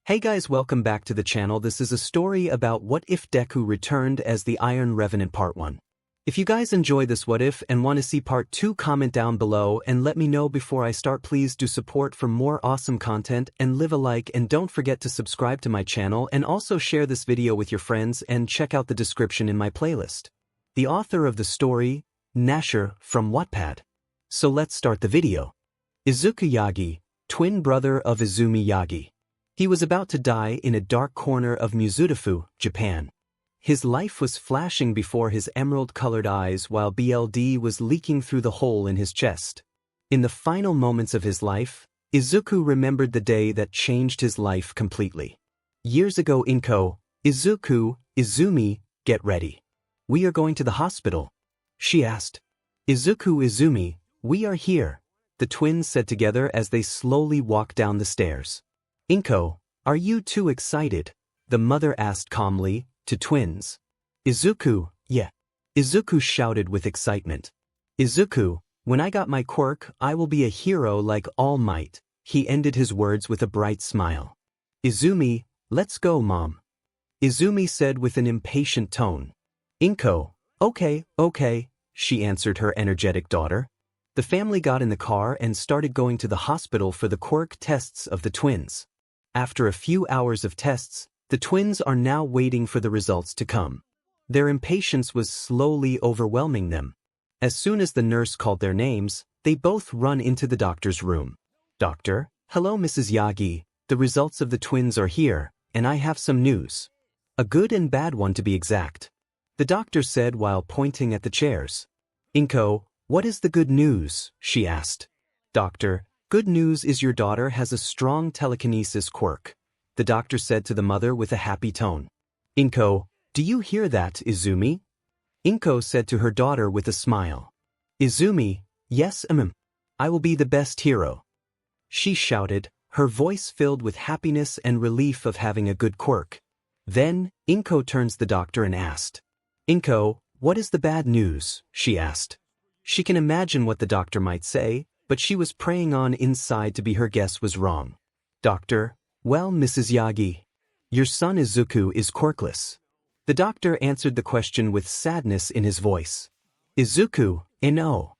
Hey guys, welcome back to the channel. This is a story about what if Deku returned as the Iron Revenant Part 1. If you guys enjoy this what if and want to see Part 2, comment down below and let me know before I start. Please do support for more awesome content and leave a like, and don't forget to subscribe to my channel and also share this video with your friends and check out the description in my playlist. The author of the story, Nashor from Wattpad. So let's start the video. Izuku Yagi, twin brother of Izumi Yagi. He was about to die in a dark corner of Mizudafu, Japan. His life was flashing before his emerald-colored eyes while blood was leaking through the hole in his chest. In the final moments of his life, Izuku remembered the day that changed his life completely. Years ago, Izuku, Izumi, get ready. We are going to the hospital, she asked. Izumi, we are here, the twins said together as they slowly walked down the stairs. Are you too excited? The mother asked calmly, to twins. Izuku, yeah. Izuku shouted with excitement. Izuku, when I got my quirk, I will be a hero like All Might. He ended his words with a bright smile. Izumi, let's go, Mom. Izumi said with an impatient tone. Okay, she answered her energetic daughter. The family got in the car and started going to the hospital for the quirk tests of the twins. After a few hours of tests, the twins are now waiting for the results to come. Their impatience was slowly overwhelming them. As soon as the nurse called their names, they both run into the doctor's room. Doctor, hello Mrs. Yagi, the results of the twins are here, and I have some news. A good and bad one to be exact. The doctor said while pointing at the chairs. What is the good news? She asked. Doctor, good news is your daughter has a strong telekinesis quirk, the doctor said to the mother with a happy tone. Do you hear that, Izumi? Inko said to her daughter with a smile. Izumi, yes, I will be the best hero, she shouted, her voice filled with happiness and relief of having a good quirk. Then, Inko turns the doctor and asked. What is the bad news? She asked. She can imagine what the doctor might say, but she was praying on inside to be her guess was wrong. Doctor, well, Mrs. Yagi, your son Izuku is quirkless. The doctor answered the question with sadness in his voice. Izuku, no.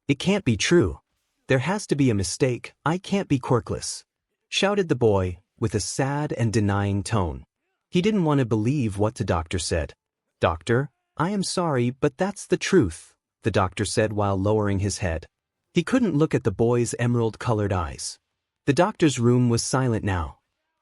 It can't be true. There has to be a mistake. I can't be quirkless, shouted the boy, with a sad and denying tone. He didn't want to believe what the doctor said. Doctor, I am sorry, but that's the truth, the doctor said while lowering his head. He couldn't look at the boy's emerald-colored eyes. The doctor's room was silent now.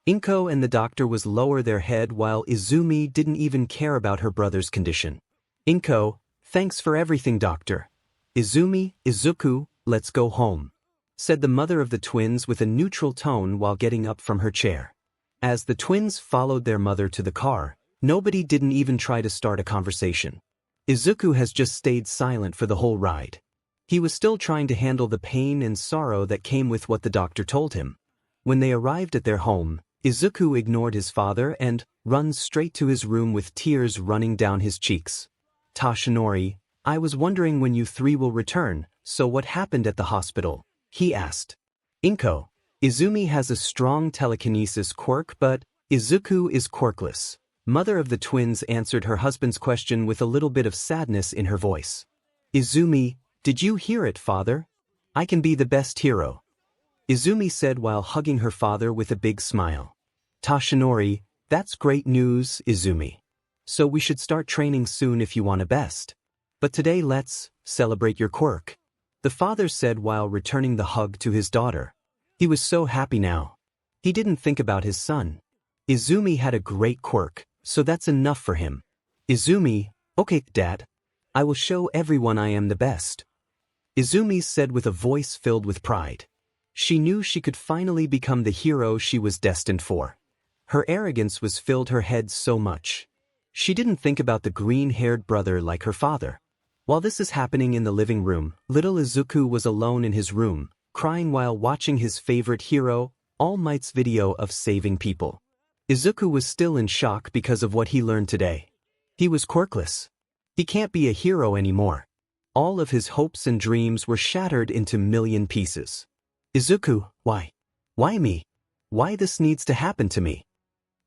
Inko and the doctor was lower their head while Izumi didn't even care about her brother's condition. Thanks for everything, doctor. Izuku, let's go home, said the mother of the twins with a neutral tone while getting up from her chair. As the twins followed their mother to the car, nobody didn't even try to start a conversation. Izuku has just stayed silent for the whole ride. He was still trying to handle the pain and sorrow that came with what the doctor told him. When they arrived at their home, Izuku ignored his father and runs straight to his room with tears running down his cheeks. Tashinori, I was wondering when you three will return, so what happened at the hospital? He asked. Izumi has a strong telekinesis quirk, but Izuku is quirkless. Mother of the twins answered her husband's question with a little bit of sadness in her voice. Izumi, did you hear it, father? I can be the best hero, Izumi said while hugging her father with a big smile. Tashinori, that's great news, Izumi. So we should start training soon if you want a best. But today let's celebrate your quirk, the father said while returning the hug to his daughter. He was so happy now. He didn't think about his son. Izumi had a great quirk, so that's enough for him. Izumi, okay, Dad. I will show everyone I am the best, Izumi said with a voice filled with pride. She knew she could finally become the hero she was destined for. Her arrogance was filled her head so much. She didn't think about the green-haired brother like her father. While this is happening in the living room, little Izuku was alone in his room, crying while watching his favorite hero, All Might's video of saving people. Izuku was still in shock because of what he learned today. He was quirkless. He can't be a hero anymore. All of his hopes and dreams were shattered into million pieces. Izuku, why? Why me? Why this needs to happen to me?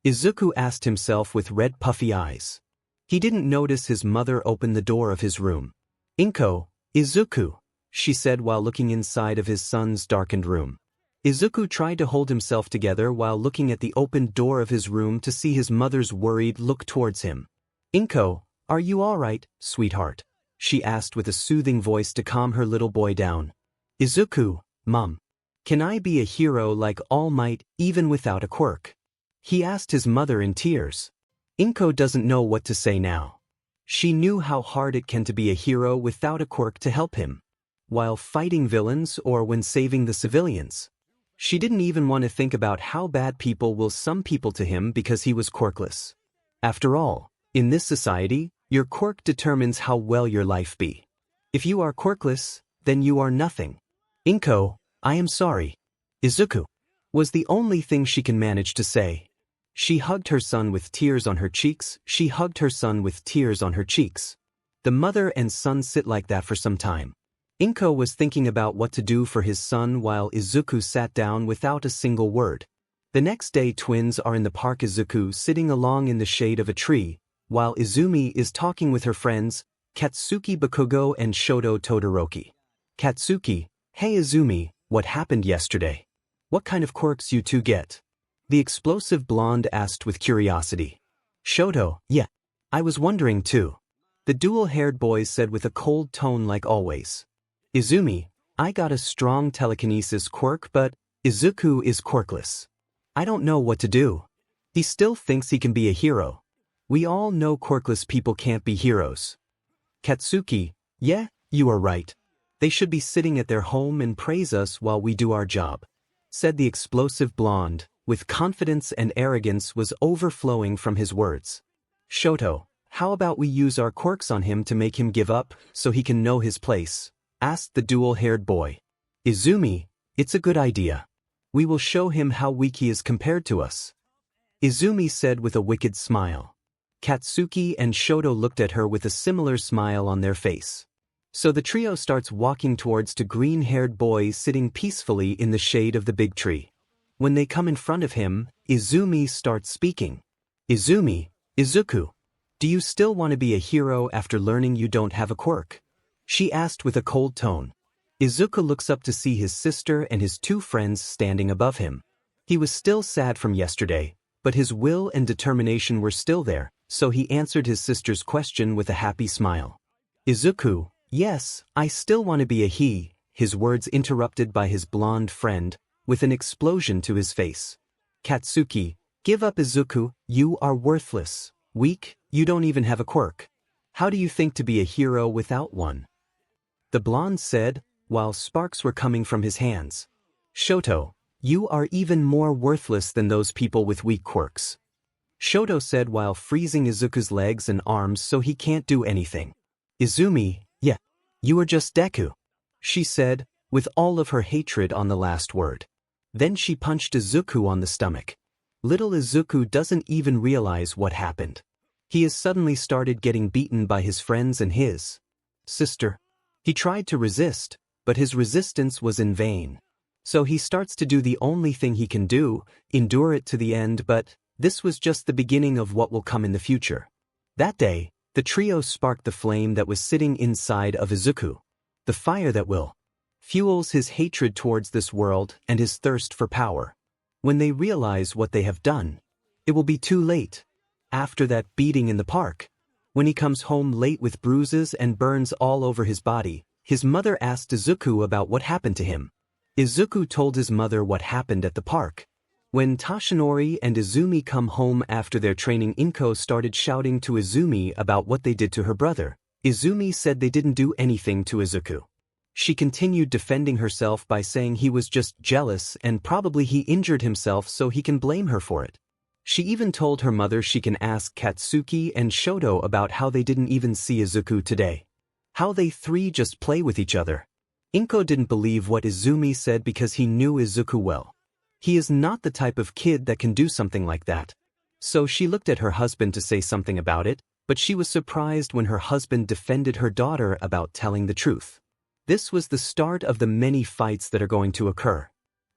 Izuku asked himself with red puffy eyes. He didn't notice his mother open the door of his room. "Inko, Izuku," she said while looking inside of his son's darkened room. Izuku tried to hold himself together while looking at the open door of his room to see his mother's worried look towards him. "Inko, are you all right, sweetheart?" she asked with a soothing voice to calm her little boy down. "Izuku, Mom, can I be a hero like All Might even without a quirk?" he asked his mother in tears. Inko doesn't know what to say now. She knew how hard it can to be a hero without a quirk to help him, while fighting villains or when saving the civilians. She didn't even want to think about how bad people will some people to him because he was quirkless. After all, in this society, your quirk determines how well your life be. If you are quirkless, then you are nothing. "Inko, I am sorry. Izuku," was the only thing she can manage to say. She hugged her son with tears on her cheeks. The mother and son sit like that for some time. Inko was thinking about what to do for his son while Izuku sat down without a single word. The next day twins are in the park, Izuku sitting along in the shade of a tree, while Izumi is talking with her friends, Katsuki Bakugo and Shoto Todoroki. Katsuki: "Hey Izumi, what happened yesterday? What kind of quirks you two get?" the explosive blonde asked with curiosity. Shoto: "Yeah, I was wondering too," the dual-haired boy said with a cold tone like always. Izumi: "I got a strong telekinesis quirk, but Izuku is quirkless. I don't know what to do. He still thinks he can be a hero. We all know quirkless people can't be heroes." Katsuki: "Yeah, you are right. They should be sitting at their home and praise us while we do our job," said the explosive blonde, with confidence and arrogance was overflowing from his words. Shoto: "How about we use our quirks on him to make him give up so he can know his place?" asked the dual-haired boy. Izumi: "It's a good idea. We will show him how weak he is compared to us," Izumi said with a wicked smile. Katsuki and Shoto looked at her with a similar smile on their face. So the trio starts walking towards the green-haired boy sitting peacefully in the shade of the big tree. When they come in front of him, Izumi starts speaking. "Izumi, Izuku, do you still want to be a hero after learning you don't have a quirk?" she asked with a cold tone. Izuku looks up to see his sister and his two friends standing above him. He was still sad from yesterday, but his will and determination were still there, so he answered his sister's question with a happy smile. Izuku: "Yes, I still want to be a he," his words interrupted by his blonde friend, with an explosion to his face. Katsuki: "Give up, Izuku, you are worthless, weak, you don't even have a quirk. How do you think to be a hero without one?" the blonde said, while sparks were coming from his hands. Shoto: "You are even more worthless than those people with weak quirks," Shoto said while freezing Izuku's legs and arms so he can't do anything. Izumi: "Yeah, you are just Deku," she said, with all of her hatred on the last word. Then she punched Izuku on the stomach. Little Izuku doesn't even realize what happened. He has suddenly started getting beaten by his friends and his sister. He tried to resist, but his resistance was in vain. So he starts to do the only thing he can do, endure it to the end, but this was just the beginning of what will come in the future. That day, the trio sparked the flame that was sitting inside of Izuku. The fire that will fuels his hatred towards this world and his thirst for power. When they realize what they have done, it will be too late. After that beating in the park, when he comes home late with bruises and burns all over his body, his mother asked Izuku about what happened to him. Izuku told his mother what happened at the park. When Toshinori and Izumi come home after their training, Inko started shouting to Izumi about what they did to her brother. Izumi said they didn't do anything to Izuku. She continued defending herself by saying he was just jealous and probably he injured himself so he can blame her for it. She even told her mother she can ask Katsuki and Shoto about how they didn't even see Izuku today. How they three just play with each other. Inko didn't believe what Izumi said because he knew Izuku well. He is not the type of kid that can do something like that. So she looked at her husband to say something about it, but she was surprised when her husband defended her daughter about telling the truth. This was the start of the many fights that are going to occur.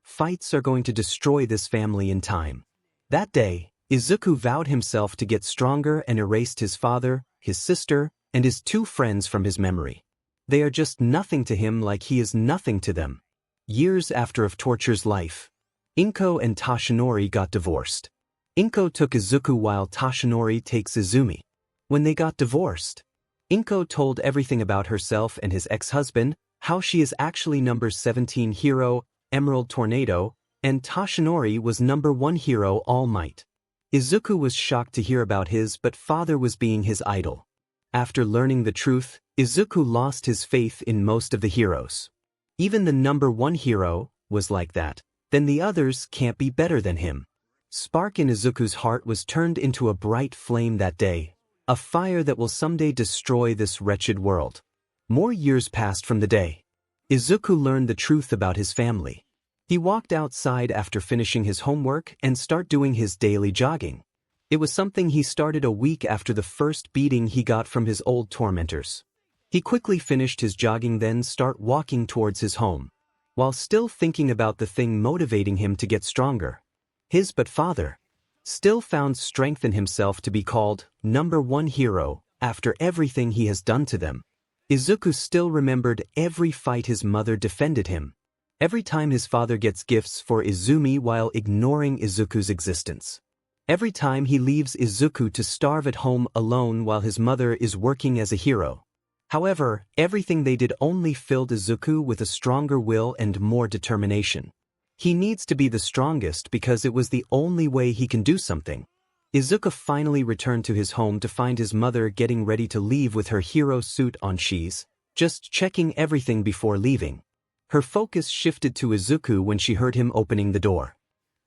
fights are going to destroy this family in time. That day, Izuku vowed himself to get stronger and erased his father, his sister, and his 2 friends from his memory. They are just nothing to him like he is nothing to them. Years after of Torture's life, 𝗵𝗂 and Toshinori got divorced. 𝗵𝗂 took Izuku while Toshinori takes Izumi. When they got divorced, 𝗵𝗂 told everything about herself and his ex-husband, how she is actually number 17 hero, Emerald Tornado, and Toshinori was number 1 hero, All Might. Izuku was shocked to hear about his but father was being his idol. After learning the truth, Izuku lost his faith in most of the heroes. Even the number 1 hero was like that, then the others can't be better than him. Spark in Izuku's heart was turned into a bright flame that day, a fire that will someday destroy this wretched world. More years passed from the day. Izuku learned the truth about his family. He walked outside after finishing his homework and started doing his daily jogging. It was something he started a week after the first beating he got from his old tormentors. He quickly finished his jogging, then started walking towards his home. While still thinking about the thing motivating him to get stronger, his but father still found strength in himself to be called number 1 hero after everything he has done to them. Izuku still remembered every fight his mother defended him. Every time his father gets gifts for Izumi while ignoring Izuku's existence. Every time he leaves Izuku to starve at home alone while his mother is working as a hero. However, everything they did only filled Izuku with a stronger will and more determination. He needs to be the strongest because it was the only way he can do something. Izuku finally returned to his home to find his mother getting ready to leave with her hero suit on. She's just checking everything before leaving. Her focus shifted to Izuku when she heard him opening the door.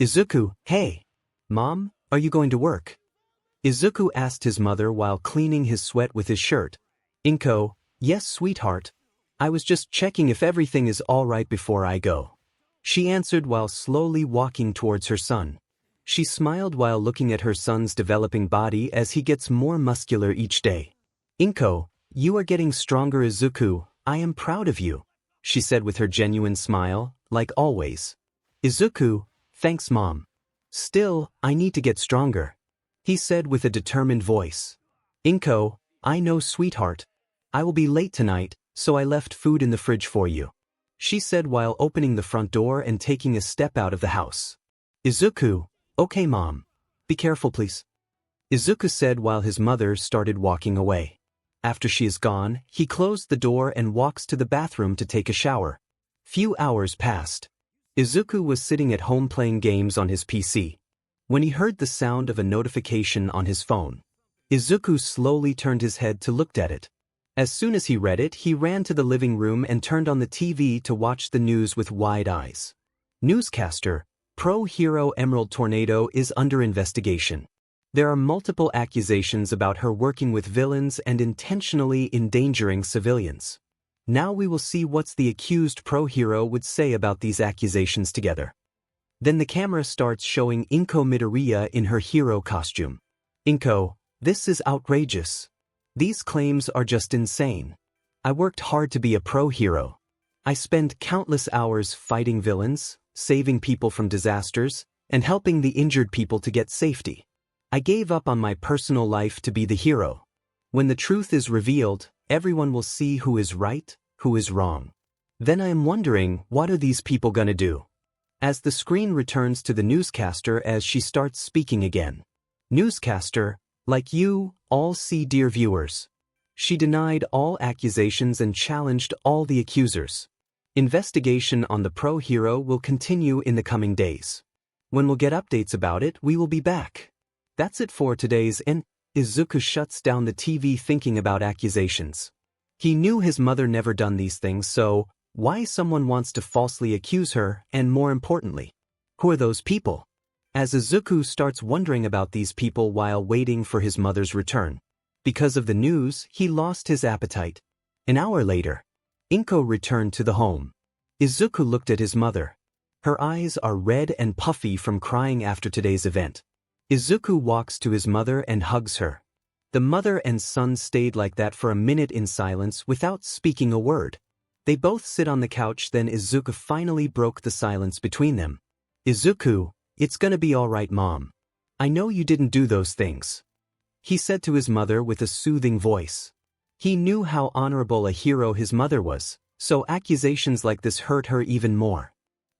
Izuku, hey. Mom, are you going to work? Izuku asked his mother while cleaning his sweat with his shirt. 𝗵𝗂, yes sweetheart. I was just checking if everything is all right before I go. She answered while slowly walking towards her son. She smiled while looking at her son's developing body as he gets more muscular each day. 𝗵𝗂, you are getting stronger Izuku, I am proud of you, she said with her genuine smile, like always. Izuku, thanks mom. Still, I need to get stronger, he said with a determined voice. 𝗵𝗂, I know sweetheart. I will be late tonight, so I left food in the fridge for you, she said while opening the front door and taking a step out of the house. Izuku, okay mom. Be careful please, Izuku said while his mother started walking away. After she is gone, he closed the door and walks to the bathroom to take a shower. Few hours passed. Izuku was sitting at home playing games on his PC when he heard the sound of a notification on his phone. Izuku slowly turned his head to look at it. As soon as he read it, he ran to the living room and turned on the TV to watch the news with wide eyes. Newscaster, pro hero Emerald Tornado is under investigation. There are multiple accusations about her working with villains and intentionally endangering civilians. Now we will see what's the accused pro hero would say about these accusations together. Then the camera starts showing 𝗵𝗂 Midoriya in her hero costume. 𝗵𝗂, this is outrageous. These claims are just insane. I worked hard to be a pro hero. I spend countless hours fighting villains, saving people from disasters, and helping the injured people to get safety. I gave up on my personal life to be the hero. When the truth is revealed, everyone will see who is right, who is wrong. Then I am wondering, what are these people gonna do? As the screen returns to the newscaster as she starts speaking again. Newscaster, like you, all see dear viewers. She denied all accusations and challenged all the accusers. Investigation on the pro hero will continue in the coming days. When we'll get updates about it, we will be back. That's it for today's Izuku shuts down the TV thinking about accusations. He knew his mother never done these things, so why someone wants to falsely accuse her, and more importantly, who are those people? As Izuku starts wondering about these people while waiting for his mother's return. Because of the news, he lost his appetite. An hour later, 𝗵𝗂 returned to the home. Izuku looked at his mother. Her eyes are red and puffy from crying after today's event. Izuku walks to his mother and hugs her. The mother and son stayed like that for a minute in silence without speaking a word. They both sit on the couch, then Izuku finally broke the silence between them. "Izuku, it's gonna be alright, Mom. I know you didn't do those things," he said to his mother with a soothing voice. He knew how honorable a hero his mother was, so accusations like this hurt her even more.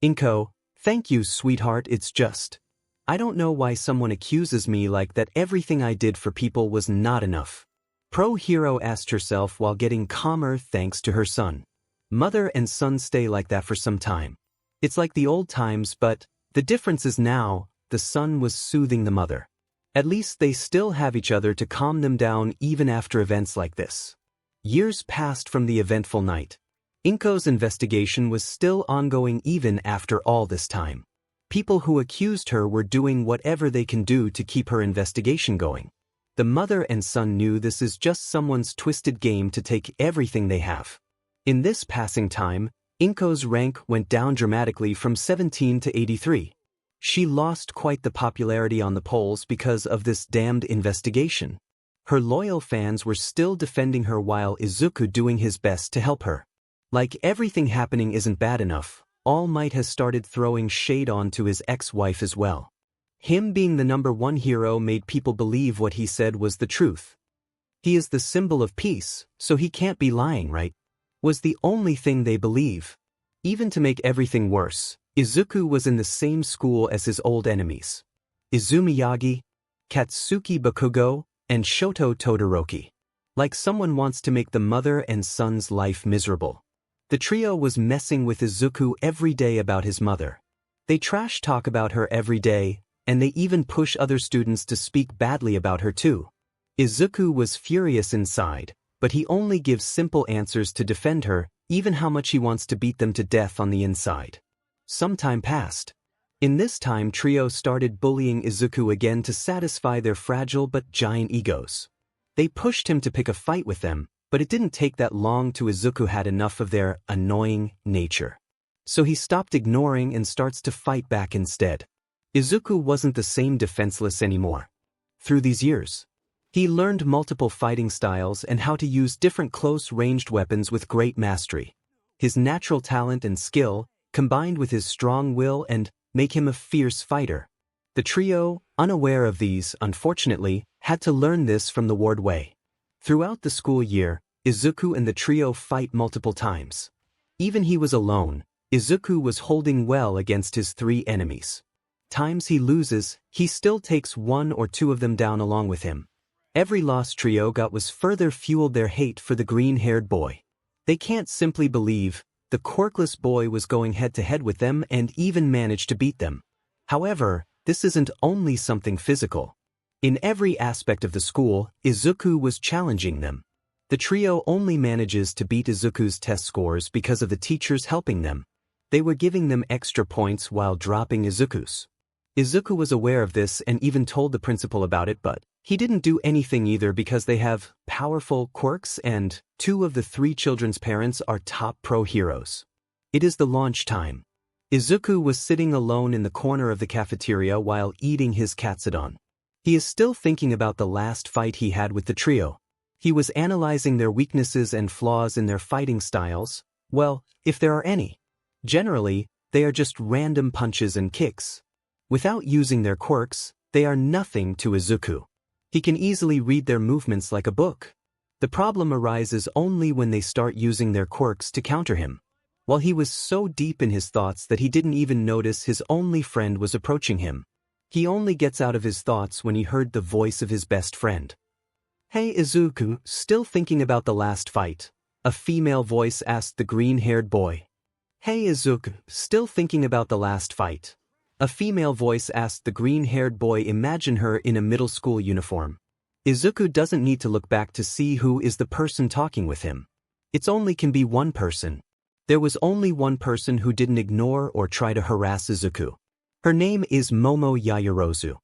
"Inko, thank you, sweetheart, it's just, I don't know why someone accuses me like that. Everything I did for people was not enough." Pro Hero asked herself while getting calmer thanks to her son. Mother and son stay like that for some time. It's like the old times, but the difference is now, the son was soothing the mother. At least they still have each other to calm them down even after events like this. Years passed from the eventful night. Inko's investigation was still ongoing even after all this time. People who accused her were doing whatever they can do to keep her investigation going. The mother and son knew this is just someone's twisted game to take everything they have. In this passing time, Inko's rank went down dramatically from 17 to 83. She lost quite the popularity on the polls because of this damned investigation. Her loyal fans were still defending her while Izuku doing his best to help her. Like everything happening isn't bad enough, All Might has started throwing shade onto his ex-wife as well. Him being the #1 hero made people believe what he said was the truth. He is the symbol of peace, so he can't be lying, right? Was the only thing they believe. Even to make everything worse, Izuku was in the same school as his old enemies. Izumiyagi, Katsuki Bakugo, and Shoto Todoroki. Like someone wants to make the mother and son's life miserable. The trio was messing with Izuku every day about his mother. They trash talk about her every day, and they even push other students to speak badly about her too. Izuku was furious inside, but he only gives simple answers to defend her, even how much he wants to beat them to death on the inside. Some time passed. In this time, trio started bullying Izuku again to satisfy their fragile but giant egos. They pushed him to pick a fight with them, but it didn't take that long till Izuku had enough of their annoying nature. So he stopped ignoring and starts to fight back instead. Izuku wasn't the same defenseless anymore. Through these years, he learned multiple fighting styles and how to use different close-ranged weapons with great mastery. His natural talent and skill, combined with his strong will, and make him a fierce fighter. The trio, unaware of these, unfortunately, had to learn this from the Ward way. Throughout the school year, Izuku and the trio fight multiple times. Even he was alone, Izuku was holding well against his 3 enemies. Times he loses, he still takes 1 or 2 of them down along with him. Every loss trio got was further fueled their hate for the green-haired boy. They can't simply believe the quirkless boy was going head-to-head with them and even managed to beat them. However, this isn't only something physical. In every aspect of the school, Izuku was challenging them. The trio only manages to beat Izuku's test scores because of the teachers helping them. They were giving them extra points while dropping Izuku's. Izuku was aware of this and even told the principal about it, but he didn't do anything either because they have powerful quirks and 2 of the 3 children's parents are top pro heroes. It is the launch time. Izuku was sitting alone in the corner of the cafeteria while eating his katsudon. He is still thinking about the last fight he had with the trio. He was analyzing their weaknesses and flaws in their fighting styles, well, if there are any. Generally, they are just random punches and kicks. Without using their quirks, they are nothing to Izuku. He can easily read their movements like a book. The problem arises only when they start using their quirks to counter him. While he was so deep in his thoughts that he didn't even notice his only friend was approaching him. He only gets out of his thoughts when he heard the voice of his best friend. "Hey Izuku, still thinking about the last fight?" a female voice asked the green-haired boy. "Hey Izuku, still thinking about the last fight?" A female voice asked the green-haired boy. Imagine her in a middle school uniform. Izuku doesn't need to look back to see who is the person talking with him. It's only can be one person. There was only one person who didn't ignore or try to harass Izuku. Her name is Momo Yayurzu.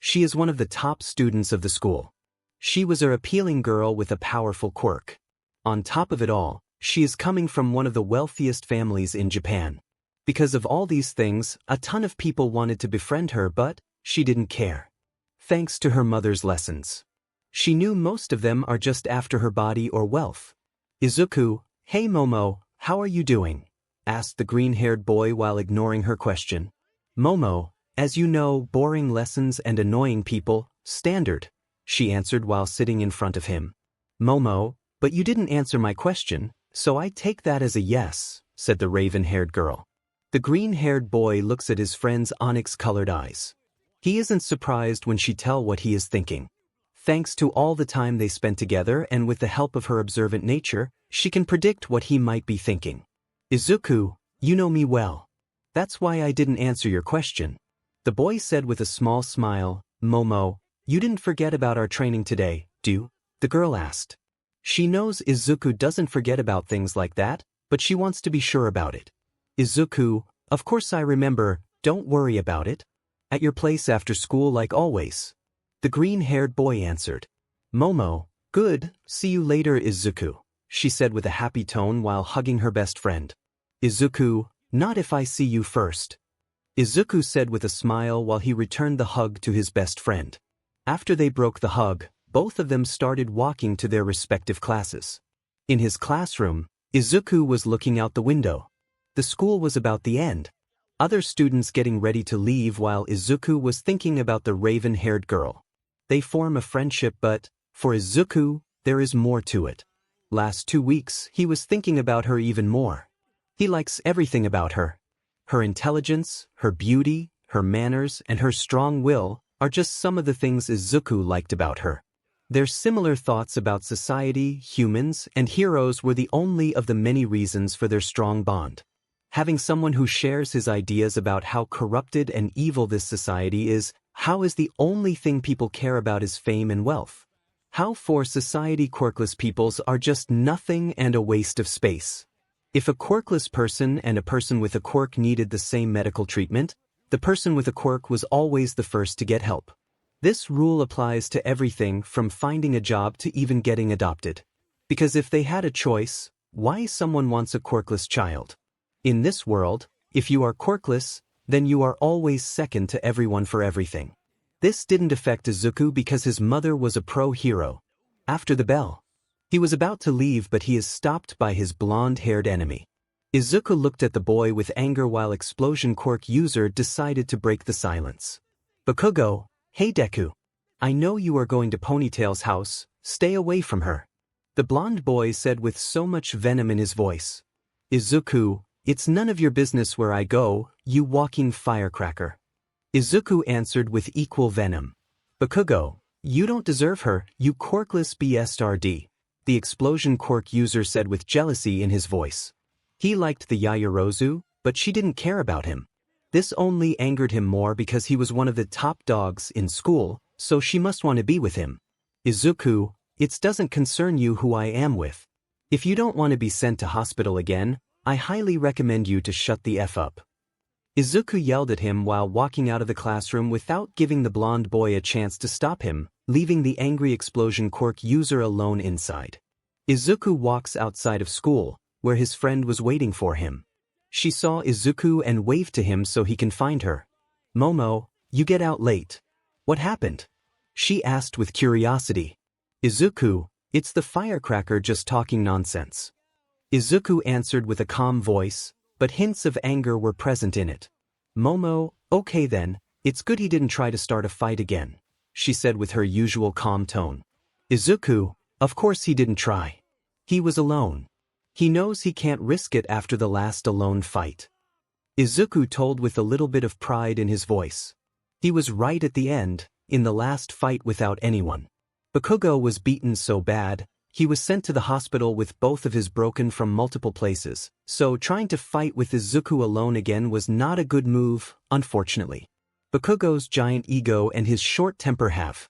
She is one of the top students of the school. She was an appealing girl with a powerful quirk. On top of it all, she is coming from one of the wealthiest families in Japan. Because of all these things, a ton of people wanted to befriend her, but she didn't care. Thanks to her mother's lessons. She knew most of them are just after her body or wealth. "Izuku, hey Momo, how are you doing?" asked the green-haired boy while ignoring her question. "Momo, as you know, boring lessons and annoying people, standard," she answered while sitting in front of him. "Momo, but you didn't answer my question, so I take that as a yes," said the raven-haired girl. The green-haired boy looks at his friend's onyx-colored eyes. He isn't surprised when she tells what he is thinking. Thanks to all the time they spent together and with the help of her observant nature, she can predict what he might be thinking. "Izuku, you know me well. That's why I didn't answer your question," the boy said with a small smile. "Momo, you didn't forget about our training today, do?" the girl asked. She knows Izuku doesn't forget about things like that, but she wants to be sure about it. "Izuku, of course I remember, don't worry about it. At your place after school like always," the green-haired boy answered. "Momo, good, see you later Izuku," she said with a happy tone while hugging her best friend. "Izuku, not if I see you first," Izuku said with a smile while he returned the hug to his best friend. After they broke the hug, both of them started walking to their respective classes. In his classroom, Izuku was looking out the window. The school was about the end. Other students getting ready to leave while Izuku was thinking about the raven-haired girl. They form a friendship, but, for Izuku, there is more to it. Last 2 weeks, he was thinking about her even more. He likes everything about her. Her intelligence, her beauty, her manners, and her strong will are just some of the things Izuku liked about her. Their similar thoughts about society, humans, and heroes were the only of the many reasons for their strong bond. Having someone who shares his ideas about how corrupted and evil this society is, how is the only thing people care about is fame and wealth. How for society quirkless peoples are just nothing and a waste of space. If a quirkless person and a person with a quirk needed the same medical treatment, the person with a quirk was always the first to get help. This rule applies to everything from finding a job to even getting adopted. Because if they had a choice, why someone wants a quirkless child? In this world, if you are quirkless, then you are always second to everyone for everything. This didn't affect Izuku because his mother was a pro hero. After the bell, he was about to leave, but he is stopped by his blonde-haired enemy. Izuku looked at the boy with anger while Explosion Quirk user decided to break the silence. "Bakugo, hey Deku. I know you are going to Ponytail's house, stay away from her," the blonde boy said with so much venom in his voice. "Izuku, it's none of your business where I go, you walking firecracker," Izuku answered with equal venom. "Bakugo, you don't deserve her, you quirkless bastard," the Explosion Quirk user said with jealousy in his voice. He liked the Yayurzu, but she didn't care about him. This only angered him more because he was one of the top dogs in school, so she must want to be with him. "Izuku, it doesn't concern you who I am with. If you don't want to be sent to hospital again, I highly recommend you to shut the F up." Izuku yelled at him while walking out of the classroom without giving the blonde boy a chance to stop him, leaving the angry Explosion Quirk user alone inside. Izuku walks outside of school, where his friend was waiting for him. She saw Izuku and waved to him so he can find her. "Momo, you get out late. What happened?" she asked with curiosity. "Izuku, it's the firecracker just talking nonsense," Izuku answered with a calm voice, but hints of anger were present in it. "Momo, okay then, it's good he didn't try to start a fight again," she said with her usual calm tone. "Izuku, of course he didn't try. He was alone. He knows he can't risk it after the last alone fight," Izuku told with a little bit of pride in his voice. He was right at the end, in the last fight without anyone. Bakugo was beaten so bad, he was sent to the hospital with both of his broken from multiple places, so trying to fight with Izuku alone again was not a good move, unfortunately. Bakugo's giant ego and his short temper have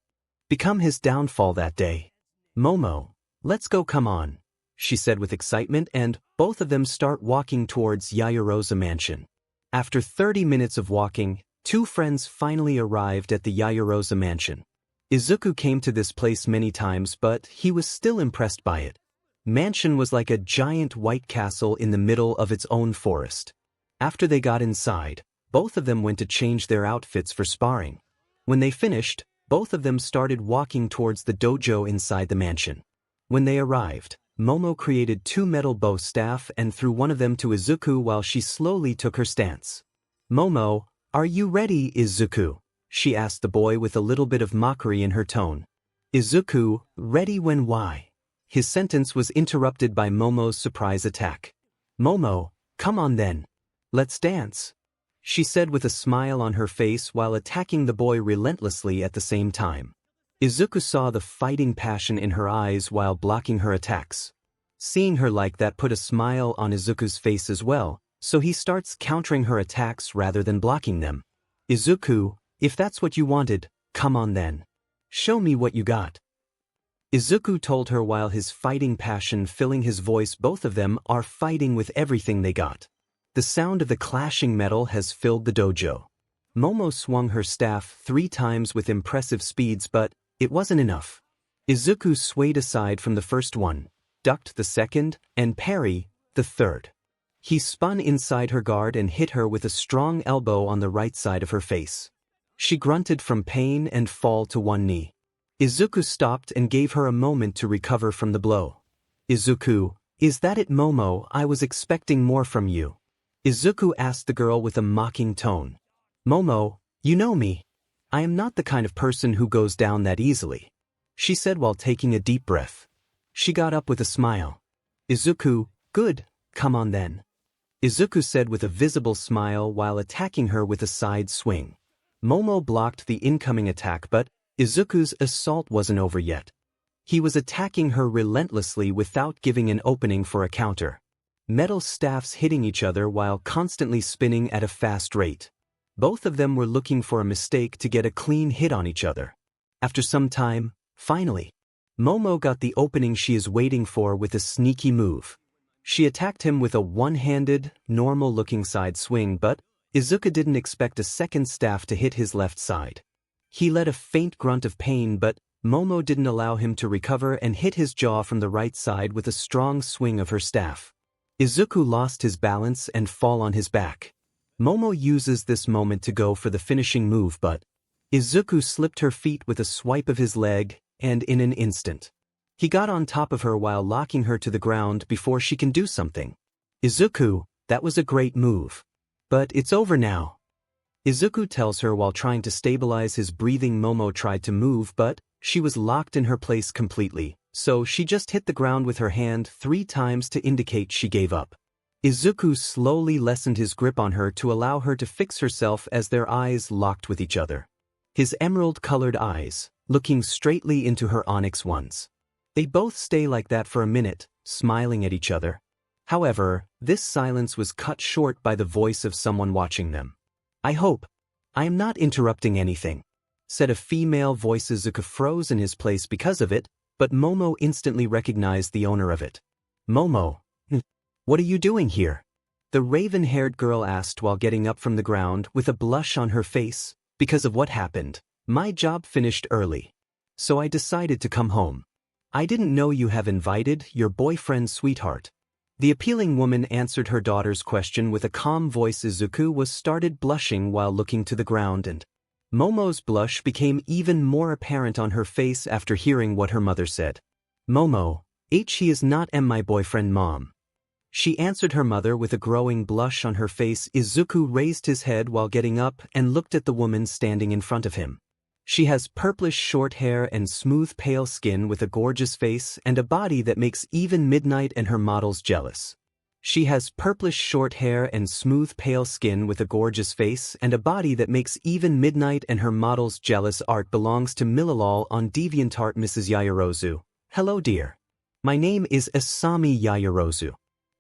become his downfall that day. "Momo, let's go, come on," she said with excitement, and both of them start walking towards Yayurzu mansion. After 30 minutes of walking, two friends finally arrived at the Yayurzu mansion. Izuku came to this place many times, but he was still impressed by it. Mansion was like a giant white castle in the middle of its own forest. After they got inside, both of them went to change their outfits for sparring. When they finished, both of them started walking towards the dojo inside the mansion. When they arrived, Momo created 2 metal bow staff and threw one of them to Izuku while she slowly took her stance. "Momo, are you ready, Izuku?" she asked the boy with a little bit of mockery in her tone. "Izuku, ready when why?" His sentence was interrupted by Momo's surprise attack. "Momo, come on then. Let's dance," she said with a smile on her face while attacking the boy relentlessly at the same time. Izuku saw the fighting passion in her eyes while blocking her attacks. Seeing her like that put a smile on Izuku's face as well, so he starts countering her attacks rather than blocking them. "Izuku, if that's what you wanted, come on then. Show me what you got," Izuku told her while his fighting passion filling his voice. Both of them are fighting with everything they got. The sound of the clashing metal has filled the dojo. Momo swung her staff 3 times with impressive speeds, but it wasn't enough. Izuku swayed aside from the first one, ducked the second, and parried the third. He spun inside her guard and hit her with a strong elbow on the right side of her face. She grunted from pain and fell to one knee. Izuku stopped and gave her a moment to recover from the blow. "Izuku, is that it, Momo? I was expecting more from you," Izuku asked the girl with a mocking tone. "Momo, you know me. I am not the kind of person who goes down that easily," she said while taking a deep breath. She got up with a smile. "Izuku, good, come on then," Izuku said with a visible smile while attacking her with a side swing. Momo blocked the incoming attack, but Izuku's assault wasn't over yet. He was attacking her relentlessly without giving an opening for a counter. Metal staffs hitting each other while constantly spinning at a fast rate. Both of them were looking for a mistake to get a clean hit on each other. After some time, finally, Momo got the opening she is waiting for with a sneaky move. She attacked him with a one-handed, normal-looking side swing, but Izuku didn't expect a second staff to hit his left side. He let a faint grunt of pain, but Momo didn't allow him to recover and hit his jaw from the right side with a strong swing of her staff. Izuku lost his balance and fell on his back. Momo uses this moment to go for the finishing move, but Izuku slipped her feet with a swipe of his leg, and in an instant, he got on top of her while locking her to the ground before she can do something. "Izuku, that was a great move. But it's over now," Izuku tells her while trying to stabilize his breathing. Momo tried to move, but she was locked in her place completely, so she just hit the ground with her hand 3 times to indicate she gave up. Izuku slowly lessened his grip on her to allow her to fix herself as their eyes locked with each other. His emerald-colored eyes, looking straightly into her onyx ones. They both stay like that for a minute, smiling at each other. However, this silence was cut short by the voice of someone watching them. "I hope I am not interrupting anything," said a female voice. Izuku froze in his place because of it, but Momo instantly recognized the owner of it. "Momo, what are you doing here?" the raven-haired girl asked while getting up from the ground with a blush on her face. "Because of what happened, my job finished early, so I decided to come home. I didn't know you have invited your boyfriend, sweetheart." The appealing woman answered her daughter's question with a calm voice. Izuku was started blushing while looking to the ground, and Momo's blush became even more apparent on her face after hearing what her mother said. "Momo, he is not my boyfriend, Mom," she answered her mother with a growing blush on her face. Izuku raised his head while getting up and looked at the woman standing in front of him. She has purplish short hair and smooth pale skin with a gorgeous face and a body that makes even Midnight and her models jealous. She has purplish short hair and smooth pale skin with a gorgeous face and a body that makes even Midnight and her models jealous. Art belongs to Millalal on DeviantArt. Mrs. Yayurzu. "Hello dear. My name is Asami Yayurzu.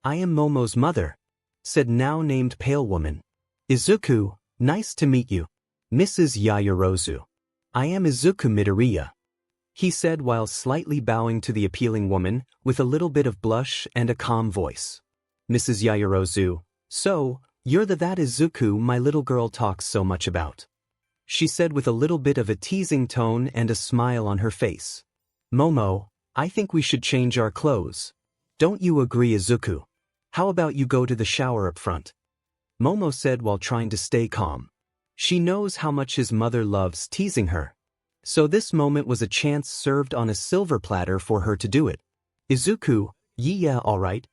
I am Momo's mother," said now named pale woman. "Izuku, nice to meet you, Mrs. Yayurzu. I am Izuku Midoriya," he said while slightly bowing to the appealing woman with a little bit of blush and a calm voice. "Mrs. Yayurzu, so, you're that Izuku my little girl talks so much about," she said with a little bit of a teasing tone and a smile on her face. "Momo, I think we should change our clothes. Don't you agree, Izuku? How about you go to the shower up front?" Momo said while trying to stay calm. She knows how much his mother loves teasing her, so this moment was a chance served on a silver platter for her to do it. "Izuku, Yeah, alright,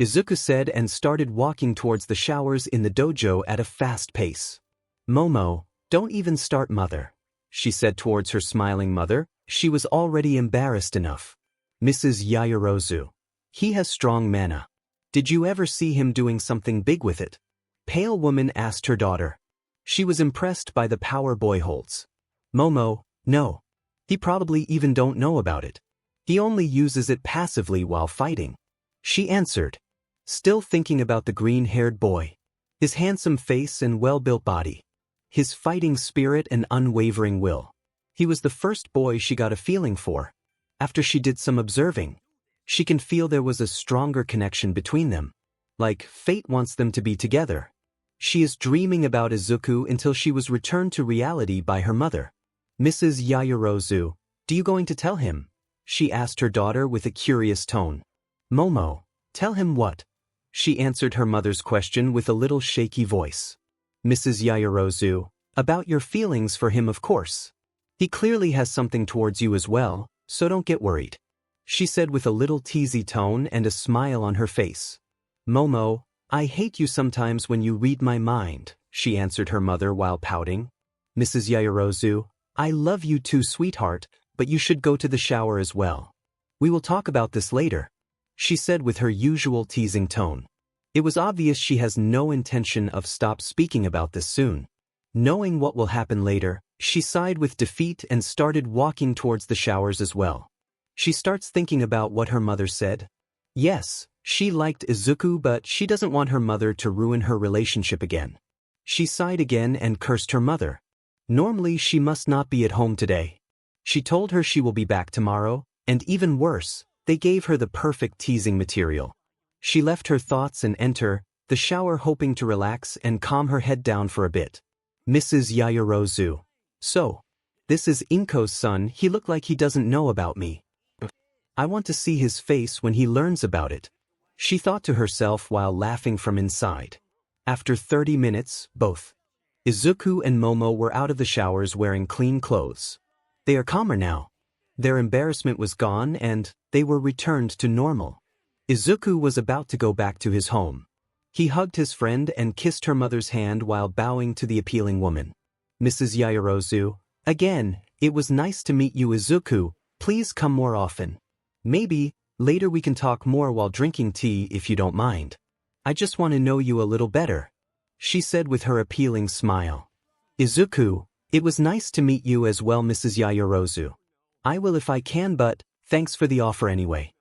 Izuku said and started walking towards the showers in the dojo at a fast pace. Momo, don't even start, mother, she said towards her smiling mother. She was already embarrassed enough. Mrs. Yayurzu. He has strong mana. Did you ever see him doing something big with it? Pale woman asked her daughter. She was impressed by the power boy holds. Momo, no. He probably even don't know about it. He only uses it passively while fighting, she answered, still thinking about the green-haired boy. His handsome face and well-built body. His fighting spirit and unwavering will. He was the first boy she got a feeling for. After she did some observing, she can feel there was a stronger connection between them. Like fate wants them to be together. She is dreaming about Izuku until she was returned to reality by her mother. Mrs. Yayurzu, do you going to tell him? She asked her daughter with a curious tone. Momo, tell him what? She answered her mother's question with a little shaky voice. Mrs. Yayurzu, about your feelings for him, of course. He clearly has something towards you as well, so don't get worried, she said with a little teasy tone and a smile on her face. Momo, I hate you sometimes when you read my mind, she answered her mother while pouting. Mrs. Yayurzu, I love you too, sweetheart, but you should go to the shower as well. We will talk about this later, she said with her usual teasing tone. It was obvious she has no intention of stop speaking about this soon. Knowing what will happen later, she sighed with defeat and started walking towards the showers as well. She starts thinking about what her mother said. Yes, she liked Izuku, but she doesn't want her mother to ruin her relationship again. She sighed again and cursed her mother. Normally she must not be at home today. She told her she will be back tomorrow, and even worse, they gave her the perfect teasing material. She left her thoughts and entered the shower hoping to relax and calm her head down for a bit. Mrs. Yayurzu. So, this is Inko's son. He looked like he doesn't know about me. I want to see his face when he learns about it, she thought to herself while laughing from inside. After 30 minutes, both Izuku and Momo were out of the showers wearing clean clothes. They are calmer now. Their embarrassment was gone and they were returned to normal. Izuku was about to go back to his home. He hugged his friend and kissed her mother's hand while bowing to the appealing woman. Mrs. Yayurzu, again, it was nice to meet you, Izuku. Please come more often. Maybe later we can talk more while drinking tea if you don't mind. I just want to know you a little better, she said with her appealing smile. Izuku, it was nice to meet you as well, Mrs. Yayurzu. I will if I can, but thanks for the offer anyway,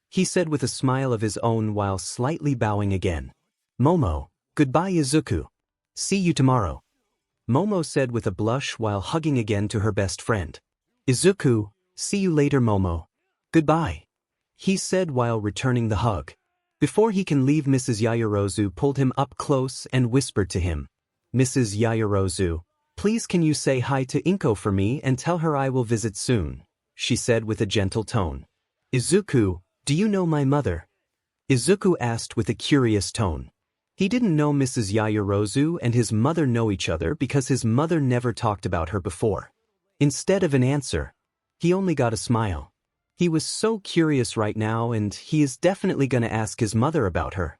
he said with a smile of his own while slightly bowing again. Momo, goodbye, Izuku. See you tomorrow, Momo said with a blush while hugging again to her best friend. Izuku, see you later, Momo. Goodbye, he said while returning the hug. Before he can leave, Mrs. Yayurzu pulled him up close and whispered to him. Mrs. Yayurzu, please can you say hi to Inko for me and tell her I will visit soon, she said with a gentle tone. Izuku, do you know my mother? Izuku asked with a curious tone. He didn't know Mrs. Yayurzu and his mother know each other because his mother never talked about her before. Instead of an answer, he only got a smile. He was so curious right now and he is definitely going to ask his mother about her.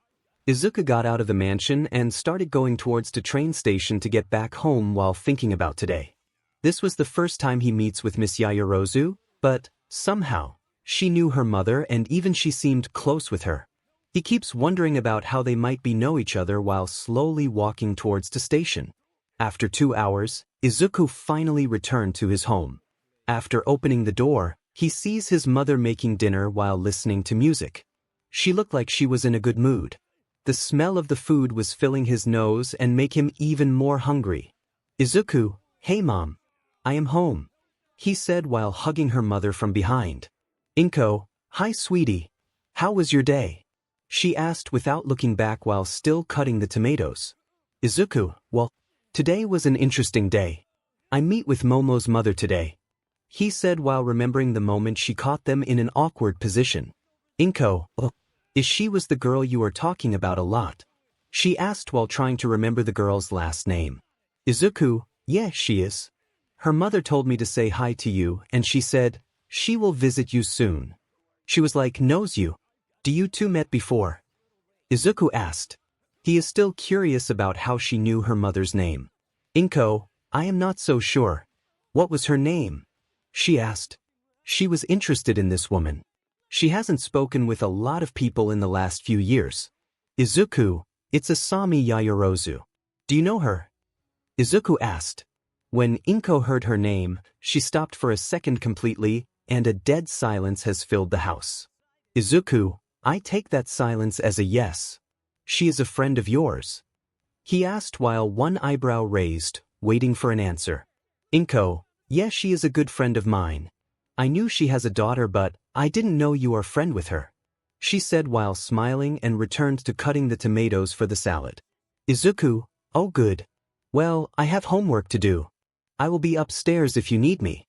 Izuku got out of the mansion and started going towards the train station to get back home while thinking about today. This was the first time he meets with Miss Yayurzu, but somehow, she knew her mother and even she seemed close with her. He keeps wondering about how they might be know each other while slowly walking towards the station. After 2 hours, Izuku finally returned to his home. After opening the door, he sees his mother making dinner while listening to music. She looked like she was in a good mood. The smell of the food was filling his nose and make him even more hungry. Izuku, hey mom. I am home, he said while hugging her mother from behind. Inko, hi sweetie. How was your day? She asked without looking back while still cutting the tomatoes. Izuku, well, today was an interesting day. I meet with Momo's mother today, he said while remembering the moment she caught them in an awkward position. Inko, is she was the girl you are talking about a lot? She asked while trying to remember the girl's last name. Izuku, yeah, she is. Her mother told me to say hi to you and she said, she will visit you soon. She was like, knows you. Do you two met before? Izuku asked. He is still curious about how she knew her mother's name. 𝗵𝗃, I am not so sure. What was her name? She asked. She was interested in this woman. She hasn't spoken with a lot of people in the last few years. Izuku, it's Asami Yayurzu. Do you know her? Izuku asked. When 𝗵𝗃 heard her name, she stopped for a second completely, and a dead silence has filled the house. Izuku, I take that silence as a yes. She is a friend of yours? He asked while one eyebrow raised, waiting for an answer. 𝗵𝗃, yes, she is a good friend of mine. I knew she has a daughter, but I didn't know you are friend with her, she said while smiling and returned to cutting the tomatoes for the salad. Izuku, oh good. Well, I have homework to do. I will be upstairs if you need me,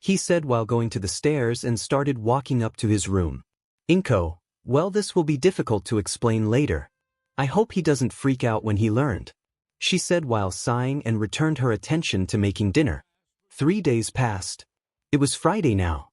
he said while going to the stairs and started walking up to his room. 𝗵𝗃, well, this will be difficult to explain later. I hope he doesn't freak out when he learned, she said while sighing and returned her attention to making dinner. 3 days passed. It was Friday now.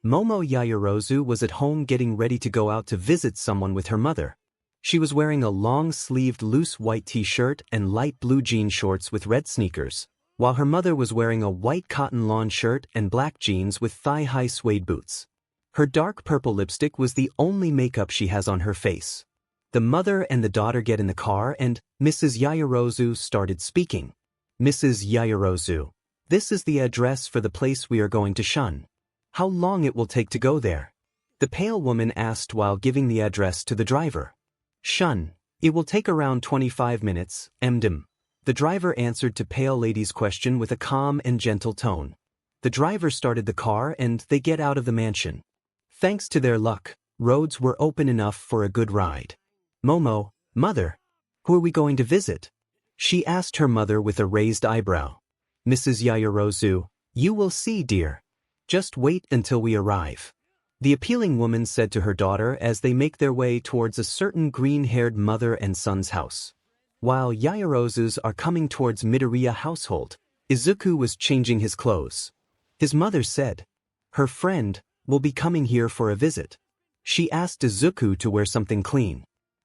Momo Yayurzu was at home getting ready to go out to visit someone with her mother. She was wearing a long-sleeved loose white t-shirt and light blue jean shorts with red sneakers, while her mother was wearing a white cotton lawn shirt and black jeans with thigh-high suede boots. Her dark purple lipstick was the only makeup she has on her face. The mother and the daughter get in the car and Mrs. Yayurzu started speaking. Mrs. Yayurzu, this is the address for the place we are going to shun. How long it will take to go there? The pale woman asked while giving the address to the driver. Shun, it will take around 25 minutes, 𝗵𝗃. The driver answered to pale lady's question with a calm and gentle tone. The driver started the car and they get out of the mansion. Thanks to their luck, roads were open enough for a good ride. Momo, mother, who are we going to visit? She asked her mother with a raised eyebrow. Mrs. Yayurzu, you will see, dear. Just wait until we arrive, the appealing woman said to her daughter as they make their way towards a certain green-haired mother and son's house. While Yayurzus are coming towards Midoriya household, Izuku was changing his clothes. His mother said, her friend will be coming here for a visit. She asked Izuku to wear something clean.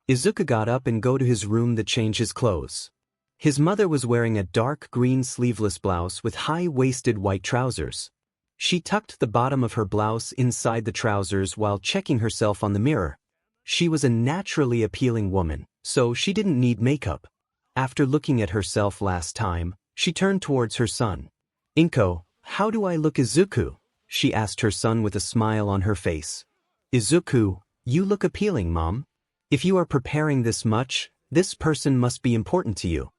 Izuku got up and go to his room to change his clothes. His mother was wearing a dark green sleeveless blouse with high-waisted white trousers. She tucked the bottom of her blouse inside the trousers while checking herself on the mirror. She was a naturally appealing woman, so she didn't need makeup. After looking at herself last time, she turned towards her son. 𝗵𝗃, how do I look, Izuku? She asked her son with a smile on her face. Izuku, you look appealing, Mom. If you are preparing this much, this person must be important to you,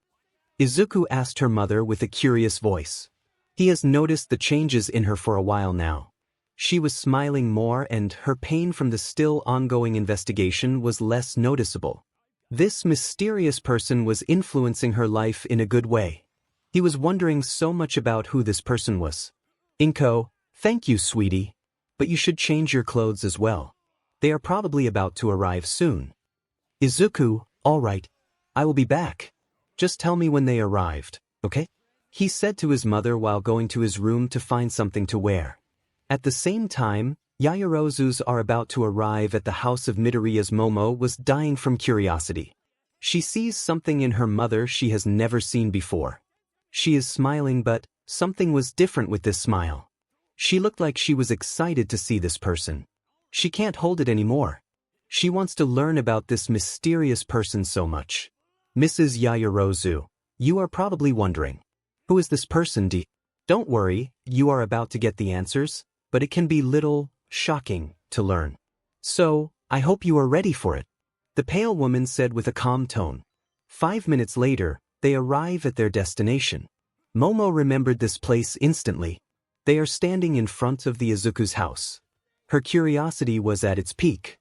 Izuku asked her mother with a curious voice. He has noticed the changes in her for a while now. She was smiling more and her pain from the still ongoing investigation was less noticeable. This mysterious person was influencing her life in a good way. He was wondering so much about who this person was. 𝗵𝗃, thank you, sweetie. But you should change your clothes as well. They are probably about to arrive soon. Izuku, all right. I will be back. Just tell me when they arrived, okay? He said to his mother while going to his room to find something to wear. At the same time, Yayurzus are about to arrive at the house of Midoriya's Momo was dying from curiosity. She sees something in her mother she has never seen before. She is smiling, but something was different with this smile. She looked like she was excited to see this person. She can't hold it anymore. She wants to learn about this mysterious person so much. Mrs. Yayurzu, you are probably wondering, who is this person? Don't worry, you are about to get the answers, but it can be little shocking to learn. So, I hope you are ready for it, the pale woman said with a calm tone. 5 minutes later, they arrive at their destination. Momo remembered this place instantly. They are standing in front of the Izuku's house. Her curiosity was at its peak.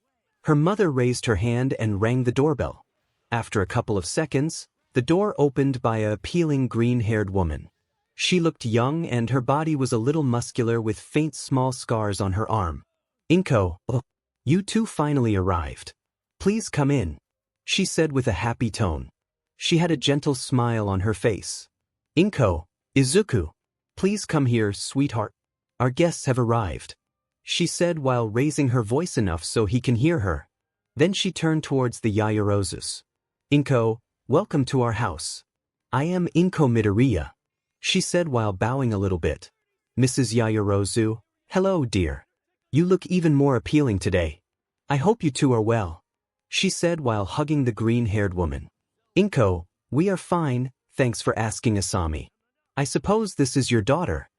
Her mother raised her hand and rang the doorbell. After a couple of seconds, the door opened by an appealing green-haired woman. She looked young and her body was a little muscular with faint small scars on her arm. 𝗵𝗃, you two finally arrived. Please come in, she said with a happy tone. She had a gentle smile on her face. 𝗵𝗃, Izuku, please come here, sweetheart. Our guests have arrived, she said while raising her voice enough so he can hear her. Then she turned towards the Yayorozus. "Inko, welcome to our house. I am Inko Midoriya," she said while bowing a little bit. "Mrs. Yayorozu, hello dear. You look even more appealing today. I hope you two are well," she said while hugging the green-haired woman. "Inko, we are fine, thanks for asking, Asami. I suppose this is your daughter."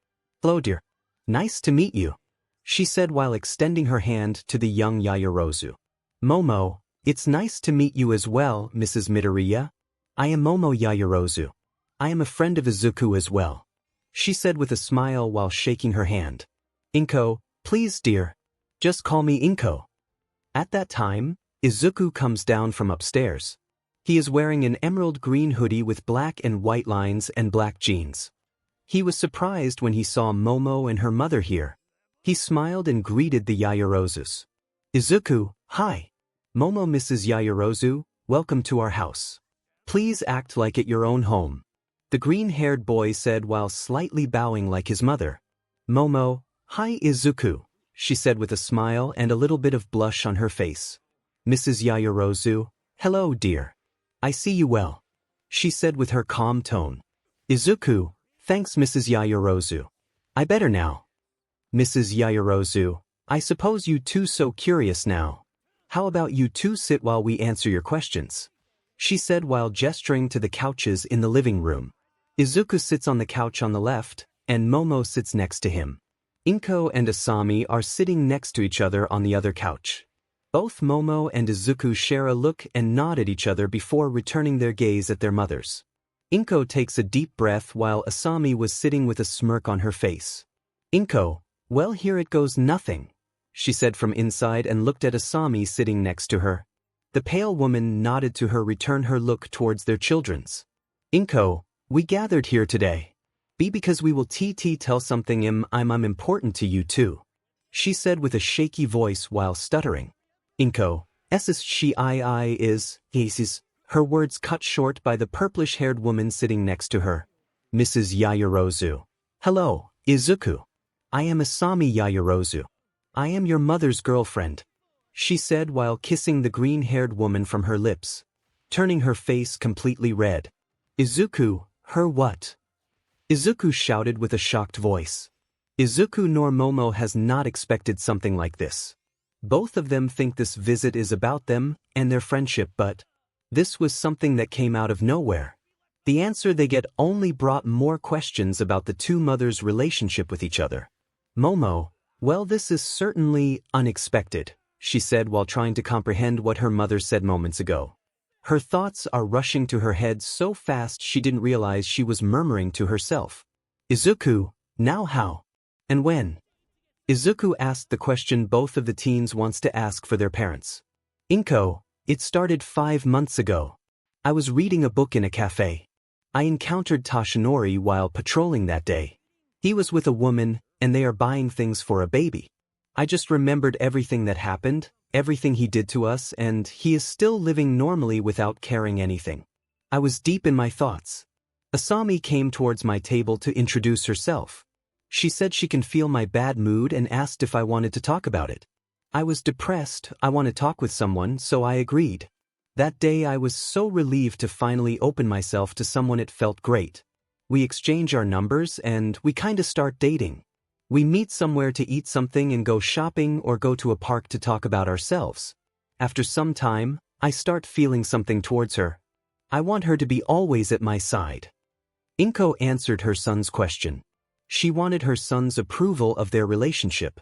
"Hello dear. Nice to meet you," she said while extending her hand to the young Yayorozu. "Momo, it's nice to meet you as well, Mrs. Midoriya. I am Momo Yayurzu. I am a friend of Izuku as well," she said with a smile while shaking her hand. "Inko, please dear. Just call me Inko." At that time, Izuku comes down from upstairs. He is wearing an emerald green hoodie with black and white lines and black jeans. He was surprised when he saw Momo and her mother here. He smiled and greeted the Yayorozus. "Izuku, hi. Momo, Mrs. Yayorozu, welcome to our house. Please act like at your own home," the green-haired boy said while slightly bowing like his mother. "Momo, hi Izuku," she said with a smile and a little bit of blush on her face. "Mrs. Yayorozu, hello dear. I see you well," she said with her calm tone. "Izuku, thanks Mrs. Yayorozu. I better now." "Mrs. Yayorozu, I suppose you two so curious now. How about you two sit while we answer your questions?" she said while gesturing to the couches in the living room. Izuku sits on the couch on the left, and Momo sits next to him. Inko and Asami are sitting next to each other on the other couch. Both Momo and Izuku share a look and nod at each other before returning their gaze at their mothers. Inko takes a deep breath while Asami was sitting with a smirk on her face. "Inko, well, here it goes nothing," she said from inside and looked at Asami sitting next to her. The pale woman nodded to her, return her look towards their children's. "Inko, we gathered here today because we will tell something I'm important to you too," she said with a shaky voice while stuttering. "Inko, is, her words cut short by the purplish-haired woman sitting next to her. "Mrs. Yayorozu. Hello, Izuku. I am Asami Yayorozu. I am your mother's girlfriend," she said while kissing the green-haired woman from her lips, turning her face completely red. "Izuku, her what?" Izuku shouted with a shocked voice. Izuku nor Momo has not expected something like this. Both of them think this visit is about them and their friendship, but this was something that came out of nowhere. The answer they get only brought more questions about the two mothers' relationship with each other. "Momo, well, this is certainly unexpected," she said while trying to comprehend what her mother said moments ago. Her thoughts are rushing to her head so fast she didn't realize she was murmuring to herself. "Izuku, now how? And when?" Izuku asked the question both of the teens wants to ask for their parents. "Inko, it started 5 months ago. I was reading a book in a cafe. I encountered Tashinori while patrolling that day. He was with a woman, and they are buying things for a baby. I just remembered everything that happened, everything he did to us, and he is still living normally without caring anything. I was deep in my thoughts. Asami came towards my table to introduce herself. She said she can feel my bad mood and asked if I wanted to talk about it. I was depressed, I want to talk with someone, so I agreed. That day I was so relieved to finally open myself to someone. It felt great. We exchange our numbers and we kinda start dating. We meet somewhere to eat something and go shopping or go to a park to talk about ourselves. After some time, I start feeling something towards her. I want her to be always at my side." Inko answered her son's question. She wanted her son's approval of their relationship.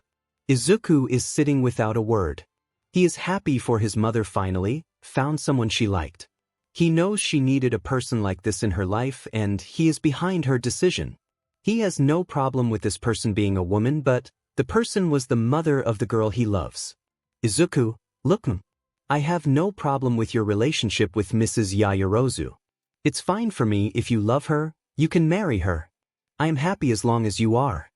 Izuku is sitting without a word. He is happy for his mother finally found someone she liked. He knows she needed a person like this in her life and he is behind her decision. He has no problem with this person being a woman, but the person was the mother of the girl he loves. "Izuku, look, I have no problem with your relationship with Mrs. Yayorozu. It's fine for me if you love her, you can marry her. I am happy as long as you are,"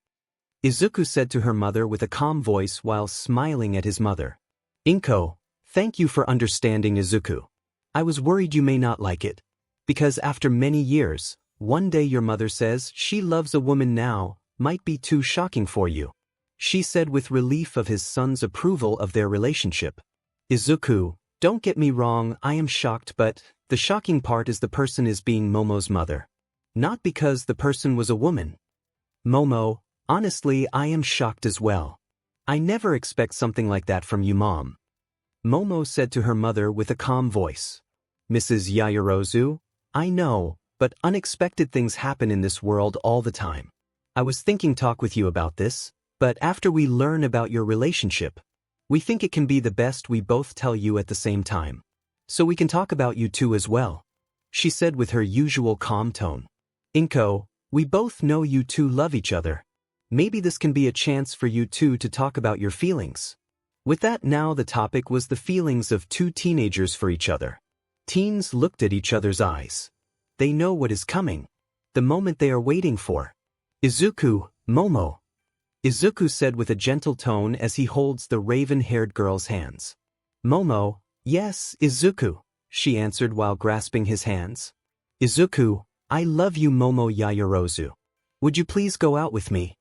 Izuku said to her mother with a calm voice while smiling at his mother. "Inko, thank you for understanding, Izuku. I was worried you may not like it. Because after many years, one day your mother says she loves a woman now, might be too shocking for you," she said with relief of his son's approval of their relationship. "Izuku, Don't get me wrong, I am shocked, but the shocking part is the person is being Momo's mother. Not because the person was a woman. Momo, honestly, I am shocked as well. I never expect something like that from you, Mom. Momo said to her mother with a calm voice. Mrs. Yayurzu, I know, but unexpected things happen in this world all the time. I was thinking talk with you about this, but after we learn about your relationship, we think it can be the best we both tell you at the same time. So we can talk about you two as well, she said with her usual calm tone. 𝗵𝗃, we both know you two love each other. Maybe this can be a chance for you two to talk about your feelings. With that, now the topic was the feelings of two teenagers for each other. Teens looked at each other's eyes. They know what is coming. The moment they are waiting for. Izuku, Momo. Izuku said with a gentle tone as he holds the raven-haired girl's hands. Momo, yes, Izuku, she answered while grasping his hands. Izuku, I love you, Momo Yayurzu. Would you please go out with me?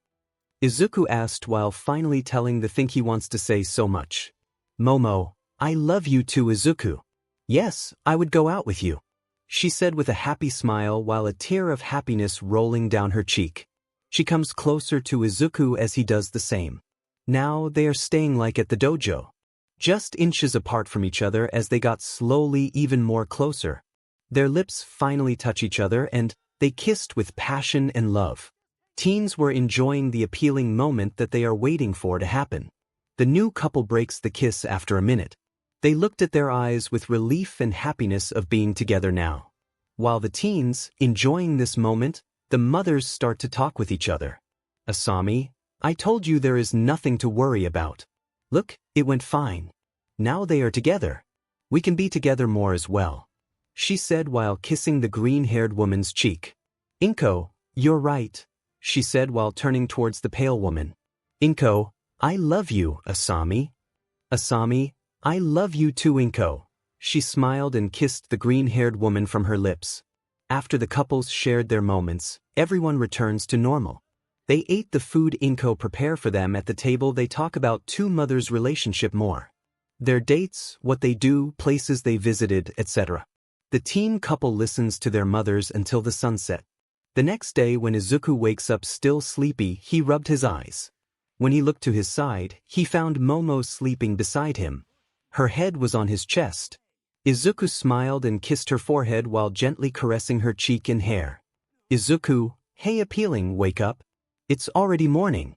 Izuku asked while finally telling the thing he wants to say so much. Momo, I love you too, Izuku. Yes, I would go out with you, she said with a happy smile while a tear of happiness rolling down her cheek. She comes closer to Izuku as he does the same. Now they are staying like at the dojo, just inches apart from each other as they got slowly even more closer. Their lips finally touch each other and they kissed with passion and love. Teens were enjoying the appealing moment that they are waiting for to happen. The new couple breaks the kiss after a minute. They looked at their eyes with relief and happiness of being together now. While the teens, enjoying this moment, the mothers start to talk with each other. Asami, I told you there is nothing to worry about. Look, it went fine. Now they are together. We can be together more as well, she said while kissing the green-haired woman's cheek. 𝗵𝗃, you're right, she said while turning towards the pale woman. 𝗵𝗃, I love you, Asami. Asami, I love you too, 𝗵𝗃. She smiled and kissed the green-haired woman from her lips. After the couples shared their moments, everyone returns to normal. They ate the food 𝗵𝗃 prepared for them at the table. They talk about two mothers' relationship more. Their dates, what they do, places they visited, etc. The teen couple listens to their mothers until the sunset. The next day when Izuku wakes up still sleepy, he rubbed his eyes. When he looked to his side, he found Momo sleeping beside him. Her head was on his chest. Izuku smiled and kissed her forehead while gently caressing her cheek and hair. Izuku, hey, appealing, wake up. It's already morning,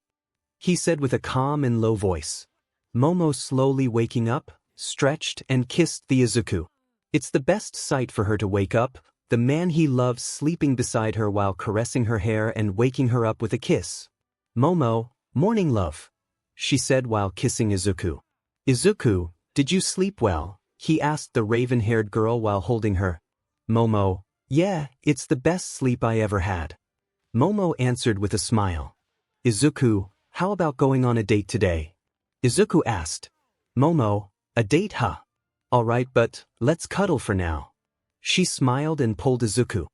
he said with a calm and low voice. Momo slowly waking up, stretched and kissed the Izuku. It's the best sight for her to wake up, the man he loves sleeping beside her while caressing her hair and waking her up with a kiss. Momo, morning love, she said while kissing Izuku. Izuku, did you sleep well? He asked the raven-haired girl while holding her. Momo, yeah, it's the best sleep I ever had. Momo answered with a smile. Izuku, how about going on a date today? Izuku asked. Momo, a date, huh? All right, but let's cuddle for now. She smiled and pulled Izuku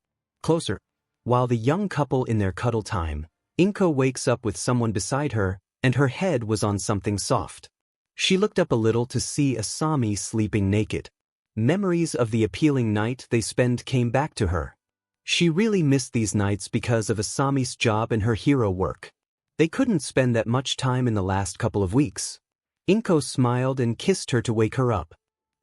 closer. While the young couple in their cuddle time, 𝗵𝗃 wakes up with someone beside her, and her head was on something soft. She looked up a little to see Asami sleeping naked. Memories of the appealing night they spent came back to her. She really missed these nights because of Asami's job and her hero work. They couldn't spend that much time in the last couple of weeks. 𝗵𝗃 smiled and kissed her to wake her up.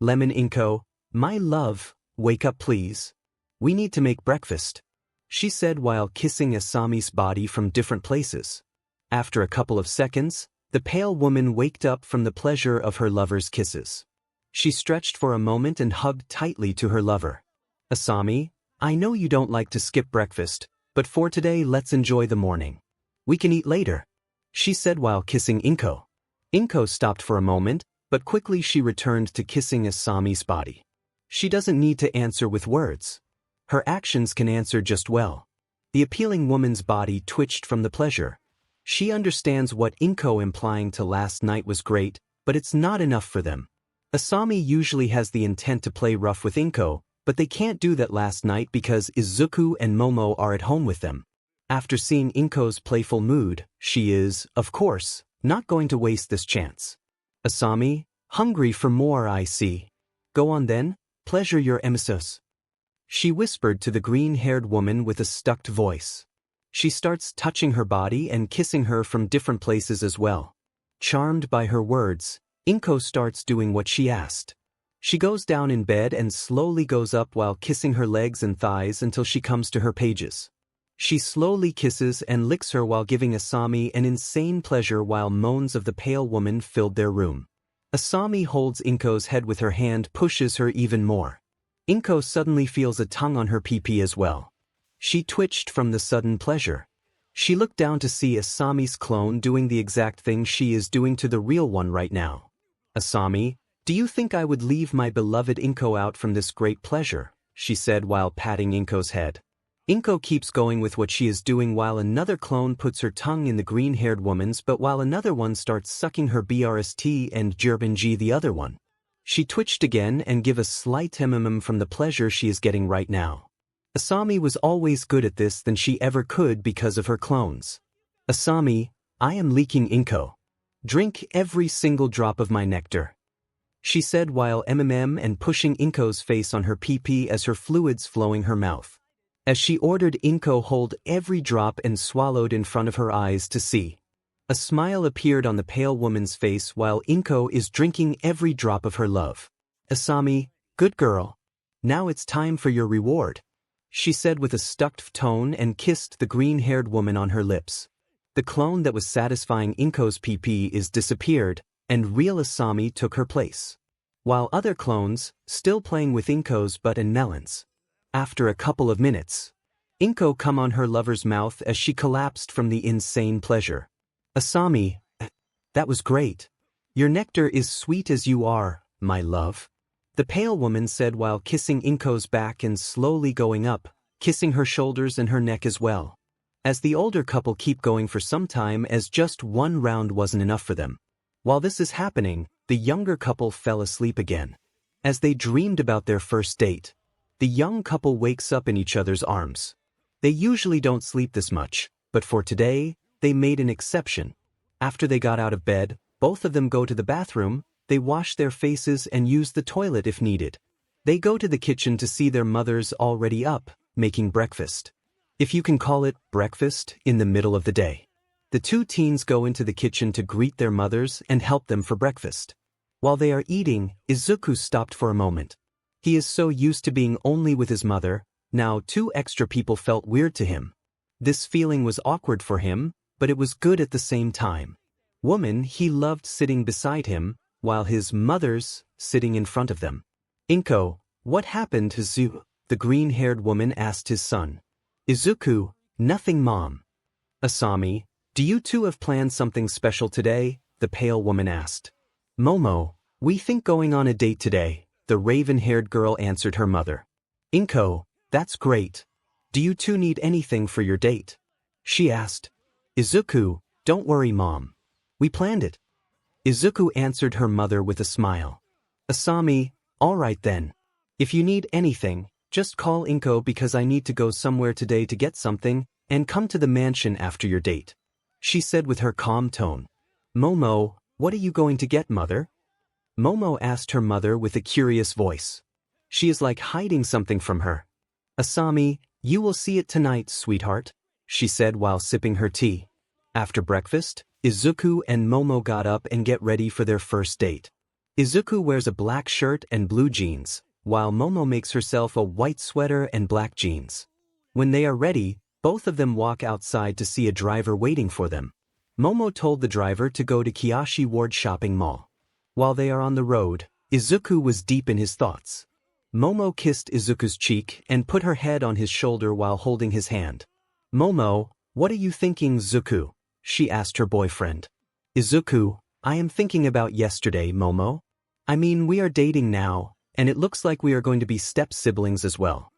Lemon 𝗵𝗃, my love, wake up please. We need to make breakfast, she said while kissing Asami's body from different places. After a couple of seconds, the pale woman waked up from the pleasure of her lover's kisses. She stretched for a moment and hugged tightly to her lover. Asami, I know you don't like to skip breakfast, but for today let's enjoy the morning. We can eat later, she said while kissing 𝗵𝗃. 𝗵𝗃 stopped for a moment, but quickly she returned to kissing Asami's body. She doesn't need to answer with words. Her actions can answer just well. The appealing woman's body twitched from the pleasure. She understands what 𝗵𝗃 implying to last night was great, but it's not enough for them. Asami usually has the intent to play rough with 𝗵𝗃, but they can't do that last night because Izuku and Momo are at home with them. After seeing 𝗵𝗃's playful mood, she is, of course, not going to waste this chance. Asami, hungry for more, I see. Go on then, pleasure your emissus. She whispered to the green-haired woman with a stuck voice. She starts touching her body and kissing her from different places as well. Charmed by her words, 𝗵𝗃 starts doing what she asked. She goes down in bed and slowly goes up while kissing her legs and thighs until she comes to her pages. She slowly kisses and licks her while giving Asami an insane pleasure while moans of the pale woman filled their room. Asami holds 𝗵𝗃's head with her hand, pushes her even more. 𝗵𝗃 suddenly feels a tongue on her pee-pee as well. She twitched from the sudden pleasure. She looked down to see Asami's clone doing the exact thing she is doing to the real one right now. Asami, do you think I would leave my beloved 𝗵𝗃 out from this great pleasure? She said while patting 𝗵𝗃's head. 𝗵𝗃 keeps going with what she is doing while another clone puts her tongue in the green-haired woman's, but while another one starts sucking her 𝗕𝗪𝗧𝗔𝗂𝘁 and 𝗕𝗵𝗃𝗫 the other one. She twitched again and give a slight from the pleasure she is getting right now. Asami was always good at this than she ever could because of her clones. Asami, I am leaking 𝗵𝗃. Drink every single drop of my nectar. She said while and pushing 𝗵𝗃's face on her pee-pee as her fluids flowing her mouth. As she ordered 𝗵𝗃 hold every drop and swallowed in front of her eyes to see. A smile appeared on the pale woman's face while 𝗵𝗃 is drinking every drop of her love. Asami, good girl. Now it's time for your reward. She said with a stuck tone and kissed the green-haired woman on her lips. The clone that was satisfying 𝗵𝗃's pee-pee is disappeared, and real Asami took her place. While other clones, still playing with 𝗵𝗃's butt and melons. After a couple of minutes, 𝗵𝗃 come on her lover's mouth as she collapsed from the insane pleasure. Asami, that was great. Your nectar is sweet as you are, my love. The pale woman said while kissing 𝗵𝗃's back and slowly going up, kissing her shoulders and her neck as well. As the older couple keep going for some time as just one round wasn't enough for them. While this is happening, the younger couple fell asleep again. As they dreamed about their first date, the young couple wakes up in each other's arms. They usually don't sleep this much, but for today, they made an exception. After they got out of bed, both of them go to the bathroom, they wash their faces and use the toilet if needed. They go to the kitchen to see their mothers already up, making breakfast. If you can call it breakfast in the middle of the day. The two teens go into the kitchen to greet their mothers and help them for breakfast. While they are eating, Izuku stopped for a moment. He is so used to being only with his mother, now 2 extra people felt weird to him. This feeling was awkward for him, but it was good at the same time. Woman he loved sitting beside him, while his mother's sitting in front of them. 𝗵𝗃, what happened to 𝗧𝗃? The green-haired woman asked his son. Izuku, nothing mom. Asami, do you two have planned something special today? The pale woman asked. Momo, we think going on a date today, the raven-haired girl answered her mother. 𝗵𝗃, that's great. Do you two need anything for your date? She asked. Izuku, don't worry mom. We planned it. Izuku answered her mother with a smile. Asami, all right then. If you need anything, just call 𝗵𝗃 because I need to go somewhere today to get something, and come to the mansion after your date. She said with her calm tone. Momo, what are you going to get, mother? Momo asked her mother with a curious voice. She is like hiding something from her. Asami, you will see it tonight, sweetheart, she said while sipping her tea. After breakfast, Izuku and Momo got up and get ready for their first date. Izuku wears a black shirt and blue jeans, while Momo makes herself a white sweater and black jeans. When they are ready, both of them walk outside to see a driver waiting for them. Momo told the driver to go to Qiashi Ward shopping mall. While they are on the road, Izuku was deep in his thoughts. Momo kissed Izuku's cheek and put her head on his shoulder while holding his hand. Momo, what are you thinking, Izuku? She asked her boyfriend. Izuku, I am thinking about yesterday, Momo. I mean, we are dating now, and it looks like we are going to be step-siblings as well.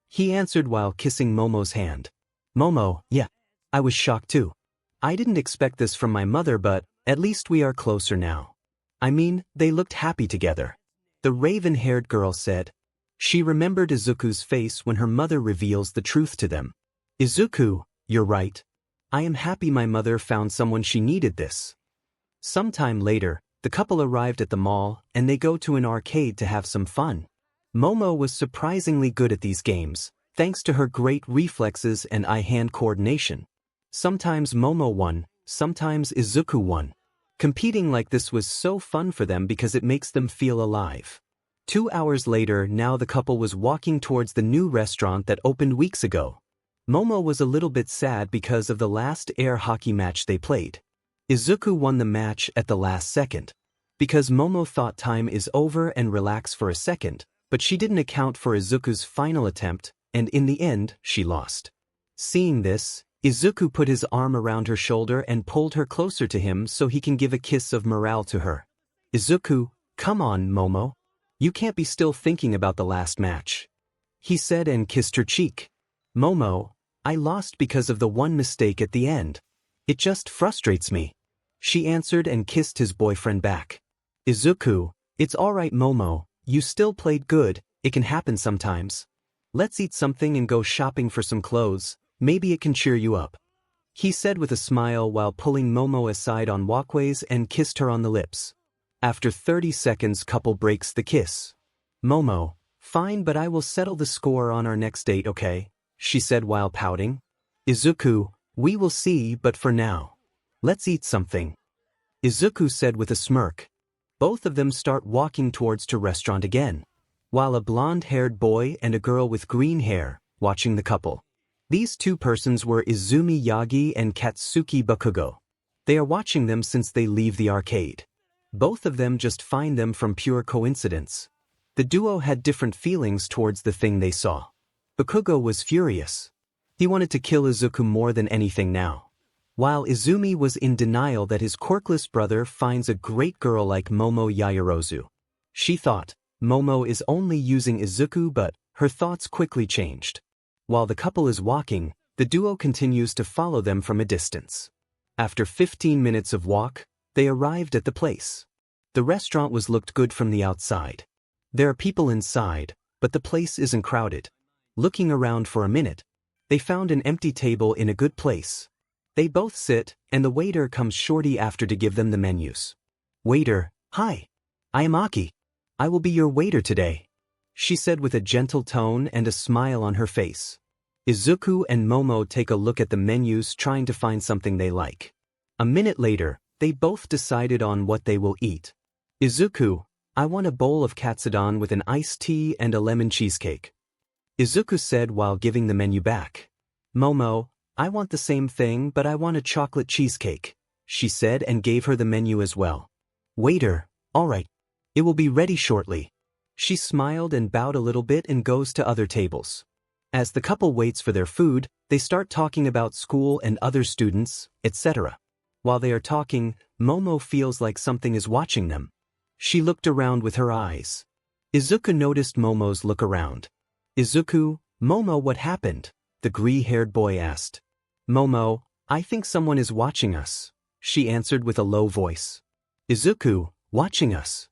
He answered while kissing Momo's hand. Momo, yeah, I was shocked too. I didn't expect this from my mother, but at least we are closer now. I mean, they looked happy together. The raven-haired girl said. She remembered Izuku's face when her mother reveals the truth to them. Izuku, you're right. I am happy my mother found someone she needed this. Sometime later, The couple arrived at the mall, and they go to an arcade to have some fun. Momo was surprisingly good at these games, thanks to her great reflexes and eye-hand coordination. Sometimes Momo won, sometimes Izuku won. Competing like this was so fun for them because it makes them feel alive. 2 hours later, now the couple was walking towards the new restaurant that opened weeks ago. Momo was a little bit sad because of the last air hockey match they played. Izuku won the match at the last second. Because Momo thought time is over and relax for a second, but she didn't account for Izuku's final attempt, and in the end, she lost. Seeing this, Izuku put his arm around her shoulder and pulled her closer to him so he can give a kiss of morale to her. Izuku, come on, Momo. You can't be still thinking about the last match. He said and kissed her cheek. Momo, I lost because of the one mistake at the end. It just frustrates me. She answered and kissed his boyfriend back. Izuku, it's alright Momo, you still played good, it can happen sometimes. Let's eat something and go shopping for some clothes, maybe it can cheer you up. He said with a smile while pulling Momo aside on walkways and kissed her on the lips. After 30 seconds, couple breaks the kiss. Momo, fine, but I will settle the score on our next date, okay? She said while pouting. Izuku, we will see, but for now, let's eat something. Izuku said with a smirk. Both of them start walking towards the restaurant again, while a blonde-haired boy and a girl with green hair watching the couple. These two persons were Izumi Yagi and Katsuki Bakugo. They are watching them since they leave the arcade. Both of them just find them from pure coincidence. The duo had different feelings towards the thing they saw. Bakugo was furious. He wanted to kill Izuku more than anything now, while Izumi was in denial that his quirkless brother finds a great girl like Momo Yayurzu. She thought Momo is only using Izuku, but her thoughts quickly changed. While the couple is walking, the duo continues to follow them from a distance. After 15 minutes of walk, they arrived at the place. The restaurant looked good from the outside. There are people inside, but the place isn't crowded. Looking around for a minute, they found an empty table in a good place. They both sit, and the waiter comes shortly after to give them the menus. Waiter, hi. I am Aki. I will be your waiter today, she said with a gentle tone and a smile on her face. Izuku and Momo take a look at the menus, trying to find something they like. A minute later, they both decided on what they will eat. Izuku, I want a bowl of katsudon with an iced tea and a lemon cheesecake, Izuku said while giving the menu back. Momo, I want the same thing, but I want a chocolate cheesecake, she said and gave her the menu as well. Waiter, alright. It will be ready shortly. She smiled and bowed a little bit and goes to other tables. As the couple waits for their food, they start talking about school and other students, etc. While they are talking, Momo feels like something is watching them. She looked around with her eyes. Izuku noticed Momo's look around. Izuku, Momo, what happened? The gray-haired boy asked. Momo, I think someone is watching us, she answered with a low voice. Izuku, watching us?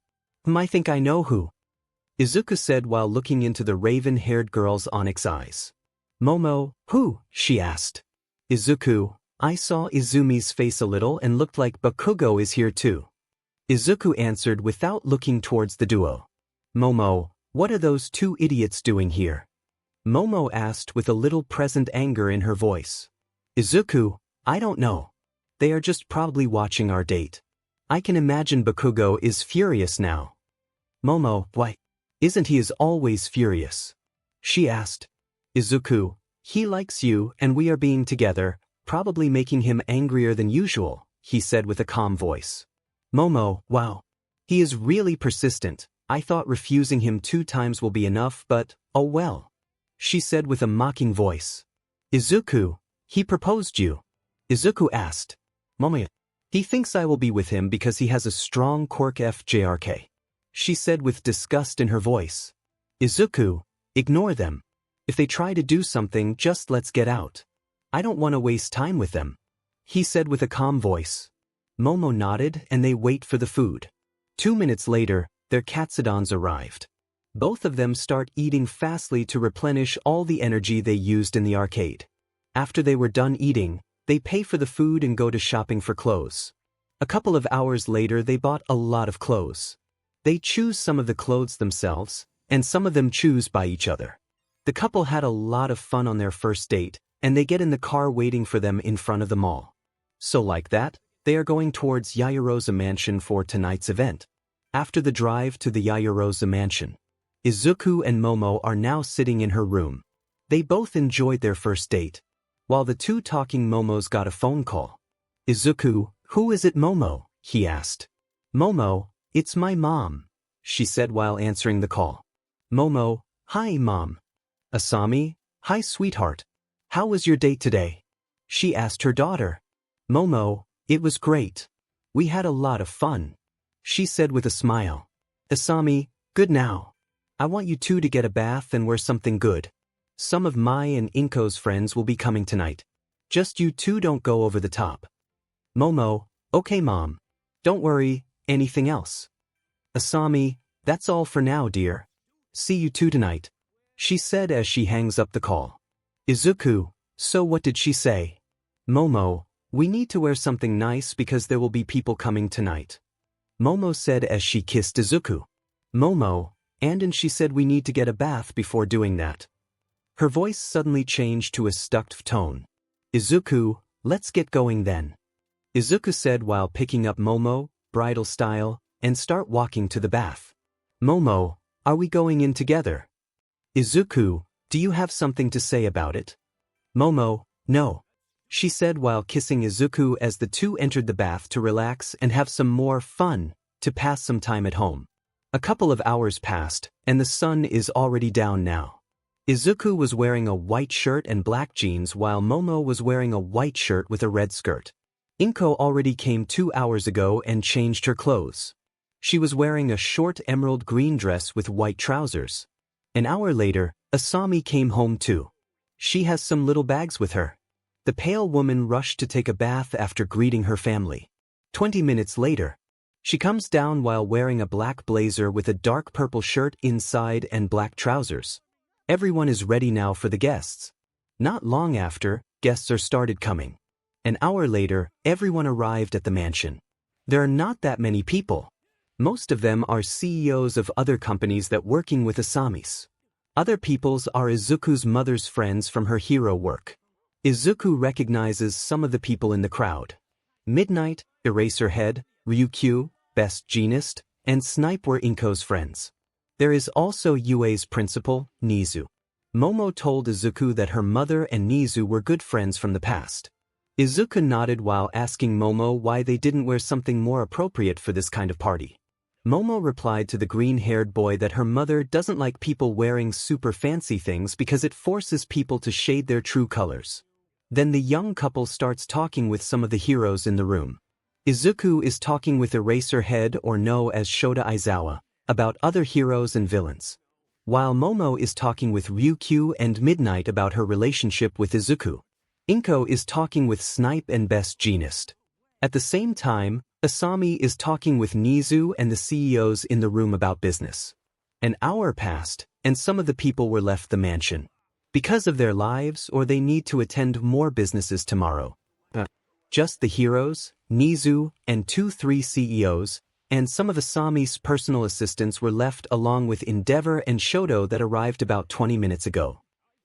I think I know who, Izuku said while looking into the raven-haired girl's onyx eyes. Momo, who? She asked. Izuku, I saw Izumi's face a little and looked like Bakugo is here too, Izuku answered without looking towards the duo. Momo, what are those two idiots doing here? Momo asked with a little present anger in her voice. Izuku, I don't know. They are just probably watching our date. I can imagine Bakugo is furious now. Momo, why? Isn't he always furious? She asked. Izuku, he likes you and we are being together, probably making him angrier than usual, he said with a calm voice. Momo, wow. He is really persistent. I thought refusing him 2 times will be enough, but, oh well, she said with a mocking voice. Izuku, he proposed you? Izuku asked. Momo, he thinks I will be with him because he has a strong quirk 𝗧𝗵𝗲, she said with disgust in her voice. Izuku, ignore them. If they try to do something, just let's get out. I don't want to waste time with them, he said with a calm voice. Momo nodded and they wait for the food. 2 minutes later, their katsudons arrived. Both of them start eating fastly to replenish all the energy they used in the arcade. After they were done eating, they pay for the food and go to shopping for clothes. A couple of hours later they bought a lot of clothes. They choose some of the clothes themselves, and some of them choose by each other. The couple had a lot of fun on their first date, and they get in the car waiting for them in front of the mall. So like that, they are going towards Yayurzu mansion for tonight's event. After the drive to the Yayurzu mansion, Izuku and Momo are now sitting in her room. They both enjoyed their first date. While the two talking, Momo's got a phone call. Izuku, who is it, Momo? He asked. Momo, it's my mom, she said while answering the call. Momo, hi mom. Asami, hi sweetheart. How was your date today? She asked her daughter. Momo, it was great. We had a lot of fun, she said with a smile. Asami, good now. I want you two to get a bath and wear something good. Some of my and Inko's friends will be coming tonight. Just you two don't go over the top. Momo, okay mom. Don't worry, anything else? Asami, that's all for now dear. See you two tonight, she said as she hangs up the call. Izuku, so what did she say? Momo, we need to wear something nice because there will be people coming tonight, Momo said as she kissed Izuku. Momo, and she said we need to get a bath before doing that. Her voice suddenly changed to a stuck tone. Izuku, let's get going then, Izuku said while picking up Momo, bridal style, and start walking to the bath. Momo, are we going in together? Izuku, do you have something to say about it? Momo, no, she said while kissing Izuku as the two entered the bath to relax and have some more fun, to pass some time at home. A couple of hours passed, and the sun is already down now. Izuku was wearing a white shirt and black jeans while Momo was wearing a white shirt with a red skirt. Inko already came 2 hours ago and changed her clothes. She was wearing a short emerald green dress with white trousers. An hour later, Asami came home too. She has some little bags with her. The pale woman rushed to take a bath after greeting her family. 20 minutes later, she comes down while wearing a black blazer with a dark purple shirt inside and black trousers. Everyone is ready now for the guests. Not long after, guests are started coming. An hour later, everyone arrived at the mansion. There are not that many people. Most of them are CEOs of other companies that working with Asami's. Other peoples are Izuku's mother's friends from her hero work. Izuku recognizes some of the people in the crowd. Midnight, Eraserhead, Ryukyu, Best Jeanist, and Snipe were Inko's friends. There is also UA's principal, Nizu. Momo told Izuku that her mother and Nizu were good friends from the past. Izuku nodded while asking Momo why they didn't wear something more appropriate for this kind of party. Momo replied to the green-haired boy that her mother doesn't like people wearing super fancy things because it forces people to shade their true colors. Then the young couple starts talking with some of the heroes in the room. Izuku is talking with Eraserhead or known as Shota Aizawa about other heroes and villains, while Momo is talking with Ryukyu and Midnight about her relationship with Izuku. Inko is talking with Snipe and Best Jeanist. At the same time, Asami is talking with Nizu and the CEOs in the room about business. An hour passed, and some of the people were left the mansion because of their lives or they need to attend more businesses tomorrow. Just the heroes, Nizu, and 2-3 CEOs, and some of Asami's personal assistants were left along with Endeavor and Shoto that arrived about 20 minutes ago.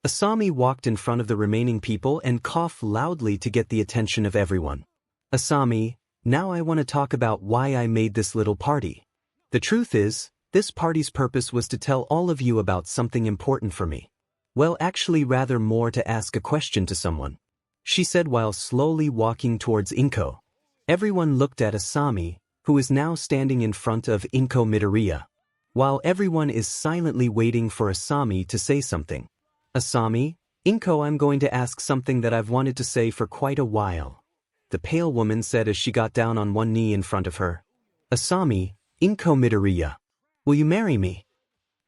Asami walked in front of the remaining people and coughed loudly to get the attention of everyone. Asami, now I want to talk about why I made this little party. The truth is, this party's purpose was to tell all of you about something important for me. Well, actually rather more to ask a question to someone, she said while slowly walking towards Inko. Everyone looked at Asami, who is now standing in front of Inko Midoriya, while everyone is silently waiting for Asami to say something. Asami, Inko, I'm going to ask something that I've wanted to say for quite a while, the pale woman said as she got down on one knee in front of her. Asami, Inko Midoriya, will you marry me?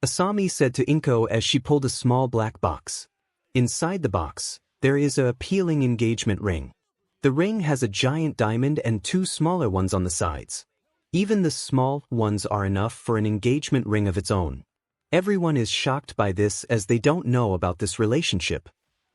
Asami said to Inko as she pulled a small black box. Inside the box, there is a appealing engagement ring. The ring has a giant diamond and 2 smaller ones on the sides. Even the small ones are enough for an engagement ring of its own. Everyone is shocked by this as they don't know about this relationship.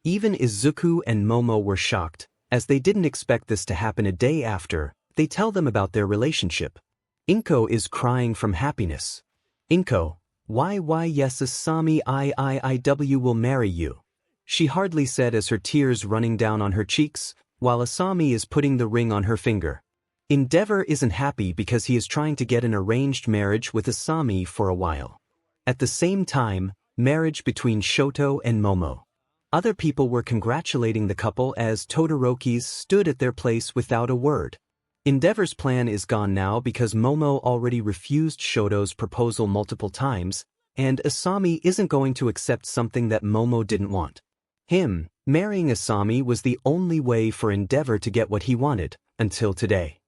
Even Izuku and Momo were shocked, as they didn't expect this to happen a day after They tell them about their relationship. 𝗵𝗃 is crying from happiness. 𝗵𝗃, why yes Asami I will marry you. She hardly said as her tears running down on her cheeks, while Asami is putting the ring on her finger. 𝗕𝗏𝗏 isn't happy because he is trying to get an arranged marriage with Asami for a while. At the same time, marriage between Shoto and Momo. Other people were congratulating the couple as Todoroki's stood at their place without a word. 𝗕𝗏𝗏's plan is gone now because Momo already refused Shoto's proposal multiple times, and Asami isn't going to accept something that Momo didn't want. Him marrying Asami was the only way for 𝗕𝗏𝗏 to get what he wanted, until today.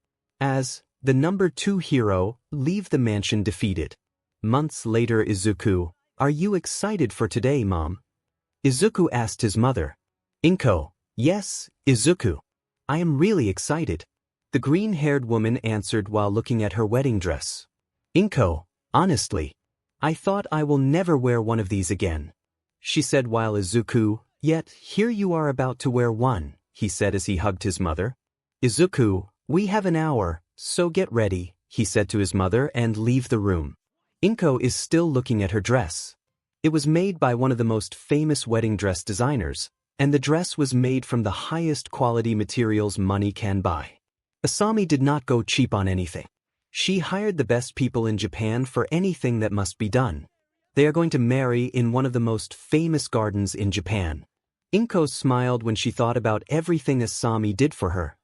As the number 2 hero, leave the mansion defeated. Months later, Izuku, are you excited for today, Mom? Izuku asked his mother. 𝗵𝗃, yes, Izuku. I am really excited. The green-haired woman answered while looking at her wedding dress. 𝗵𝗃, honestly, I thought I will never wear one of these again. She said while Izuku, yet here you are about to wear one, he said as he hugged his mother. Izuku, we have an hour, so get ready, he said to his mother and leave the room. 𝗵𝗃 is still looking at her dress. It was made by one of the most famous wedding dress designers, and the dress was made from the highest quality materials money can buy. Asami did not go cheap on anything. She hired the best people in Japan for anything that must be done. They are going to marry in one of the most famous gardens in Japan. 𝗵𝗃 smiled when she thought about everything Asami did for her.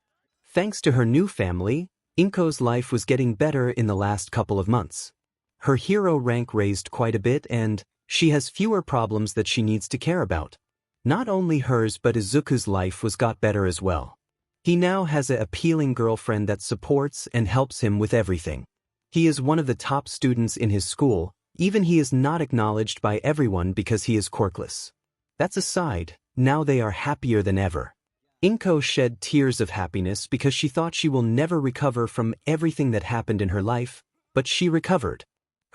Thanks to her new family, 𝗵𝗃's life was getting better in the last couple of months. Her hero rank raised quite a bit and she has fewer problems that she needs to care about. Not only hers but Izuku's life was got better as well. He now has an appealing girlfriend that supports and helps him with everything. He is one of the top students in his school, even he is not acknowledged by everyone because he is quirkless. That's aside, now they are happier than ever. 𝗵𝗃 shed tears of happiness because she thought she will never recover from everything that happened in her life, but she recovered.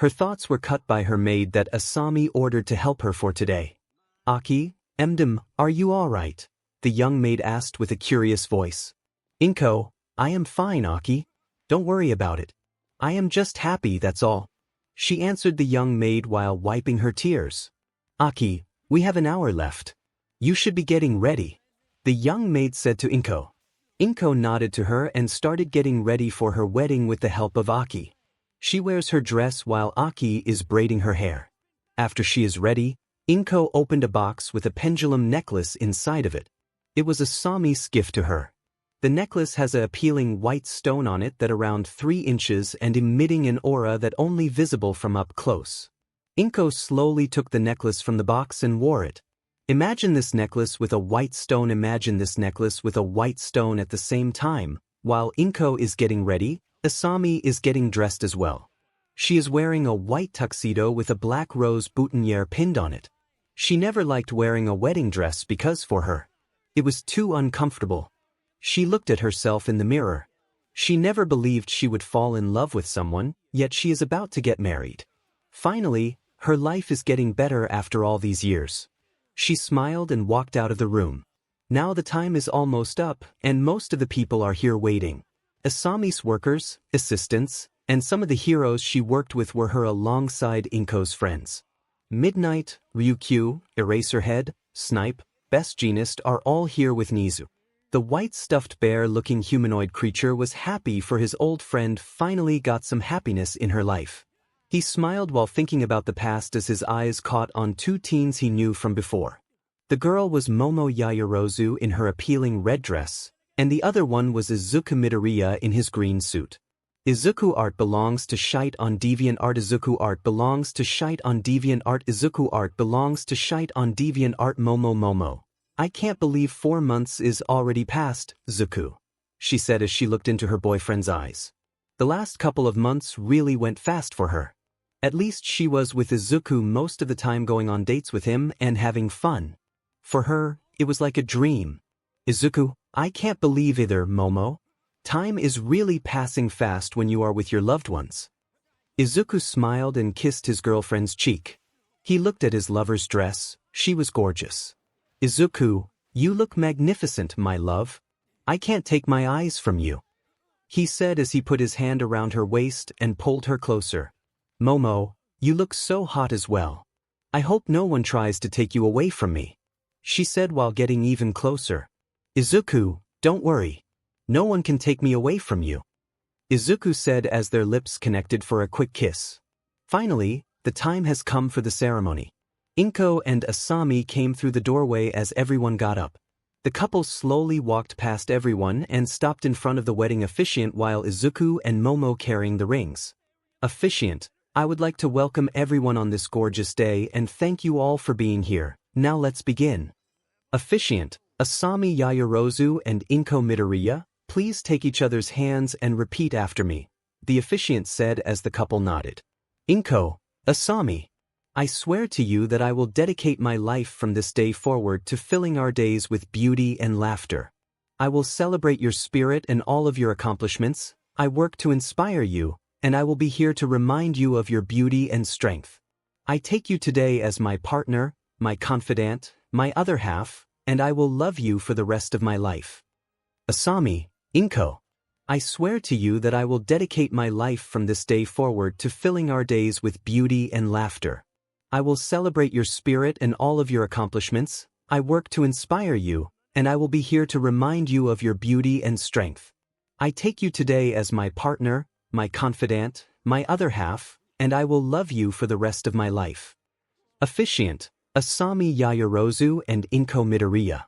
Her thoughts were cut by her maid that Asami ordered to help her for today. Aki, 𝗵𝗏𝗏, are you all right? The young maid asked with a curious voice. 𝗵𝗃, I am fine, Aki. Don't worry about it. I am just happy, that's all. She answered the young maid while wiping her tears. Aki, we have an hour left. You should be getting ready, the young maid said to 𝗵𝗃. 𝗵𝗃 nodded to her and started getting ready for her wedding with the help of Aki. She wears her dress while Aki is braiding her hair. After she is ready, 𝗵𝗃 opened a box with a pendulum necklace inside of it. It was Asami's gift to her. The necklace has an appealing white stone on it that around 3 inches and emitting an aura that only visible from up close. 𝗵𝗃 slowly took the necklace from the box and wore it. Imagine this necklace with a white stone. Imagine this necklace with a white stone at the same time. While 𝗵𝗃 is getting ready, Asami is getting dressed as well. She is wearing a white tuxedo with a black rose boutonniere pinned on it. She never liked wearing a wedding dress because for her, it was too uncomfortable. She looked at herself in the mirror. She never believed she would fall in love with someone, yet she is about to get married. Finally, her life is getting better after all these years. She smiled and walked out of the room. Now the time is almost up, and most of the people are here waiting. Asami's workers, assistants, and some of the heroes she worked with were her alongside 𝗵𝗃's friends. Midnight, Ryukyu, Eraserhead, Snipe, Best Jeanist are all here with Nizu. The white stuffed bear-looking humanoid creature was happy for his old friend finally got some happiness in her life. He smiled while thinking about the past as his eyes caught on 2 teens he knew from before. The girl was Momo Yayurzu in her appealing red dress, and the other one was Izuku Midoriya in his green suit. Izuku art belongs to Shite on Deviant Art. Izuku art belongs to Shite on Deviant Art. Izuku art belongs to Shite on Deviant Art. Momo. I can't believe 4 months is already past, Zuku, she said as she looked into her boyfriend's eyes. The last couple of months really went fast for her. At least she was with Izuku most of the time, going on dates with him and having fun. For her, it was like a dream. Izuku, I can't believe either, Momo. Time is really passing fast when you are with your loved ones. Izuku smiled and kissed his girlfriend's cheek. He looked at his lover's dress. She was gorgeous. Izuku, you look magnificent, my love. I can't take my eyes from you. he said as he put his hand around her waist and pulled her closer. Momo, you look so hot as well. I hope no one tries to take you away from me, she said while getting even closer. Izuku, don't worry. No one can take me away from you, Izuku said as their lips connected for a quick kiss. Finally, the time has come for the ceremony. Inko and Asami came through the doorway as everyone got up. The couple slowly walked past everyone and stopped in front of the wedding officiant while Izuku and Momo carrying the rings. Officiant, I would like to welcome everyone on this gorgeous day and thank you all for being here. Now let's begin. Officiant, Asami Yayurzu and Inko Midoriya, please take each other's hands and repeat after me, the officiant said as the couple nodded. Inko, Asami, I swear to you that I will dedicate my life from this day forward to filling our days with beauty and laughter. I will celebrate your spirit and all of your accomplishments. I work to inspire you, and I will be here to remind you of your beauty and strength. I take you today as my partner, my confidant, my other half, and I will love you for the rest of my life. Asami, Inko, I swear to you that I will dedicate my life from this day forward to filling our days with beauty and laughter. I will celebrate your spirit and all of your accomplishments. I work to inspire you, and I will be here to remind you of your beauty and strength. I take you today as my partner, my confidant, my other half, and I will love you for the rest of my life. Officiant, Asami Yayurzu and Inko Midoriya.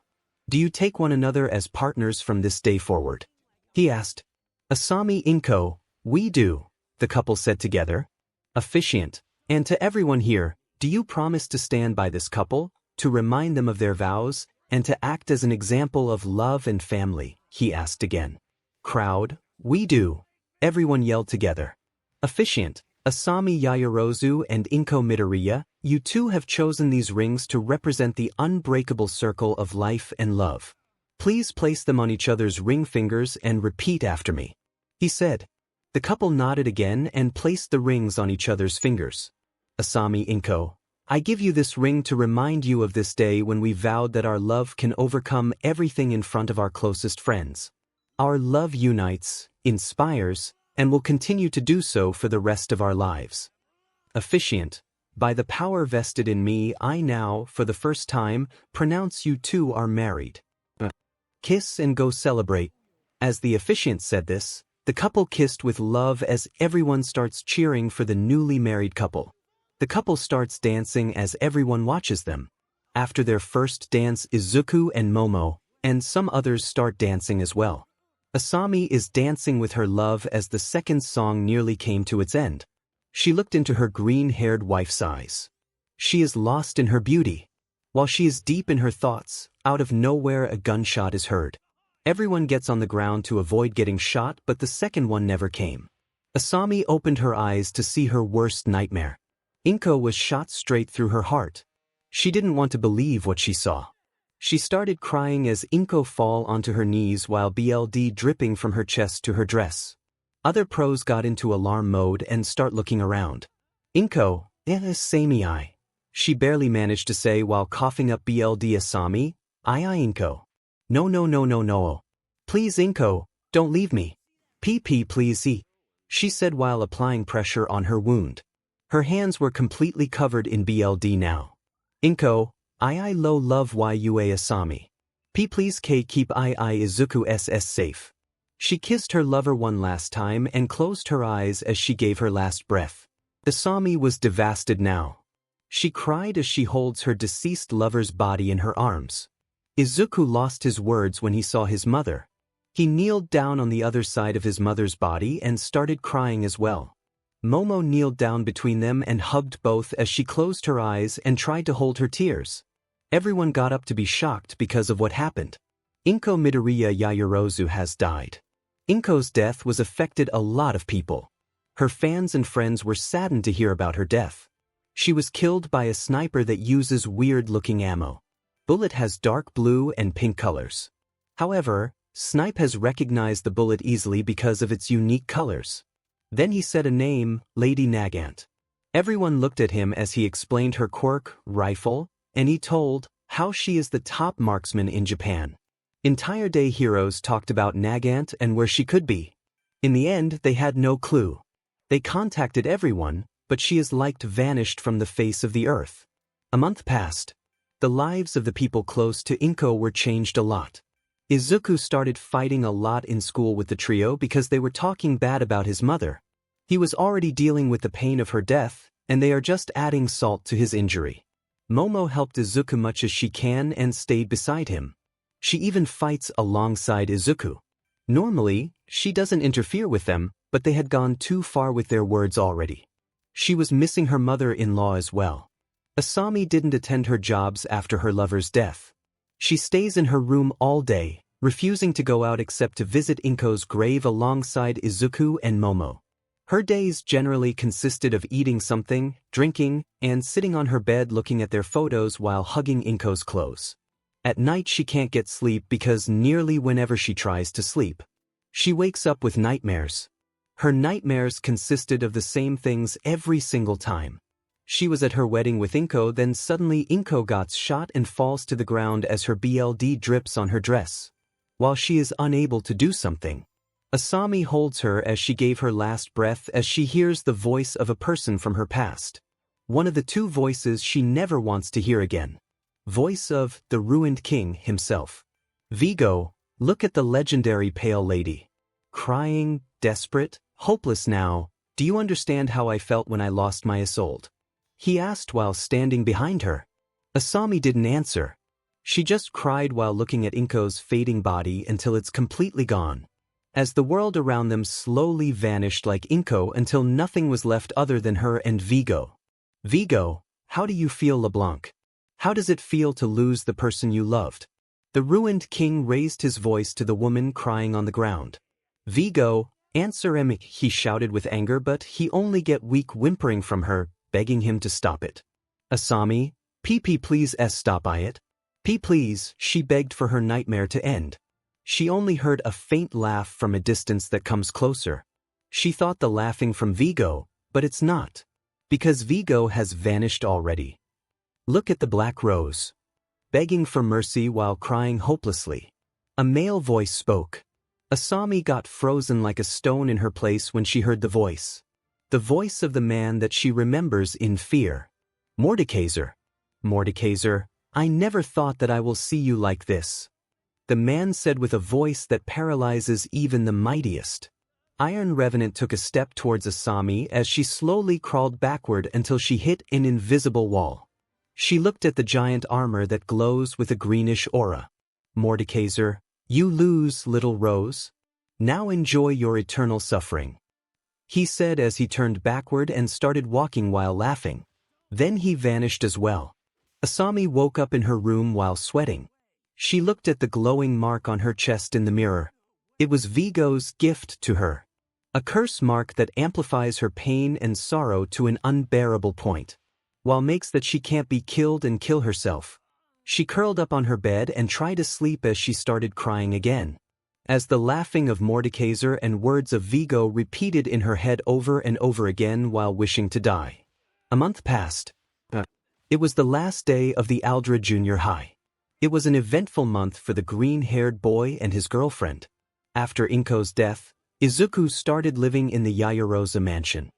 Do you take one another as partners from this day forward? He asked. Asami Inko, we do, the couple said together. Officiant, and to everyone here, do you promise to stand by this couple, to remind them of their vows, and to act as an example of love and family? He asked again. Crowd, we do, everyone yelled together. Officiant, Asami Yayurzu and Inko Midoriya, you two have chosen these rings to represent the unbreakable circle of life and love. Please place them on each other's ring fingers and repeat after me, he said. The couple nodded again and placed the rings on each other's fingers. Asami Inko, I give you this ring to remind you of this day when we vowed that our love can overcome everything in front of our closest friends. Our love unites, inspires, and will continue to do so for the rest of our lives. Officiant, by the power vested in me, I now, for the first time, pronounce you two are married. Kiss and go celebrate. As the officiant said this, the couple kissed with love as everyone starts cheering for the newly married couple. The couple starts dancing as everyone watches them. After their first dance, Izuku and Momo, and some others start dancing as well. Asami is dancing with her love as the second song nearly came to its end. She looked into her green-haired wife's eyes. She is lost in her beauty. While she is deep in her thoughts, out of nowhere a gunshot is heard. Everyone gets on the ground to avoid getting shot, but the second one never came. Asami opened her eyes to see her worst nightmare. Inko was shot straight through her heart. She didn't want to believe what she saw. She started crying as Inko fall onto her knees while blood dripping from her chest to her dress. Other pros got into alarm mode and start looking around. Inko, 𝗧𝗵𝗲, she barely managed to say while coughing up blood. Asami, Inko. No. Please Inko, don't leave me. Please. She said while applying pressure on her wound. Her hands were completely covered in blood now. Inko, I lo love you Asami. Please keep Izuku safe. She kissed her lover one last time and closed her eyes as she gave her last breath. Asami was devastated now. She cried as she holds her deceased lover's body in her arms. Izuku lost his words when he saw his mother. He kneeled down on the other side of his mother's body and started crying as well. Momo kneeled down between them and hugged both as she closed her eyes and tried to hold her tears. Everyone got up to be shocked because of what happened. Inko Midoriya Yayurzu has died. Inko's death was affected a lot of people. Her fans and friends were saddened to hear about her death. She was killed by a sniper that uses weird-looking ammo. Bullet has dark blue and pink colors. However, Snipe has recognized the bullet easily because of its unique colors. Then he said a name, Lady Nagant. Everyone looked at him as he explained her quirk, rifle, and he told how she is the top marksman in Japan. Entire day heroes talked about Nagant and where she could be. In the end, they had no clue. They contacted everyone, but she is like vanished from the face of the earth. A month passed. The lives of the people close to 𝗵𝗀𝗁 were changed a lot. Izuku started fighting a lot in school with the trio because they were talking bad about his mother. He was already dealing with the pain of her death, and they are just adding salt to his injury. Momo helped Izuku much as she can and stayed beside him. She even fights alongside Izuku. Normally, she doesn't interfere with them, but they had gone too far with their words already. She was missing her mother-in-law as well. Asami didn't attend her jobs after her lover's death. She stays in her room all day, refusing to go out except to visit 𝗵𝗀𝗁's grave alongside Izuku and Momo. Her days generally consisted of eating something, drinking, and sitting on her bed looking at their photos while hugging 𝗵𝗀𝗁's clothes. At night she can't get sleep because nearly whenever she tries to sleep, she wakes up with nightmares. Her nightmares consisted of the same things every single time. She was at her wedding with 𝗵𝗀𝗁, then suddenly 𝗵𝗀𝗁 gets shot and falls to the ground as her blood drips on her dress. While she is unable to do something, Asami holds her as she gave her last breath as she hears the voice of a person from her past. One of the two voices she never wants to hear again. Voice of the ruined king himself. Vigo, look at the legendary pale lady. Crying, desperate, hopeless now, do you understand how I felt when I lost my Isolde? He asked while standing behind her. Asami didn't answer. She just cried while looking at 𝗵𝗀𝗁's fading body until it's completely gone. As the world around them slowly vanished like 𝗵𝗀𝗁 until nothing was left other than her and Vigo. Vigo, how do you feel, LeBlanc? How does it feel to lose the person you loved? The ruined king raised his voice to the woman crying on the ground. Vigo, answer him, he shouted with anger, but he only get weak whimpering from her, begging him to stop it. Asami, PP please stop it. P please, she begged for her nightmare to end. She only heard a faint laugh from a distance that comes closer. She thought the laughing from Vigo, but it's not. Because Vigo has vanished already. Look at the black rose. Begging for mercy while crying hopelessly. A male voice spoke. Asami got frozen like a stone in her place when she heard the voice. The voice of the man that she remembers in fear. 𝗵𝗃𝗧𝗏. 𝗵𝗃𝗧𝗏, I never thought that I will see you like this. The man said with a voice that paralyzes even the mightiest. Iron-Revenant took a step towards Asami as she slowly crawled backward until she hit an invisible wall. She looked at the giant armor that glows with a greenish aura. 𝗵𝗃𝗧𝗏, you lose, little rose. Now enjoy your eternal suffering. He said as he turned backward and started walking while laughing. Then he vanished as well. Asami woke up in her room while sweating. She looked at the glowing mark on her chest in the mirror. It was Vigo's gift to her. A curse mark that amplifies her pain and sorrow to an unbearable point, while makes that she can't be killed and kill herself. She curled up on her bed and tried to sleep as she started crying again. As the laughing of 𝗵𝗃𝗧𝗏 and words of Vigo repeated in her head over and over again while wishing to die. A month passed. It was the last day of the 𝗎𝗪 Junior High. It was an eventful month for the green-haired boy and his girlfriend. After 𝗵𝗀𝗁's death, Izuku started living in the Yayurzu mansion.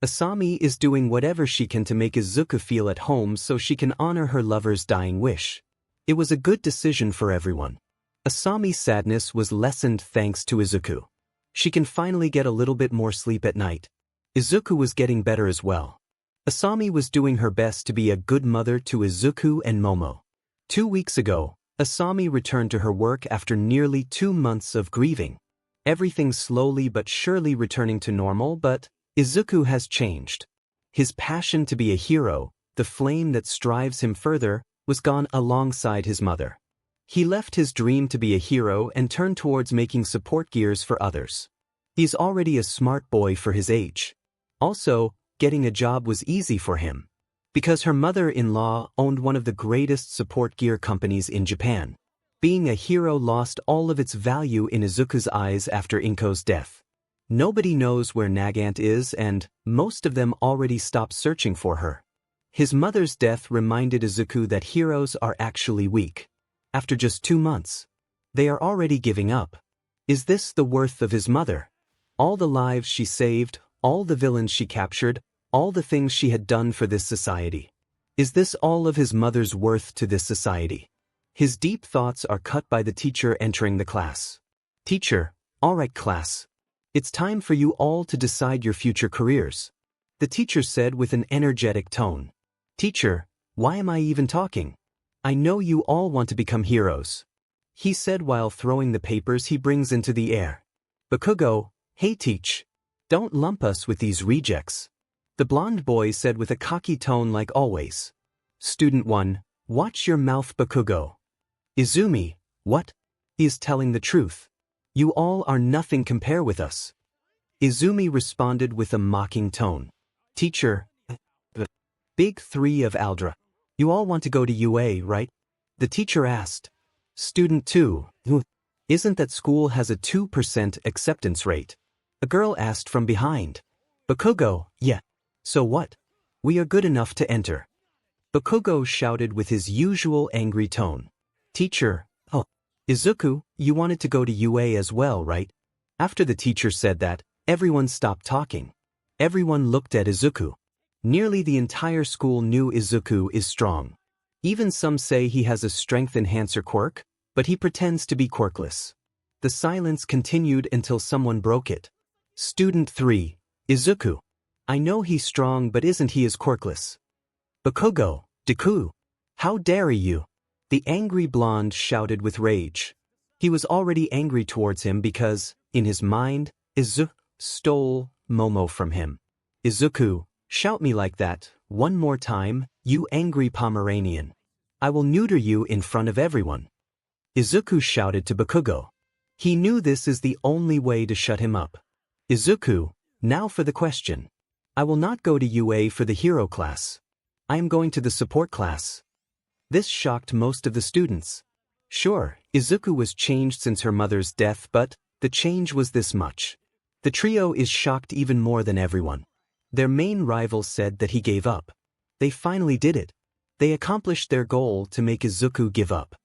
Asami is doing whatever she can to make Izuku feel at home so she can honor her lover's dying wish. It was a good decision for everyone. Asami's sadness was lessened thanks to Izuku. She can finally get a little bit more sleep at night. Izuku was getting better as well. Asami was doing her best to be a good mother to Izuku and Momo. 2 weeks ago, Asami returned to her work after nearly 2 months of grieving. Everything slowly but surely returning to normal, but Izuku has changed. His passion to be a hero, the flame that strives him further, was gone alongside his mother. He left his dream to be a hero and turned towards making support gears for others. He's already a smart boy for his age. Also, getting a job was easy for him, because her mother-in-law owned one of the greatest support gear companies in Japan. Being a hero lost all of its value in Izuku's eyes after 𝗵𝗀𝗁's death. Nobody knows where Nagant is and most of them already stopped searching for her. His mother's death reminded Izuku that heroes are actually weak. After just 2 months, they are already giving up. Is this the worth of his mother? All the lives she saved, all the villains she captured, all the things she had done for this society. Is this all of his mother's worth to this society? His deep thoughts are cut by the teacher entering the class. Teacher, all right class. It's time for you all to decide your future careers. The teacher said with an energetic tone. Teacher, why am I even talking? I know you all want to become heroes. He said while throwing the papers he brings into the air. Bakugo, hey teach. Don't lump us with these rejects. The blonde boy said with a cocky tone like always. Student 1, watch your mouth Bakugo. Izumi, what? He is telling the truth. You all are nothing compare with us. Izumi responded with a mocking tone. Teacher, Big 3 of Aldra. You all want to go to UA, right? The teacher asked. Student 2, isn't that school has a 2% acceptance rate? A girl asked from behind. Bakugo, yeah. So what? We are good enough to enter. Bakugo shouted with his usual angry tone. Teacher, oh, Izuku, you wanted to go to UA as well, right? After the teacher said that, everyone stopped talking. Everyone looked at Izuku. Nearly the entire school knew Izuku is strong. Even some say he has a strength enhancer quirk, but he pretends to be quirkless. The silence continued until someone broke it. Student 3, Izuku. I know he's strong, but isn't he as quirkless? Bakugo, Deku. How dare you? The angry blonde shouted with rage. He was already angry towards him because, in his mind, Izuku stole Momo from him. Izuku, shout me like that, one more time, you angry Pomeranian. I will neuter you in front of everyone. Izuku shouted to Bakugo. He knew this is the only way to shut him up. Izuku, now for the question. I will not go to UA for the hero class. I am going to the support class. This shocked most of the students. Sure, Izuku was changed since her mother's death, but the change was this much. The trio is shocked even more than everyone. Their main rival said that he gave up. They finally did it. They accomplished their goal to make Izuku give up.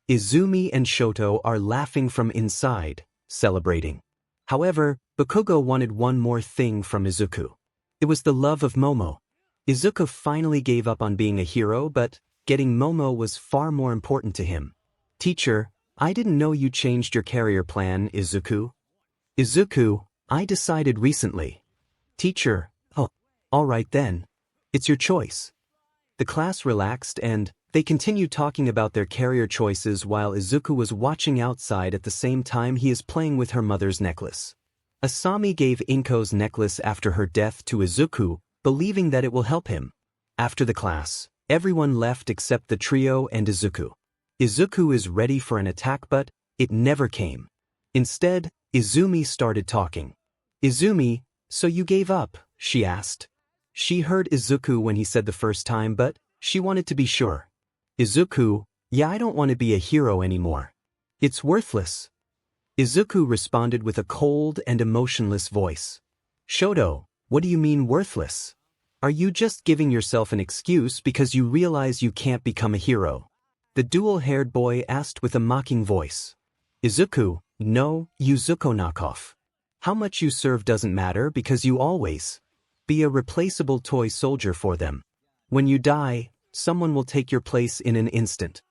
Izumi and Shoto are laughing from inside, celebrating. However, Bakugo wanted one more thing from Izuku. It was the love of Momo. Izuku finally gave up on being a hero, but getting Momo was far more important to him. Teacher, I didn't know you changed your career plan, Izuku. Izuku, I decided recently. Teacher, oh, all right then. It's your choice. The class relaxed and they continued talking about their career choices while Izuku was watching outside at the same time he is playing with her mother's necklace. Asami gave Inko's necklace after her death to Izuku, believing that it will help him. After the class, everyone left except the trio and Izuku. Izuku is ready for an attack, but it never came. Instead, Izumi started talking. Izumi, so you gave up? She asked. She heard Izuku when he said the first time, but she wanted to be sure. Izuku, yeah, I don't want to be a hero anymore. It's worthless. Izuku responded with a cold and emotionless voice. Shoto, what do you mean worthless? Are you just giving yourself an excuse because you realize you can't become a hero? The dual-haired boy asked with a mocking voice. Izuku, no, you 𝗧𝗵𝗲𝗏. How much you serve doesn't matter because you always be a replaceable toy soldier for them. When you die, someone will take your place in an instant.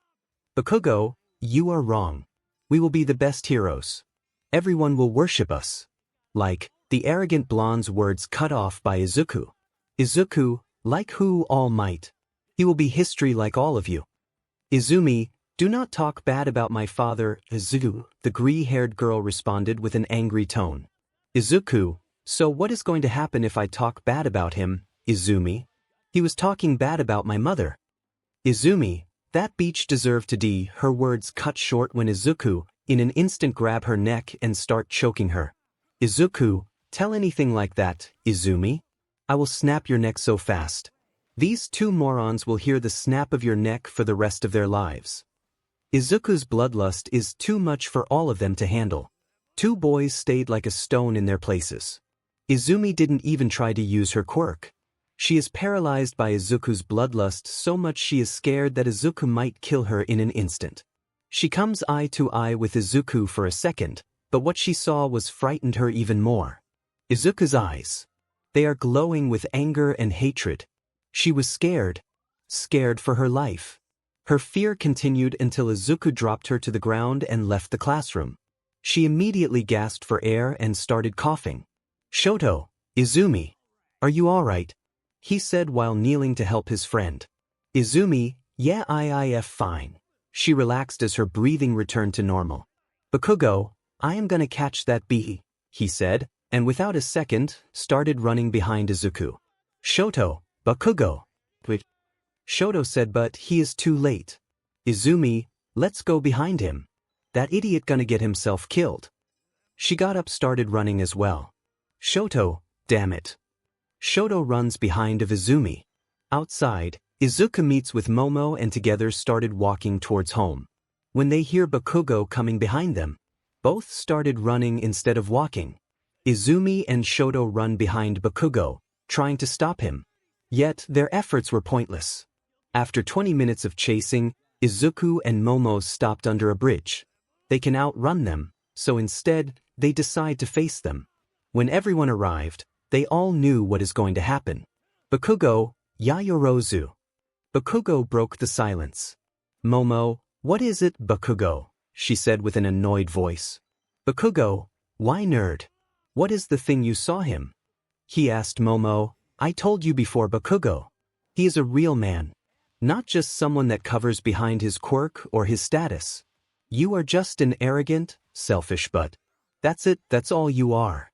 Bakugo, you are wrong. We will be the best heroes. Everyone will worship us. Like, the arrogant blonde's words cut off by Izuku. Izuku, like who all might. He will be history like all of you. Izumi, do not talk bad about my father, Izuku, the gray-haired girl responded with an angry tone. Izuku, so what is going to happen if I talk bad about him, Izumi? He was talking bad about my mother. Izumi, that beach deserved to die. Her words cut short when Izuku, in an instant, grab her neck and start choking her. Izuku, tell anything like that, Izumi. I will snap your neck so fast. These two morons will hear the snap of your neck for the rest of their lives. Izuku's bloodlust is too much for all of them to handle. Two boys stayed like a stone in their places. Izumi didn't even try to use her quirk. She is paralyzed by Izuku's bloodlust so much she is scared that Izuku might kill her in an instant. She comes eye to eye with Izuku for a second, but what she saw was frightened her even more. Izuku's eyes. They are glowing with anger and hatred. She was scared. Scared for her life. Her fear continued until Izuku dropped her to the ground and left the classroom. She immediately gasped for air and started coughing. "Shoto, Izumi. Are you alright?" he said while kneeling to help his friend. Izumi, "Yeah, I'm fine." She relaxed as her breathing returned to normal. "Bakugo, I am gonna catch that bee," he said, and without a second, started running behind Izuku. "Shoto, Bakugo." Wait. Shoto said, but he is too late. "Izumi, let's go behind him. That idiot gonna get himself killed." She got up, started running as well. "Shoto, damn it." Shoto runs behind of Izumi. Outside, Izuku meets with Momo and together started walking towards home. When they hear Bakugo coming behind them, both started running instead of walking. Izumi and Shoto run behind Bakugo, trying to stop him. Yet their efforts were pointless. After 20 minutes of chasing, Izuku and Momo stopped under a bridge. They can outrun them, so instead, they decide to face them. When everyone arrived, they all knew what is going to happen. "Bakugo, Yayurzu." Bakugo broke the silence. "Momo, what is it, Bakugo?" she said with an annoyed voice. "Bakugo, why nerd? What is the thing you saw him?" he asked Momo. "I told you before, Bakugo. He is a real man. Not just someone that covers behind his quirk or his status. You are just an arrogant, selfish butt. That's it, that's all you are."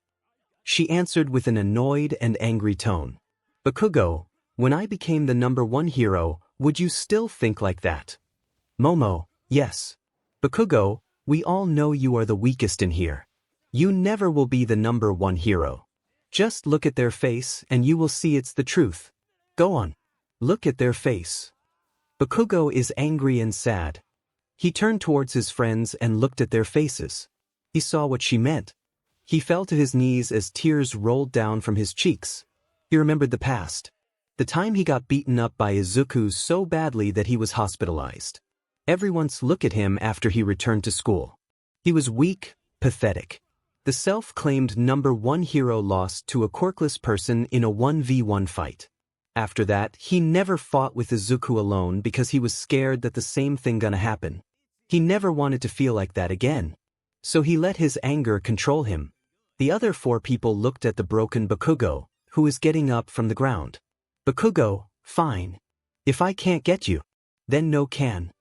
She answered with an annoyed and angry tone. "Bakugo, when I became the #1 hero, would you still think like that?" Momo, "Yes. Bakugo, we all know you are the weakest in here. You never will be the #1 hero. Just look at their face and you will see it's the truth. Go on. Look at their face." Bakugo is angry and sad. He turned towards his friends and looked at their faces. He saw what she meant. He fell to his knees as tears rolled down from his cheeks. He remembered the past. The time he got beaten up by Izuku so badly that he was hospitalized. Everyone's look at him after he returned to school. He was weak, pathetic. The self-claimed #1 hero lost to a quirkless person in a 1v1 fight. After that, he never fought with Izuku alone because he was scared that the same thing gonna happen. He never wanted to feel like that again. So he let his anger control him. The other 4 people looked at the broken Bakugo, who is getting up from the ground. "Bakugo, fine. If I can't get you, then no can,"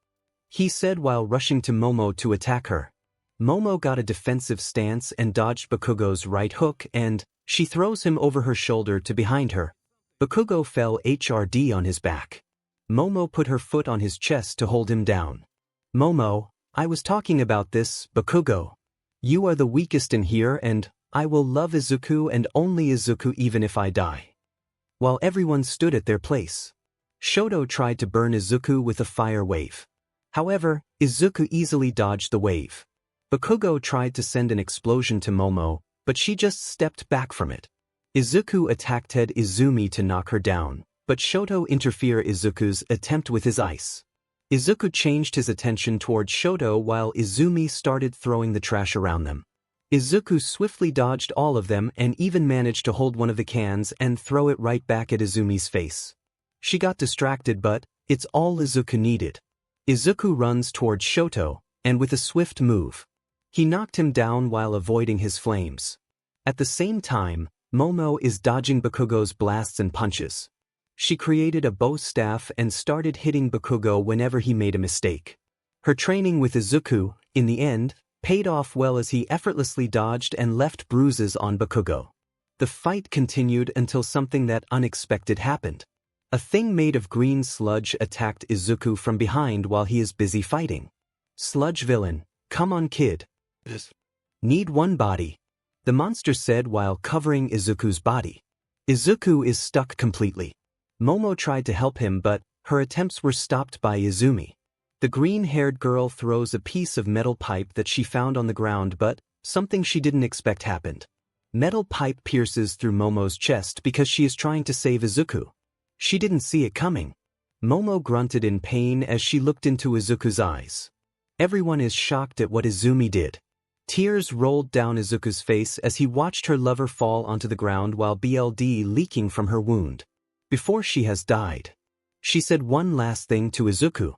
he said while rushing to Momo to attack her. Momo got a defensive stance and dodged Bakugo's right hook and she throws him over her shoulder to behind her. Bakugo fell hard on his back. Momo put her foot on his chest to hold him down. "Momo, I was talking about this, Bakugo. You are the weakest in here and I will love Izuku and only Izuku even if I die." While everyone stood at their place, Shoto tried to burn Izuku with a fire wave. However, Izuku easily dodged the wave. Bakugo tried to send an explosion to Momo, but she just stepped back from it. Izuku attacked Izumi to knock her down, but Shoto interfered Izuku's attempt with his ice. Izuku changed his attention towards Shoto while Izumi started throwing the trash around them. Izuku swiftly dodged all of them and even managed to hold one of the cans and throw it right back at Izumi's face. She got distracted, but it's all Izuku needed. Izuku runs towards Shoto, and with a swift move, he knocked him down while avoiding his flames. At the same time, Momo is dodging Bakugo's blasts and punches. She created a bow staff and started hitting Bakugo whenever he made a mistake. Her training with Izuku, in the end, paid off well as he effortlessly dodged and left bruises on Bakugo. The fight continued until something that unexpected happened. A thing made of green sludge attacked Izuku from behind while he is busy fighting. "Sludge villain, come on kid. Need one body," the monster said while covering Izuku's body. Izuku is stuck completely. Momo tried to help him, but her attempts were stopped by Izumi. The green-haired girl throws a piece of metal pipe that she found on the ground, but something she didn't expect happened. Metal pipe pierces through Momo's chest because she is trying to save Izuku. She didn't see it coming. Momo grunted in pain as she looked into Izuku's eyes. Everyone is shocked at what Izumi did. Tears rolled down Izuku's face as he watched her lover fall onto the ground while blood leaking from her wound. Before she has died, she said one last thing to Izuku.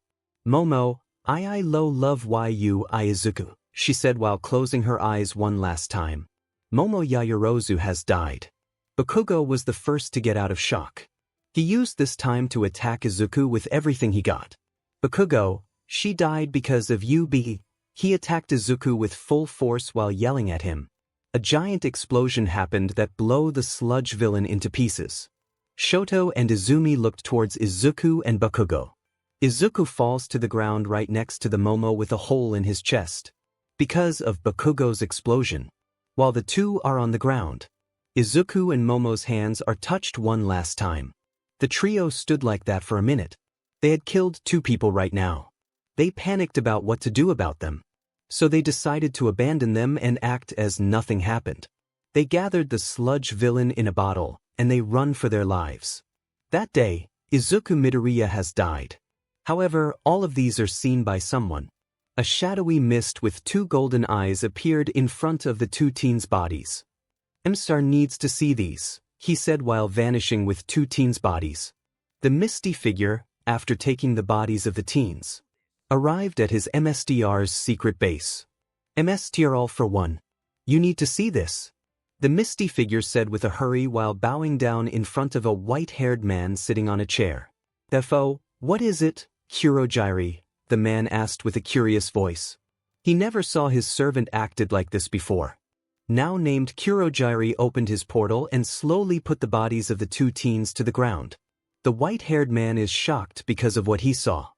Momo, I love you Izuku, she said while closing her eyes one last time. Momo Yayurzu has died. Bakugo was the first to get out of shock. He used this time to attack Izuku with everything he got. Bakugo, she died because of you He attacked Izuku with full force while yelling at him. A giant explosion happened that blew the sludge villain into pieces. Shoto and Izumi looked towards Izuku and Bakugo. Izuku falls to the ground right next to the Momo with a hole in his chest because of Bakugo's explosion. While the two are on the ground, Izuku and Momo's hands are touched one last time. The trio stood like that for a minute. They had killed 2 people right now. They panicked about what to do about them. So they decided to abandon them and act as nothing happened. They gathered the sludge villain in a bottle, and they run for their lives. That day, Izuku Midoriya has died. However, all of these are seen by someone. A shadowy mist with 2 golden eyes appeared in front of the 2 teens' bodies. 𝗵𝗃 needs to see these, he said while vanishing with 2 teens' bodies. The misty figure, after taking the bodies of the teens, arrived at his 𝗵𝗃𝗧𝗏's secret base. 𝗵𝗃𝗧𝗏, you need to see this, the misty figure said with a hurry while bowing down in front of a white-haired man sitting on a chair. 𝗕𝗏𝗏, what is it, 𝗓𝗁𝗓𝗏? The man asked with a curious voice. He never saw his servant acted like this before. Now named 𝗓𝗁𝗓𝗏 opened his portal and slowly put the bodies of the 2 teens to the ground. The white-haired man is shocked because of what he saw.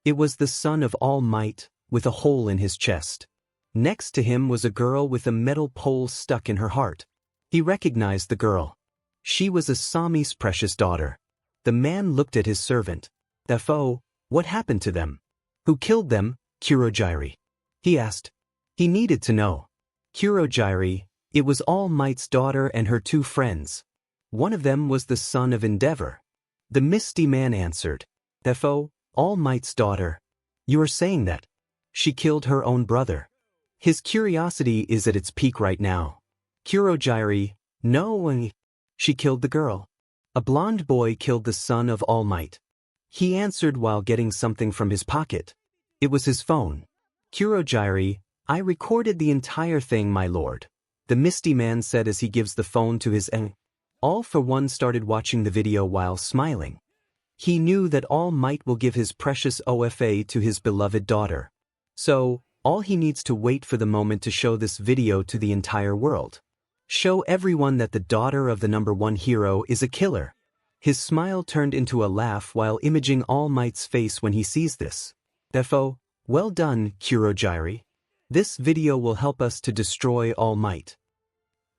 It was the son of All Might, with a hole in his chest. Next to him was a girl with a metal pole stuck in her heart. He recognized the girl. She was Asami's precious daughter. The man looked at his servant. 𝗕𝗏𝗏, what happened to them? Who killed them, 𝗓𝗁𝗓𝗏? He asked. He needed to know. 𝗓𝗁𝗓𝗏, it was All Might's daughter and her 2 friends. One of them was the son of Endeavor. The misty man answered. 𝗕𝗏𝗏, All Might's daughter? You are saying that she killed her own brother? His curiosity is at its peak right now. 𝗓𝗁𝗓𝗏, no, she killed the girl. A blonde boy killed the son of All Might. He answered while getting something from his pocket. It was his phone. 𝗓𝗁𝗓𝗏, I recorded the entire thing, my lord, the misty man said as he gives the phone to his All for one started watching the video while smiling. He knew that All Might will give his precious OFA to his beloved daughter. So, all he needs to wait for the moment to show this video to the entire world. Show everyone that the daughter of the #1 hero is a killer. His smile turned into a laugh while imaging All Might's face when he sees this. 𝗕𝗏𝗏, well done, 𝗓𝗁𝗓𝗏. This video will help us to destroy All Might.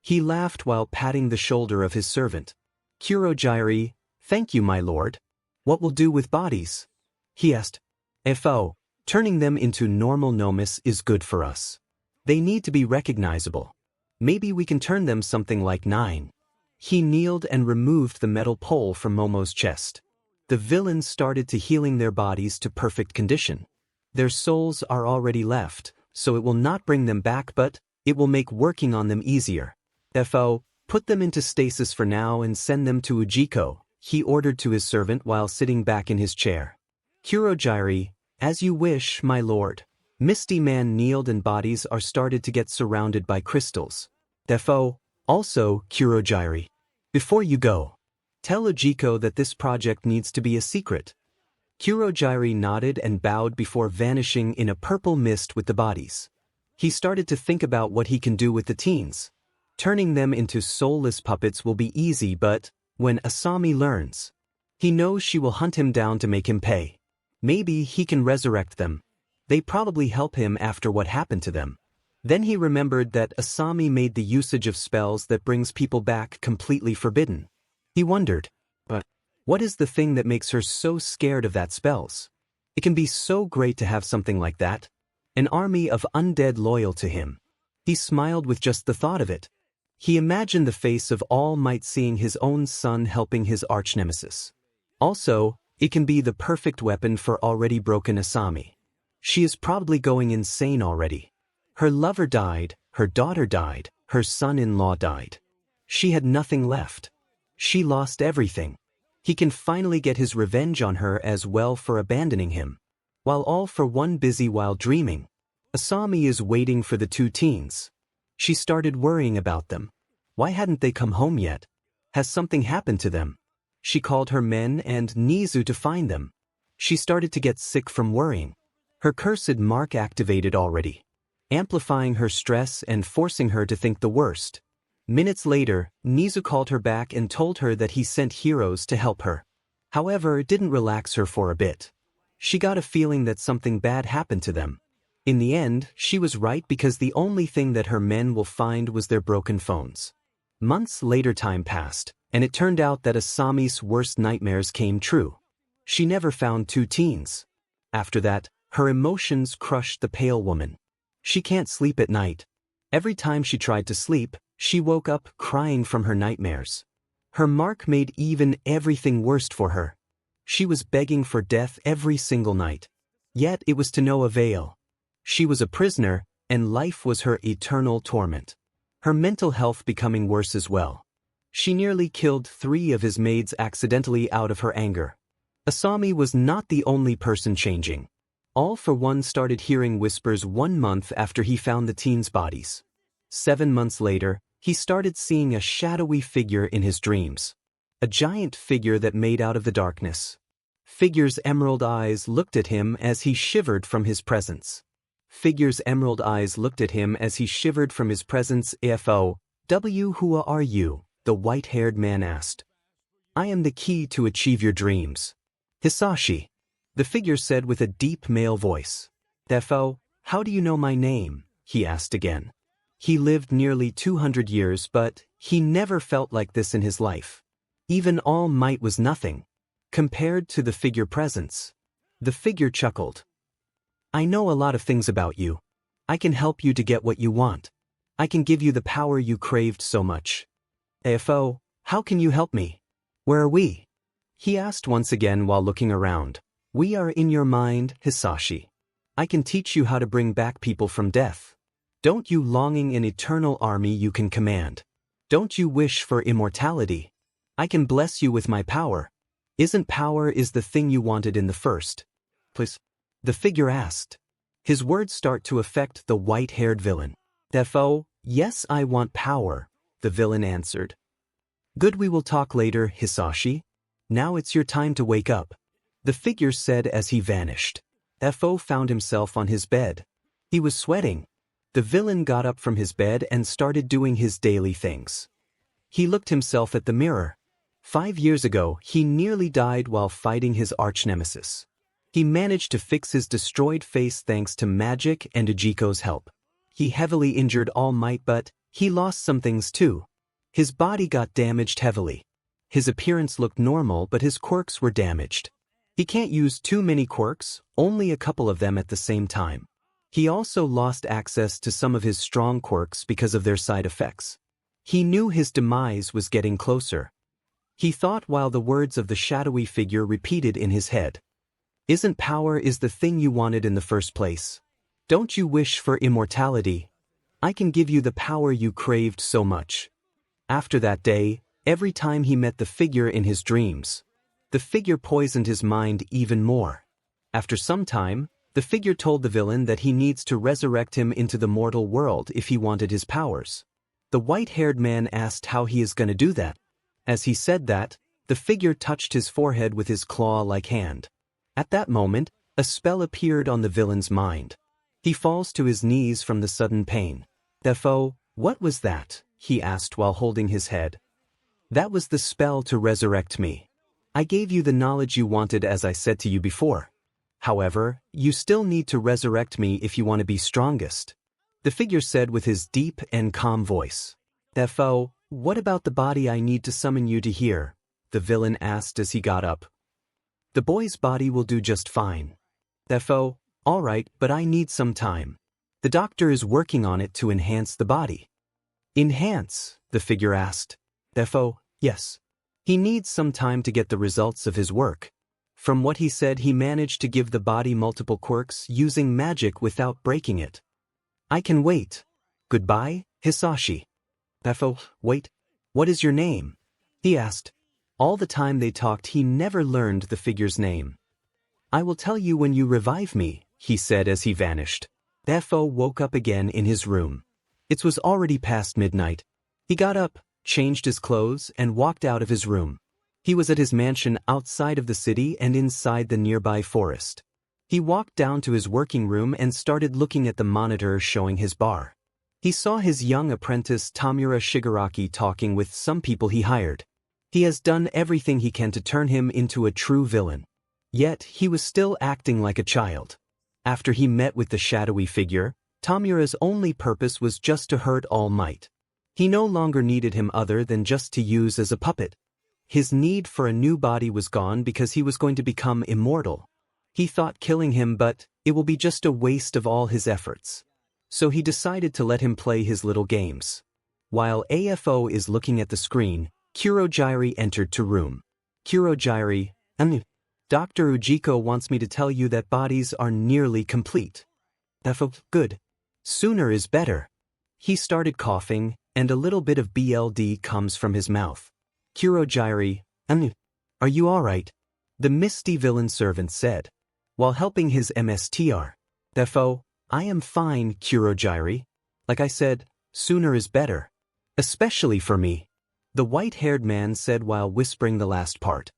He laughed while patting the shoulder of his servant. 𝗓𝗁𝗓𝗏, thank you, my lord. What will do with bodies? He asked. 𝗕𝗏𝗏, turning them into normal nomis is good for us. They need to be recognizable. Maybe we can turn them something like 9. He kneeled and removed the metal pole from Momo's chest. The villains started to healing their bodies to perfect condition. Their souls are already left, so it will not bring them back, but it will make working on them easier. 𝗕𝗏𝗏, put them into stasis for now and send them to 𝗔𝗂𝗁𝗏, he ordered to his servant while sitting back in his chair. 𝗓𝗁𝗓𝗓𝗏, as you wish, my lord. Misty man kneeled and bodies are started to get surrounded by crystals. 𝗕𝗏𝗏, also, 𝗓𝗁𝗓𝗓𝗏, before you go, tell 𝗔𝗂𝗁𝗏 that this project needs to be a secret. 𝗓𝗁𝗓𝗓𝗏 nodded and bowed before vanishing in a purple mist with the bodies. He started to think about what he can do with the teens. Turning them into soulless puppets will be easy, but when Asami learns, he knows she will hunt him down to make him pay. Maybe he can resurrect them. They probably help him after what happened to them. Then he remembered that Asami made the usage of spells that brings people back completely forbidden. He wondered, but what is the thing that makes her so scared of that spells? It can be so great to have something like that. An army of undead loyal to him. He smiled with just the thought of it. He imagined the face of All Might seeing his own son helping his arch-nemesis. Also, it can be the perfect weapon for already broken Asami. She is probably going insane already. Her lover died, Her daughter died, her son-in-law died. She had nothing left. She lost everything. He can finally get his revenge on her as well for abandoning him. While all for one busy while dreaming, Asami is waiting for the two teens. She started worrying about them. Why hadn't they come home yet? Has something happened to them? She called her men and Nizu to find them. She started to get sick from worrying. Her 𝗕𝗁𝗵𝗃 activated already, amplifying her stress and forcing her to think the worst. Minutes later, Nizu called her back and told her that he sent heroes to help her. However, it didn't relax her for a bit. She got a feeling that something bad happened to them. In the end, she was right because the only thing that her men will find was their broken phones. Months later time passed, and it turned out that Asami's worst nightmares came true. She never found two teens. After that, her emotions crushed the pale woman. She can't sleep at night. Every time she tried to sleep, she woke up crying from her nightmares. Her mark made even everything worse for her. She was begging for death every single night. Yet it was to no avail. She was a prisoner, and life was her eternal torment. Her mental health becoming worse as well. She nearly killed 3 of his maids accidentally out of her anger. Asami was not the only person changing. All for one started hearing whispers 1 month after he found the teens' bodies. 7 months later, he started seeing a shadowy figure in his dreams. A giant figure that made out of the darkness. Figure's emerald eyes looked at him as he shivered from his presence. Figure's emerald eyes looked at him as he shivered from his presence. 𝗕𝗏𝗿, who are you? The white-haired man asked. I am the key to achieve your dreams. Hisashi, the figure said with a deep male voice. 𝗕𝗏𝗿, how do you know my name? He asked again. He lived nearly 200 years, but he never felt like this in his life. Even all might was nothing compared to the figure presence. The figure chuckled. I know a lot of things about you. I can help you to get what you want. I can give you the power you craved so much. 𝗕𝗏𝗿, how can you help me? Where are we? He asked once again while looking around. We are in your mind, Hisashi. I can teach you how to bring back people from death. Don't you longing an eternal army you can command? Don't you wish for immortality? I can bless you with my power. Isn't power is the thing you wanted in the first place? The figure asked. His words start to affect the white-haired villain. 𝗕𝗏𝗿, yes, I want power, the villain answered. Good, we will talk later, Hisashi. Now it's your time to wake up, the figure said as he vanished. 𝗕𝗏𝗿 found himself on his bed. He was sweating. The villain got up from his bed and started doing his daily things. He looked himself at the mirror. 5 years ago, he nearly died while fighting his arch-nemesis. He managed to fix his destroyed face thanks to magic and 𝗔𝗂𝘁𝗵𝗏's help. He heavily injured All Might, but he lost some things too. His body got damaged heavily. His appearance looked normal, but his quirks were damaged. He can't use too many quirks, only a couple of them at the same time. He also lost access to some of his strong quirks because of their side effects. He knew his demise was getting closer. He thought while the words of the shadowy figure repeated in his head. Isn't power is the thing you wanted in the first place? Don't you wish for immortality? I can give you the power you craved so much. After that day, every time he met the figure in his dreams, the figure poisoned his mind even more. After some time, the figure told the villain that he needs to resurrect him into the mortal world if he wanted his powers. The white-haired man asked how he is going to do that. As he said that, the figure touched his forehead with his claw-like hand. At that moment, a spell appeared on the villain's mind. He falls to his knees from the sudden pain. 𝗕𝗏𝗿, what was that? He asked while holding his head. That was the spell to resurrect me. I gave you the knowledge you wanted as I said to you before. However, you still need to resurrect me if you want to be strongest, the figure said with his deep and calm voice. 𝗕𝗏𝗿, what about the body I need to summon you to here? The villain asked as he got up. The boy's body will do just fine. 𝗕𝗏𝗿, all right, but I need some time. The doctor is working on it to enhance the body. Enhance? The figure asked. 𝗕𝗏𝗿, yes. He needs some time to get the results of his work. From what he said, he managed to give the body multiple quirks using magic without breaking it. I can wait. Goodbye, Hisashi. Wait, what is your name? He asked. All the time they talked he never learned the figure's name. I will tell you when you revive me, he said as he vanished. 𝗕𝗏 woke up again in his room. It was already past midnight. He got up, changed his clothes, and walked out of his room. He was at his mansion outside of the city and inside the nearby forest. He walked down to his working room and started looking at the monitor showing his bar. He saw his young apprentice Tomura Shigaraki talking with some people he hired. He has done everything he can to turn him into a true villain. Yet, he was still acting like a child. After he met with the shadowy figure, Tomura's only purpose was just to hurt All Might. He no longer needed him other than just to use as a puppet. His need for a new body was gone because he was going to become immortal. He thought killing him, but it will be just a waste of all his efforts. So he decided to let him play his little games. While AFO is looking at the screen, Kurogyri entered to room. Kurogyri, Dr. Ujiko wants me to tell you that bodies are nearly complete. Good. Sooner is better. He started coughing, and a little bit of BLD comes from his mouth. Kurogyri, are you alright? The misty villain servant said, while helping his MSTR. I am fine, Kurogyri. Like I said, sooner is better. Especially for me. The white-haired man said while whispering the last part.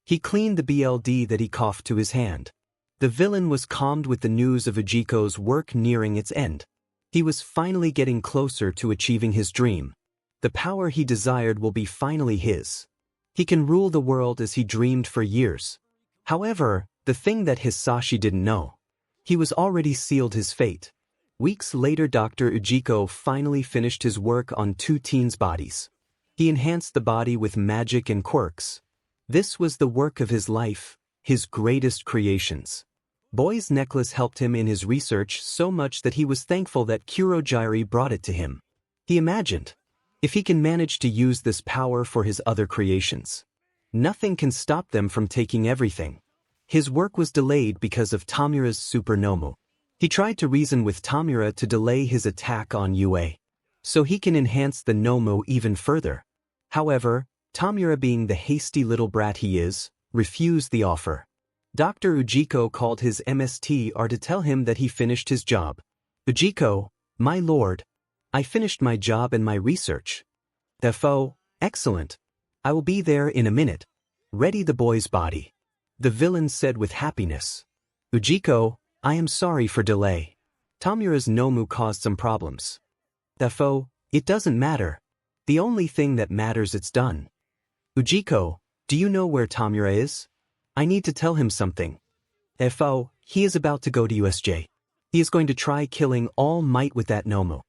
He cleaned the BLD that he coughed to his hand. The villain was calmed with the news of Ujiko's work nearing its end. He was finally getting closer to achieving his dream. The power he desired will be finally his. He can rule the world as he dreamed for years. However, the thing that Hisashi didn't know. He was already sealed his fate. Weeks later, Dr. Ujiko finally finished his work on two teens' bodies. He enhanced the body with magic and quirks. This was the work of his life, his greatest creations. Boy's necklace helped him in his research so much that he was thankful that Kurogyri brought it to him. He imagined, if he can manage to use this power for his other creations, nothing can stop them from taking everything. His work was delayed because of Tomura's super Nomu. He tried to reason with Tomura to delay his attack on UA, so he can enhance the Nomu even further. However, Tomura, being the hasty little brat he is, refused the offer. Dr. Ujiko called his MSTR to tell him that he finished his job. Ujiko, my lord, I finished my job and my research. Excellent. I will be there in a minute. Ready the boy's body. The villain said with happiness. Ujiko, I am sorry for delay. Tomura's Nomu caused some problems. It doesn't matter. The only thing that matters it's done. Ujiko, do you know where Tomura is? I need to tell him something. He is about to go to USJ. He is going to try killing All Might with that Nomu.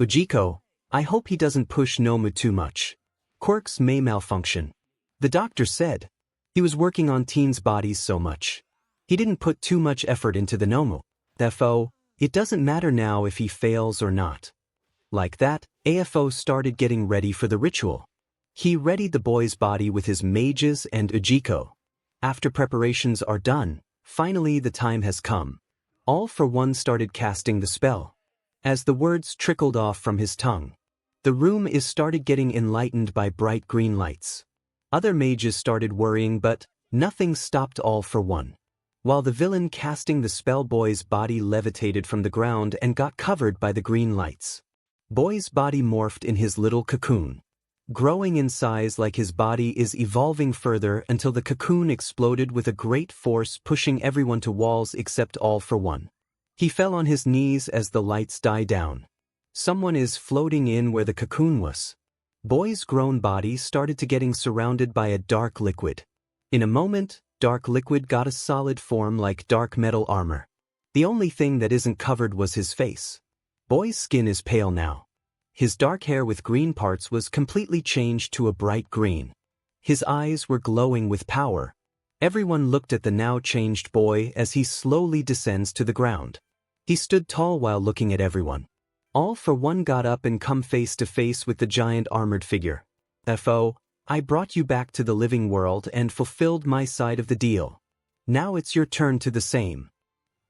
Ujiko, I hope he doesn't push Nomu too much. Quirks may malfunction. The doctor said. He was working on teens' bodies so much. He didn't put too much effort into the Nomu. It doesn't matter now if he fails or not. Like that, AFO started getting ready for the ritual. He readied the boy's body with his mages and Ujiko. After preparations are done, finally the time has come. All for One started casting the spell. As the words trickled off from his tongue, the room is started getting enlightened by bright green lights. Other mages started worrying, but nothing stopped All for One. While the villain casting the spell, Boy's body levitated from the ground and got covered by the green lights. Boy's body morphed in his little cocoon. Growing in size like his body is evolving further until the cocoon exploded with a great force, pushing everyone to walls except All for One. He fell on his knees as the lights die down. Someone is floating in where the cocoon was. Boy's grown body started to getting surrounded by a dark liquid. In a moment, dark liquid got a solid form like dark metal armor. The only thing that isn't covered was his face. Boy's skin is pale now. His dark hair with green parts was completely changed to a bright green. His eyes were glowing with power. Everyone looked at the now changed boy as he slowly descends to the ground. He stood tall while looking at everyone. All for One got up and come face to face with the giant armored figure. I brought you back to the living world and fulfilled my side of the deal. Now it's your turn to the same.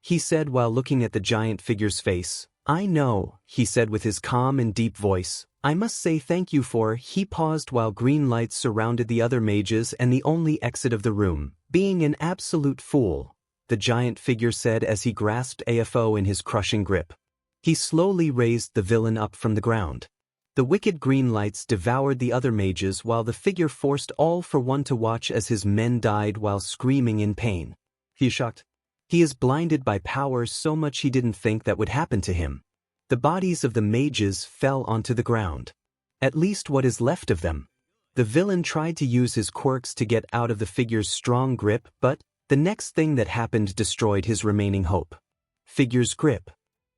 He said while looking at the giant figure's face, I know, he said with his calm and deep voice. I must say thank you for. He paused while green lights surrounded the other mages and the only exit of the room. Being an absolute fool, the giant figure said as he grasped AFO in his crushing grip. He slowly raised the villain up from the ground. The wicked green lights devoured the other mages while the figure forced all for one to watch as his men died while screaming in pain. He shocked. He is blinded by powers so much he didn't think that would happen to him. The bodies of the mages fell onto the ground. At least what is left of them. The villain tried to use his quirks to get out of the figure's strong grip, but the next thing that happened destroyed his remaining hope. Figure's grip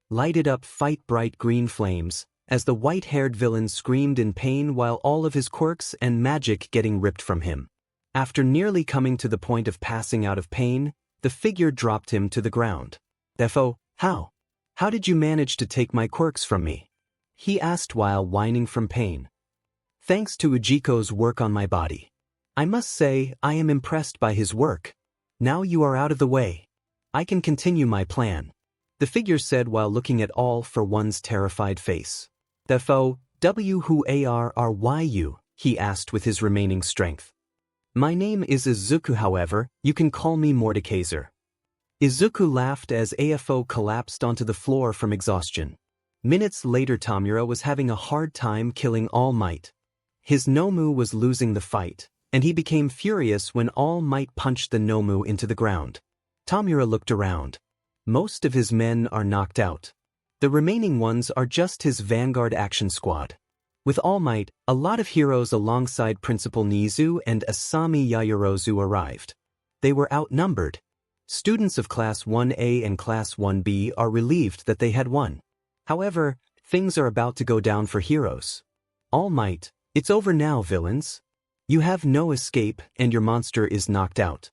lighted up fight bright green flames as the white-haired villain screamed in pain while all of his quirks and magic getting ripped from him. After nearly coming to the point of passing out of pain, the figure dropped him to the ground. Defo, how? How did you manage to take my quirks from me? He asked while whining from pain. Thanks to Ujiko's work on my body. I must say, I am impressed by his work. Now you are out of the way. I can continue my plan. The figure said while looking at all for one's terrified face. Defo, 𝗬𝗲𝗪𝗏, he asked with his remaining strength. My name is Izuku, however, you can call me 𝗵𝗃𝗲𝗄. Izuku laughed as AFO collapsed onto the floor from exhaustion. Minutes later 𝗕𝗵𝗲 was having a hard time killing All Might. His Nomu was losing the fight, and he became furious when All Might punched the Nomu into the ground. 𝗕𝗵𝗲 looked around. Most of his men are knocked out. The remaining ones are just his vanguard action squad. With All Might, a lot of heroes alongside Principal Nizu and Asami Yayurzu arrived. They were outnumbered. Students of Class 1A and Class 1B are relieved that they had won. However, things are about to go down for heroes. All Might, it's over now, villains. You have no escape and your monster is knocked out.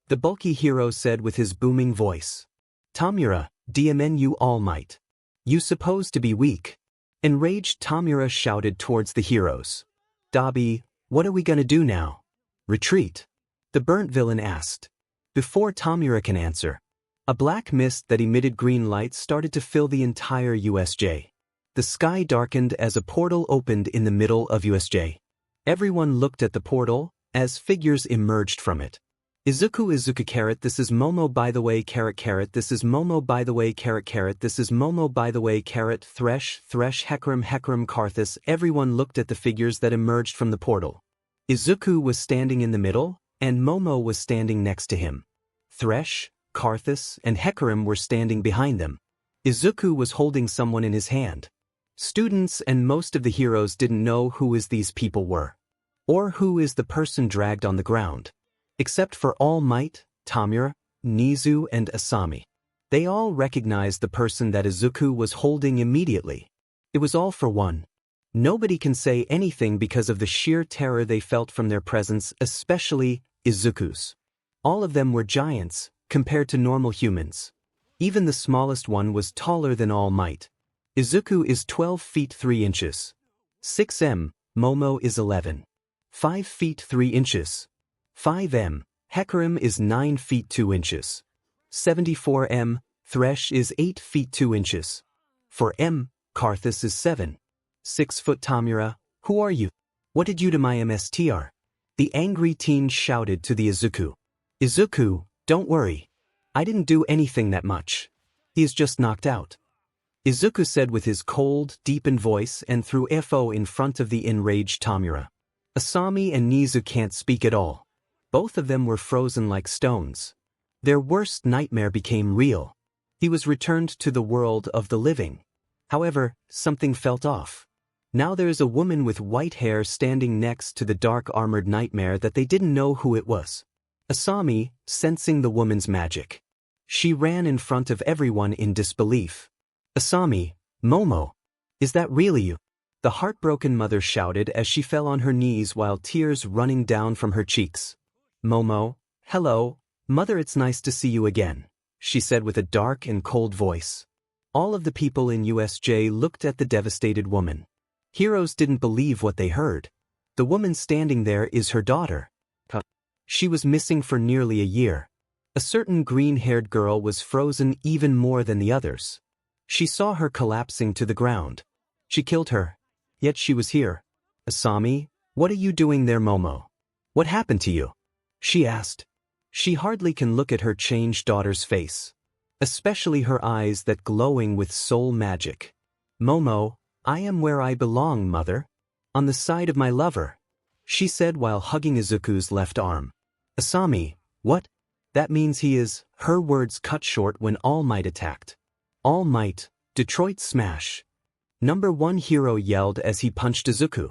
The bulky hero said with his booming voice. 𝗕𝗵𝗲, DMNU All Might. You supposed to be weak. Enraged 𝗕𝗵𝗲 shouted towards the heroes. Dabi, what are we gonna do now? Retreat? The burnt villain asked. Before 𝗕𝗵𝗲 can answer, a black mist that emitted green lights started to fill the entire USJ. The sky darkened as a portal opened in the middle of USJ. Everyone looked at the portal as figures emerged from it. Izuku-the-iron-revenant, this is Momo by the way, 𝗧𝗵𝗃𝗁, this is Momo by the way, 𝗧𝗵𝗃𝗁, this is Momo by the way, 𝗧𝗵𝗃𝗁. Everyone looked at the figures that emerged from the portal. Izuku was standing in the middle, and Momo was standing next to him. 𝗧𝗵𝗃𝗁 and 𝗧𝗵𝗃𝗁 were standing behind them. Izuku was holding someone in his hand. Students and most of the heroes didn't know who these people were, or who is the person dragged on the ground. Except for All Might, 𝗕𝗵𝗲, Nizu and Asami. They all recognized the person that Izuku was holding immediately. It was all for one. Nobody can say anything because of the sheer terror they felt from their presence, especially Izuku's. All of them were giants, compared to normal humans. Even the smallest one was taller than All Might. Izuku is 12 feet 3 inches. 6m, Momo is 11. 5 feet 3 inches. 5m, 𝗧𝗵𝗃𝗁 is 9 feet 2 inches. 74m, 𝗧𝗏 is 8 feet 2 inches. For 𝗵𝗃𝗁 is 7. 6 foot 𝗕𝗵𝗲, who are you? What did you to my MSTR? The angry teen shouted to the Izuku. Izuku, don't worry. I didn't do anything that much. He is just knocked out. Izuku said with his cold, deepened voice and threw AFO in front of the enraged 𝗕𝗵𝗲. Asami and Nizu can't speak at all. Both of them were frozen like stones. Their worst nightmare became real. He was returned to the world of the living. However, something felt off. Now there is a woman with white hair standing next to the dark-armored nightmare that they didn't know who it was. Asami, sensing the woman's magic. She ran in front of everyone in disbelief. Asami, Momo, is that really you? The heartbroken mother shouted as she fell on her knees while tears running down from her cheeks. Momo, hello, mother, it's nice to see you again, she said with a dark and cold voice. All of the people in USJ looked at the devastated woman. Heroes didn't believe what they heard. The woman standing there is her daughter. She was missing for nearly a year. A certain green-haired girl was frozen even more than the others. She saw her collapsing to the ground. She killed her. Yet she was here. Asami, what are you doing there, Momo? What happened to you? She asked. She hardly can look at her changed daughter's face. Especially her eyes that glowing with soul magic. Momo, I am where I belong, mother. On the side of my lover, she said while hugging Izuku's left arm. Asami, what? That means he is. Her words cut short when All Might attacked. All Might, Detroit Smash. Number 1 hero yelled as he punched Izuku.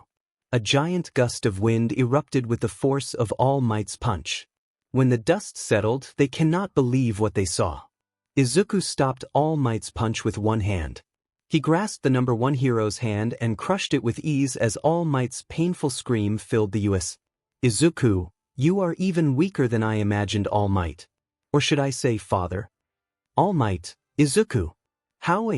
A giant gust of wind erupted with the force of All Might's punch. When the dust settled, they cannot believe what they saw. Izuku stopped All Might's punch with one hand. He grasped the number 1 hero's hand and crushed it with ease as All Might's painful scream filled the US. Izuku, you are even weaker than I imagined, All Might. Or should I say father? All Might, Izuku. How?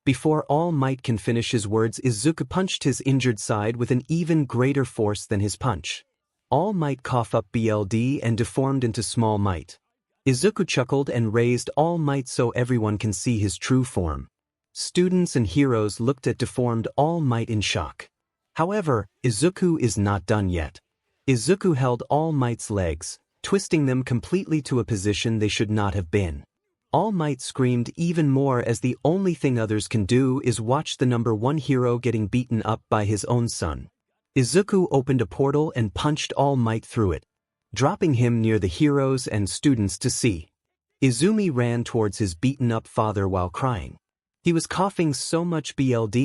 Before All Might can finish his words, Izuku punched his injured side with an even greater force than his punch. All Might coughed up blood and deformed into Small Might. Izuku chuckled and raised All Might so everyone can see his true form. Students and heroes looked at deformed All Might in shock. However, Izuku is not done yet. Izuku held All Might's legs, twisting them completely to a position they should not have been. All Might screamed even more as the only thing others can do is watch the number 1 hero getting beaten up by his own son. Izuku opened a portal and punched All Might through it, dropping him near the heroes and students to see. Izumi ran towards his beaten-up father while crying. He was coughing so much blood,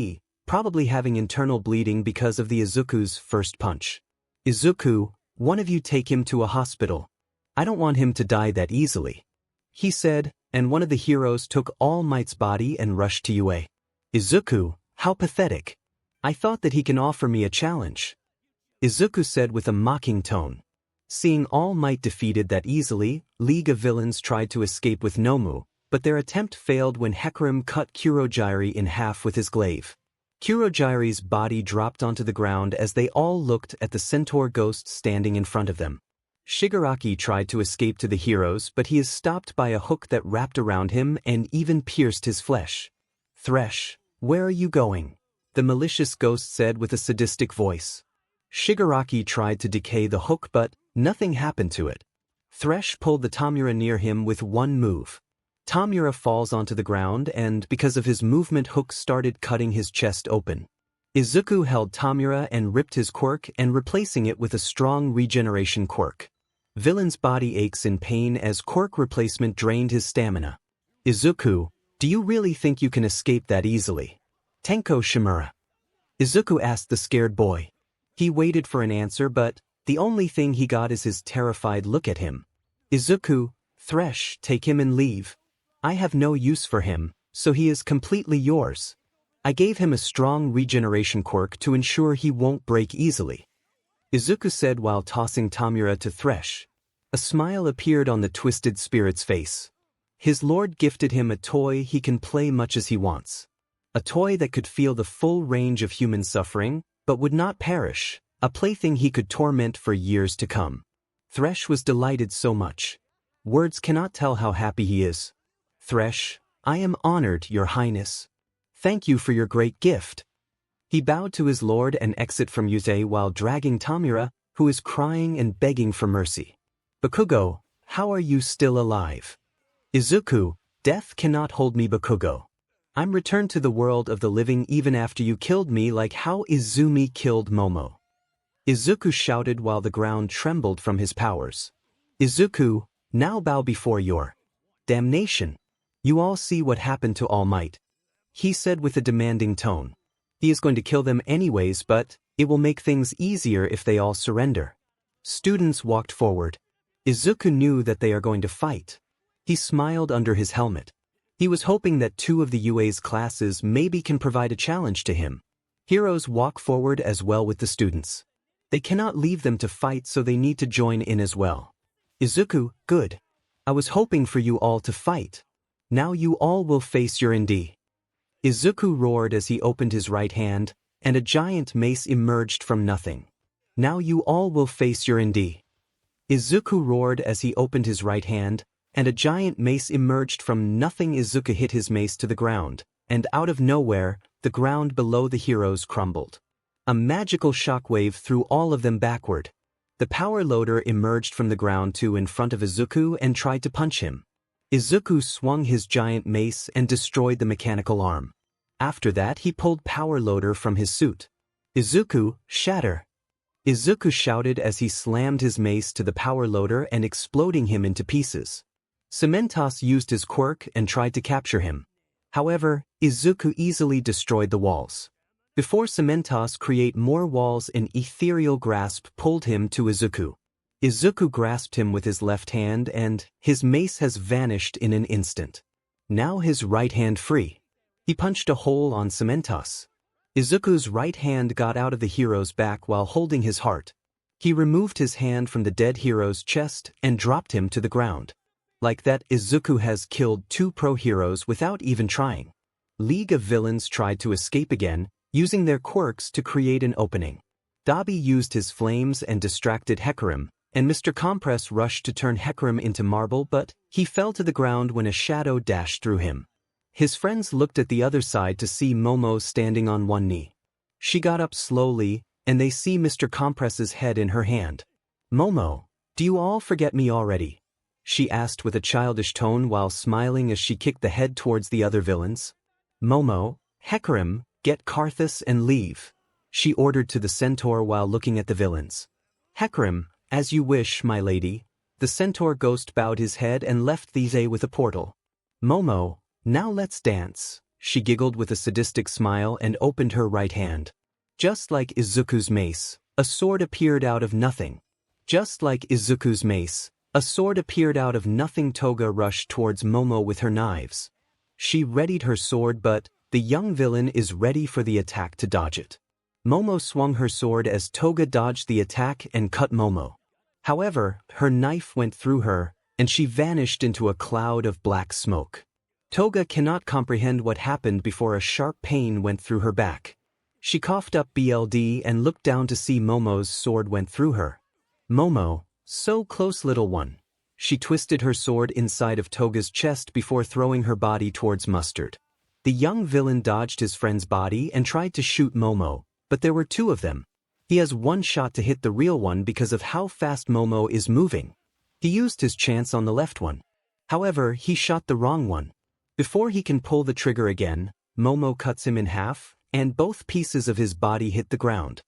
probably having internal bleeding because of the Izuku's first punch. Izuku, one of you take him to a hospital. I don't want him to die that easily, he said, and one of the heroes took All Might's body and rushed to UA. Izuku, how pathetic. I thought that he can offer me a challenge, Izuku said with a mocking tone. Seeing All Might defeated that easily, League of Villains tried to escape with Nomu, but their attempt failed when Hecarim cut 𝗬𝗁𝗁𝗁 in half with his glaive. 𝗬𝗁𝗁𝗁's body dropped onto the ground as they all looked at the centaur ghost standing in front of them. Shigaraki tried to escape to the heroes, but he is stopped by a hook that wrapped around him and even pierced his flesh. Thresh, where are you going? The malicious ghost said with a sadistic voice. Shigaraki tried to decay the hook, but nothing happened to it. Thresh pulled the 𝗕𝗓𝗓 near him with one move. 𝗕𝗓𝗓 falls onto the ground and, because of his movement, hook started cutting his chest open. Izuku held 𝗕𝗓𝗓 and ripped his quirk and replacing it with a strong regeneration quirk. Villain's body aches in pain as quirk replacement drained his stamina. Izuku, do you really think you can escape that easily? 𝗕𝗁𝗁𝗁𝗓. Izuku asked the scared boy. He waited for an answer, but the only thing he got is his terrified look at him. Izuku, Thresh, take him and leave. I have no use for him, so he is completely yours. I gave him a strong regeneration quirk to ensure he won't break easily, Izuku said while tossing 𝗕𝗓𝗓 to Thresh. A smile appeared on the twisted spirit's face. His lord gifted him a toy he can play much as he wants. A toy that could feel the full range of human suffering, but would not perish, a plaything he could torment for years to come. Thresh was delighted so much. Words cannot tell how happy he is. Thresh, I am honored, Your Highness. Thank you for your great gift. He bowed to his lord and exited from UA while dragging 𝗕𝗓𝗓, who is crying and begging for mercy. Bakugo, how are you still alive? Izuku, death cannot hold me, Bakugo. I'm returned to the world of the living even after you killed me, like how Izumi killed Momo. Izuku shouted while the ground trembled from his powers. Izuku, now bow before your damnation. You all see what happened to All Might, he said with a demanding tone. He is going to kill them anyways, but it will make things easier if they all surrender. Students walked forward. Izuku knew that they are going to fight. He smiled under his helmet. He was hoping that 2 of the UA's classes maybe can provide a challenge to him. Heroes walk forward as well with the students. They cannot leave them to fight, so they need to join in as well. Izuku, good. I was hoping for you all to fight. Now you all will face your 𝗕𝗐. Izuku roared as he opened his right hand, and a giant mace emerged from nothing. Now you all will face your 𝗕𝗐. Izuku roared as he opened his right hand, and a giant mace emerged from nothing. Izuku hit his mace to the ground, and out of nowhere, the ground below the heroes crumbled. A magical shockwave threw all of them backward. The power loader emerged from the ground in front of Izuku and tried to punch him. Izuku swung his giant mace and destroyed the mechanical arm. After that, he pulled power loader from his suit. "Izuku, shatter!" Izuku shouted as he slammed his mace to the power loader and exploding him into pieces. 𝗵𝗵𝗃 used his quirk and tried to capture him. However, Izuku easily destroyed the walls. Before 𝗵𝗵𝗃 create more walls, an ethereal grasp pulled him to Izuku. Izuku grasped him with his left hand and his mace has vanished in an instant. Now his right hand free. He punched a hole on 𝗵𝗵𝗃. Izuku's right hand got out of the hero's back while holding his heart. He removed his hand from the dead hero's chest and dropped him to the ground. Like that, Izuku has killed 2 pro heroes without even trying. League of Villains tried to escape again, using their quirks to create an opening. 𝗕𝗵𝗍 used his flames and distracted 𝗕𝗁𝗄𝗏, and Mr. Compress rushed to turn 𝗕𝗁𝗄𝗏 into marble, but he fell to the ground when a shadow dashed through him. His friends looked at the other side to see Momo standing on one knee. She got up slowly, and they see Mr. Compress's head in her hand. "Momo, do you all forget me already?" she asked with a childish tone while smiling as she kicked the head towards the other villains. "Momo, 𝗕𝗁𝗄𝗏, get 𝗧𝗪𝗏 and leave," she ordered to the centaur while looking at the villains. "𝗕𝗁𝗄𝗏, as you wish, my lady." The centaur ghost bowed his head and left 𝗕𝗍𝗂 with a portal. "Momo, now let's dance," she giggled with a sadistic smile and opened her right hand. Just like Izuku's mace, a sword appeared out of nothing. Just like Izuku's mace, a sword appeared out of nothing. Toga rushed towards Momo with her knives. She readied her sword, but the young villain is ready for the attack to dodge it. Momo swung her sword as Toga dodged the attack and cut Momo. However, her knife went through her, and she vanished into a cloud of black smoke. Toga cannot comprehend what happened before a sharp pain went through her back. She coughed up blood and looked down to see Momo's sword went through her. "Momo, so close, little one." She twisted her sword inside of Toga's chest before throwing her body towards Mustard. The young villain dodged his friend's body and tried to shoot Momo, but there were 2 of them. He has 1 shot to hit the real one because of how fast Momo is moving. He used his chance on the left one. However, he shot the wrong one. Before he can pull the trigger again, Momo cuts him in half, and both pieces of his body hit the ground.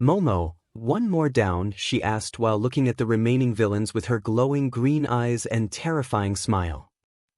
"Momo, one more down?" she asked while looking at the remaining villains with her glowing green eyes and terrifying smile.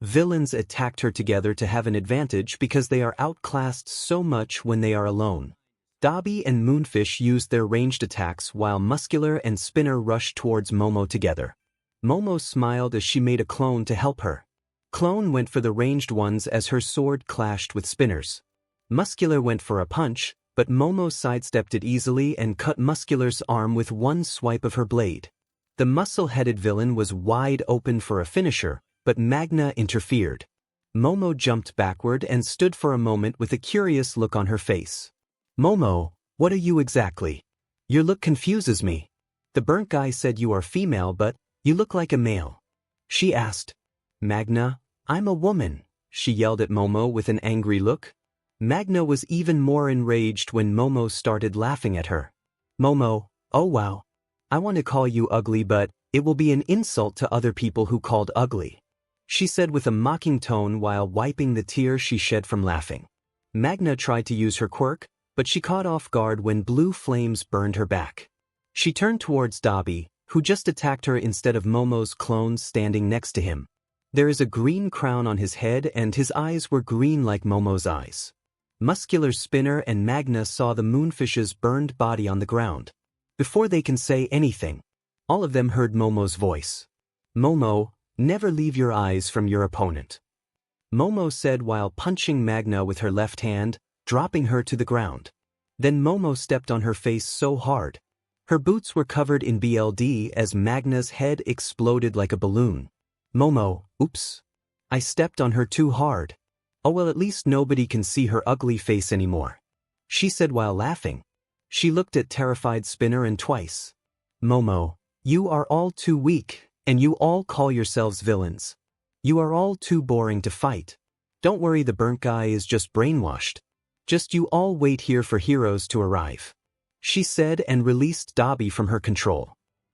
Villains attacked her together to have an advantage because they are outclassed so much when they are alone. 𝗕𝗵𝗍 and Moonfish used their ranged attacks while Muscular and Spinner rushed towards Momo together. Momo smiled as she made a clone to help her. Clone went for the ranged ones as her sword clashed with Spinner's. Muscular went for a punch, but Momo sidestepped it easily and cut Muscular's arm with 1 swipe of her blade. The muscle-headed villain was wide open for a finisher, but Magna interfered. Momo jumped backward and stood for a moment with a curious look on her face. "Momo, what are you exactly? Your look confuses me. The burnt guy said you are female, but you look like a male," she asked. "Magna, I'm a woman," she yelled at Momo with an angry look. Magna was even more enraged when Momo started laughing at her. "Momo, oh wow. I want to call you ugly, but it will be an insult to other people who called ugly," she said with a mocking tone while wiping the tears she shed from laughing. Magna tried to use her quirk, but she caught off guard when blue flames burned her back. She turned towards 𝗕𝗵𝗍, who just attacked her instead of Momo's clone standing next to him. There is a green crown on his head and his eyes were green like Momo's eyes. Muscular Spinner and Magna saw the Moonfish's burned body on the ground. Before they can say anything, all of them heard Momo's voice. "Momo, never leave your eyes from your opponent," Momo said while punching Magna with her left hand, dropping her to the ground. Then Momo stepped on her face so hard. Her boots were covered in blood as Magna's head exploded like a balloon. "Momo, oops. I stepped on her too hard. Oh well, at least nobody can see her ugly face anymore," she said while laughing. She looked at terrified Spinner and twice. "Momo, you are all too weak, and you all call yourselves villains. You are all too boring to fight. Don't worry, the burnt guy is just brainwashed. Just you all wait here for heroes to arrive. She said and released 𝗕𝗵𝗶 from her control.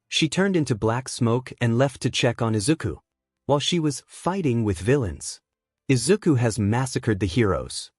She turned into black smoke and left to check on Izuku. While she was fighting with villains, Izuku has massacred the heroes.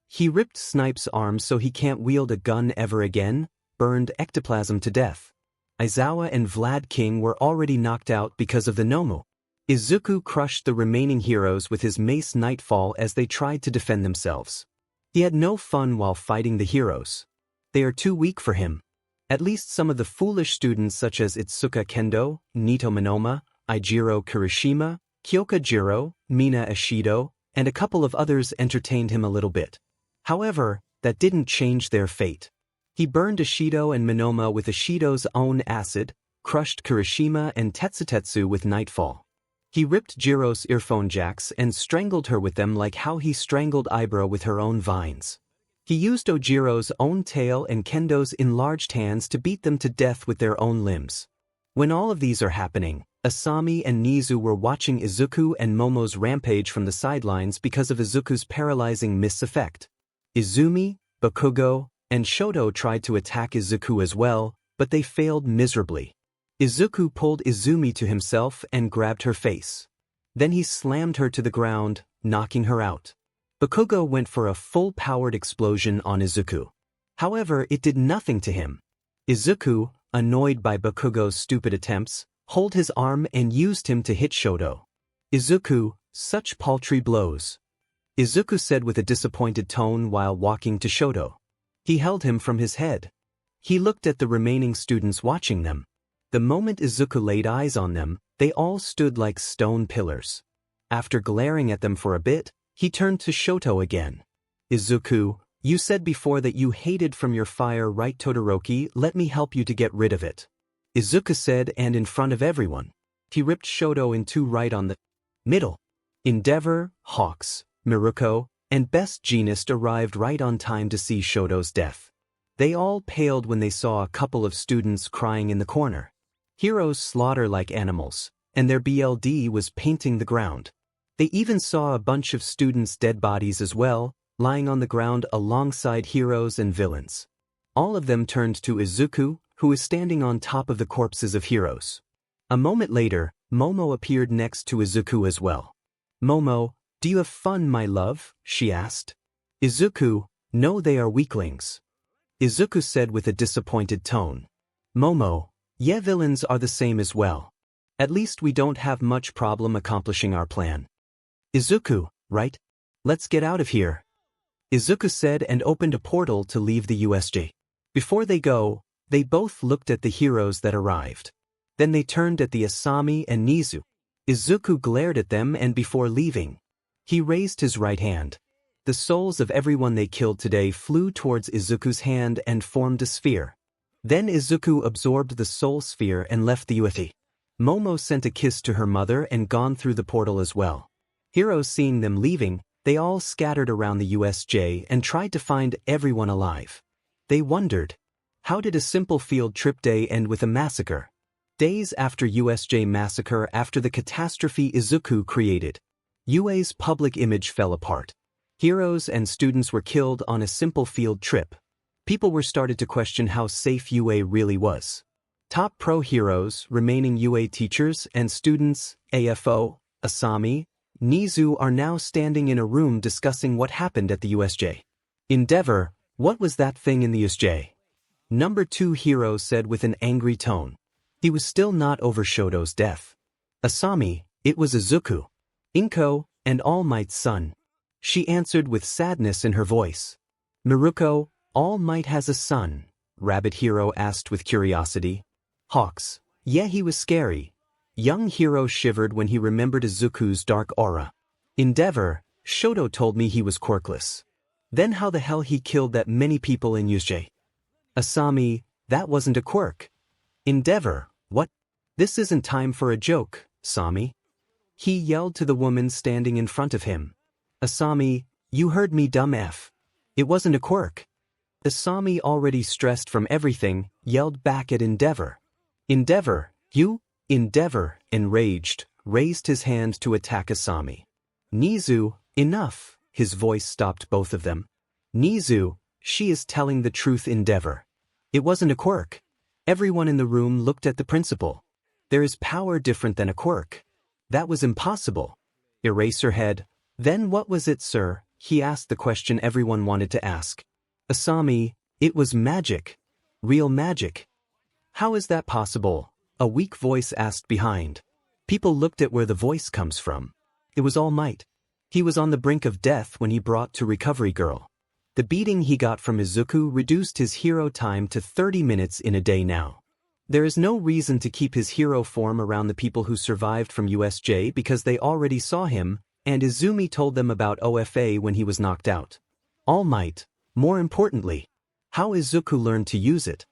He ripped Snipe's arms so he can't wield a gun ever again, burned ectoplasm to death. Aizawa and Vlad King were already knocked out because of the Nomu. Izuku crushed the remaining heroes with his mace Nightfall as they tried to defend themselves. He had no fun while fighting the heroes. They are too weak for him. At least some of the foolish students such as Itsuka Kendo, Nito Minoma, Ijiro Kirishima, Kyoka Mina Ishido, and a couple of others entertained him a little bit. However, that didn't change their fate. He burned Ishido and Minoma with Ishido's own acid, crushed Kirishima and Tetsutetsu with Nightfall. He ripped Jiro's earphone jacks and strangled her with them like how he strangled Ibra with her own vines. He used Ojiro's own tail and Kendo's enlarged hands to beat them to death with their own limbs. When all of these are happening, Asami and Nizu were watching Izuku and Momo's rampage from the sidelines because of Izuku's paralyzing mist effect. Izumi, Bakugo, and Shoto tried to attack Izuku as well, but they failed miserably. Izuku pulled Izumi to himself and grabbed her face. Then he slammed her to the ground, knocking her out. Bakugo went for a full-powered explosion on Izuku. However, it did nothing to him. Izuku, annoyed by Bakugo's stupid attempts, pulled his arm and used him to hit Shoto. Izuku, such paltry blows. Izuku said with a disappointed tone while walking to Shoto. He held him from his head. He looked at the remaining students watching them. The moment Izuku laid eyes on them, they all stood like stone pillars. After glaring at them for a bit, he turned to Shoto again. Izuku, you said before that you hated from your fire, right? Todoroki, let me help you to get rid of it. Izuku said, and in front of everyone. He ripped Shoto in two right on the middle. Endeavor, Hawks, Miruko, and Best Jeanist arrived right on time to see Shoto's death. They all paled when they saw a couple of students crying in the corner. Heroes slaughter like animals, and their BLD was painting the ground. They even saw a bunch of students' dead bodies as well, lying on the ground alongside heroes and villains. All of them turned to Izuku, who is standing on top of the corpses of heroes. A moment later, Momo appeared next to Izuku as well. Momo, do you have fun, my love? She asked. Izuku, no, they are weaklings. Izuku said with a disappointed tone. Momo, yeah, villains are the same as well. At least we don't have much problem accomplishing our plan. Izuku, right? Let's get out of here. Izuku said and opened a portal to leave the USJ. Before they go, they both looked at the heroes that arrived. Then they turned at the Asami and Nizu. Izuku glared at them and before leaving, he raised his right hand. The souls of everyone they killed today flew towards Izuku's hand and formed a sphere. Then Izuku absorbed the soul sphere and left the USJ. Momo sent a kiss to her mother and gone through the portal as well. Heroes seeing them leaving, they all scattered around the USJ and tried to find everyone alive. They wondered, how did a simple field trip day end with a massacre? Days after USJ massacre, after the catastrophe Izuku created, UA's public image fell apart. Heroes and students were killed on a simple field trip. People were started to question how safe UA really was. Top pro heroes, remaining UA teachers and students, AFO, Asami, Nizu are now standing in a room discussing what happened at the USJ. Endeavor, what was that thing in the USJ? Number 2 hero said with an angry tone. He was still not over Shoto's death. Asami, it was Izuku. Inko, and All Might's son. She answered with sadness in her voice. Miruko, All Might has a son, Rabbit Hero asked with curiosity. Hawks, yeah, he was scary. Young Hero shivered when he remembered Izuku's dark aura. Endeavor, Shoto told me he was quirkless. Then how the hell he killed that many people in USJ? Asami, that wasn't a quirk. Endeavor, what? This isn't time for a joke, Asami. He yelled to the woman standing in front of him. Asami, you heard me, dumb F. It wasn't a quirk. Asami, already stressed from everything, yelled back at Endeavor. Endeavor, you? Endeavor, enraged, raised his hand to attack Asami. Nizu, enough, his voice stopped both of them. Nizu, she is telling the truth 𝗕𝗫𝗏. It wasn't a quirk. Everyone in the room looked at the principal. There is power different than a quirk. That was impossible. 𝗬𝗏𝗏𝗧𝗏. Then what was it, sir? He asked the question everyone wanted to ask. Asami, it was magic. Real magic. How is that possible? A weak voice asked behind. People looked at where the voice comes from. It was All Might. He was on the brink of death when he brought to Recovery Girl. The beating he got from Izuku reduced his hero time to 30 minutes in a day now. There is no reason to keep his hero form around the people who survived from USJ because they already saw him, and Izumi told them about OFA when he was knocked out. All Might. More importantly, how Izuku learned to use it.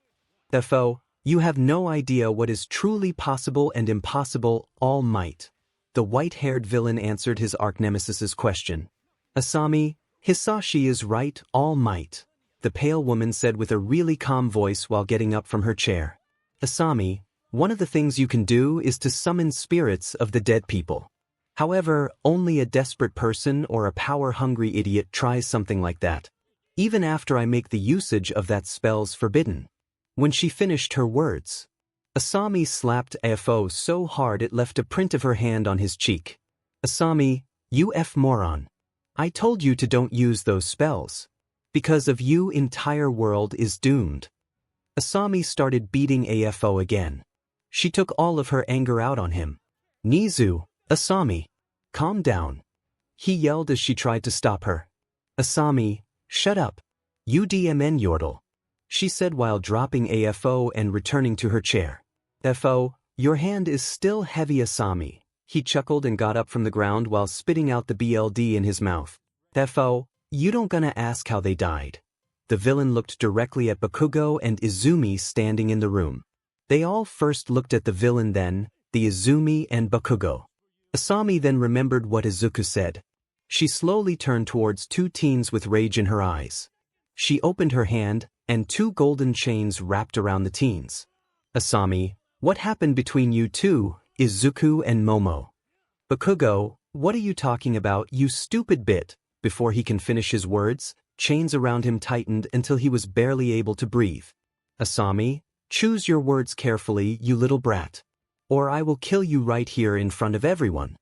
𝗕𝗏𝗏, you have no idea what is truly possible and impossible, All Might. The white-haired villain answered his arch-nemesis's question. Asami, Hisashi is right, All Might. The pale woman said with a really calm voice while getting up from her chair. Asami, one of the things you can do is to summon spirits of the dead people. However, only a desperate person or a power-hungry idiot tries something like that. Even after I make the usage of that spell's forbidden. When she finished her words, Asami slapped 𝗕𝗏𝗏 so hard it left a print of her hand on his cheek. Asami, you moron. I told you to don't use those spells. Because of you, entire world is doomed. Asami started beating 𝗕𝗏𝗏 again. She took all of her anger out on him. Nizu, Asami, calm down. He yelled as she tried to stop her. Asami, shut up. 𝗬𝗪𝗛𝗎𝗪. She said while dropping 𝗕𝗏𝗏𝗏 and returning to her chair. 𝗕𝗏𝗏, your hand is still heavy, Asami. He chuckled and got up from the ground while spitting out the BLD in his mouth. 𝗕𝗏𝗏, you don't gonna ask how they died. The villain looked directly at Bakugo and Izumi standing in the room. They all first looked at the villain, then the Izumi and Bakugo. Asami then remembered what Izuku said. She slowly turned towards two teens with rage in her eyes. She opened her hand, and two golden chains wrapped around the teens. Asami, what happened between you two, Izuku and Momo? Bakugo, what are you talking about, you stupid bit? Before he can finish his words, chains around him tightened until he was barely able to breathe. Asami, choose your words carefully, you little brat. Or I will kill you right here in front of everyone.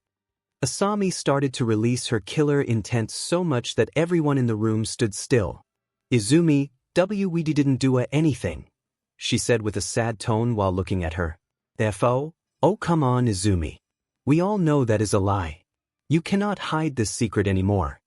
Asami started to release her killer intent so much that everyone in the room stood still. Izumi, we didn't do anything, she said with a sad tone while looking at her. 𝗕𝗏𝗏, oh come on Izumi. We all know that is a lie. You cannot hide this secret anymore.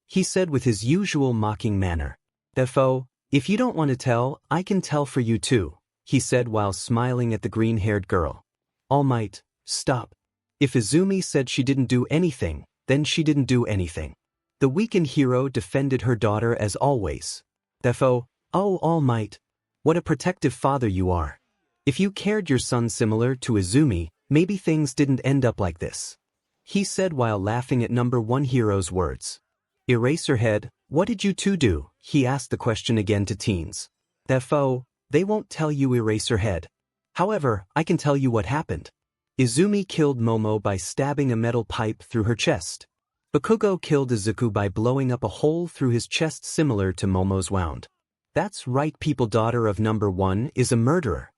He said with his usual mocking manner. 𝗕𝗏𝗏, if you don't want to tell, I can tell for you too, he said while smiling at the green-haired girl. All Might, stop. If Izumi said she didn't do anything, then she didn't do anything. The weakened hero defended her daughter as always. 𝗕𝗏𝗏, oh All Might, what a protective father you are. If you cared your son similar to Izumi, maybe things didn't end up like this. He said while laughing at number one hero's words. 𝗬𝗏𝗏𝗧𝗏, what did you two do? He asked the question again to teens. 𝗕𝗏𝗏, they won't tell you 𝗬𝗏𝗏𝗧𝗏. However, I can tell you what happened. Izumi killed Momo by stabbing a metal pipe through her chest. Bakugo killed Izuku by blowing up a hole through his chest similar to Momo's wound. That's right, people, daughter of number one is a murderer.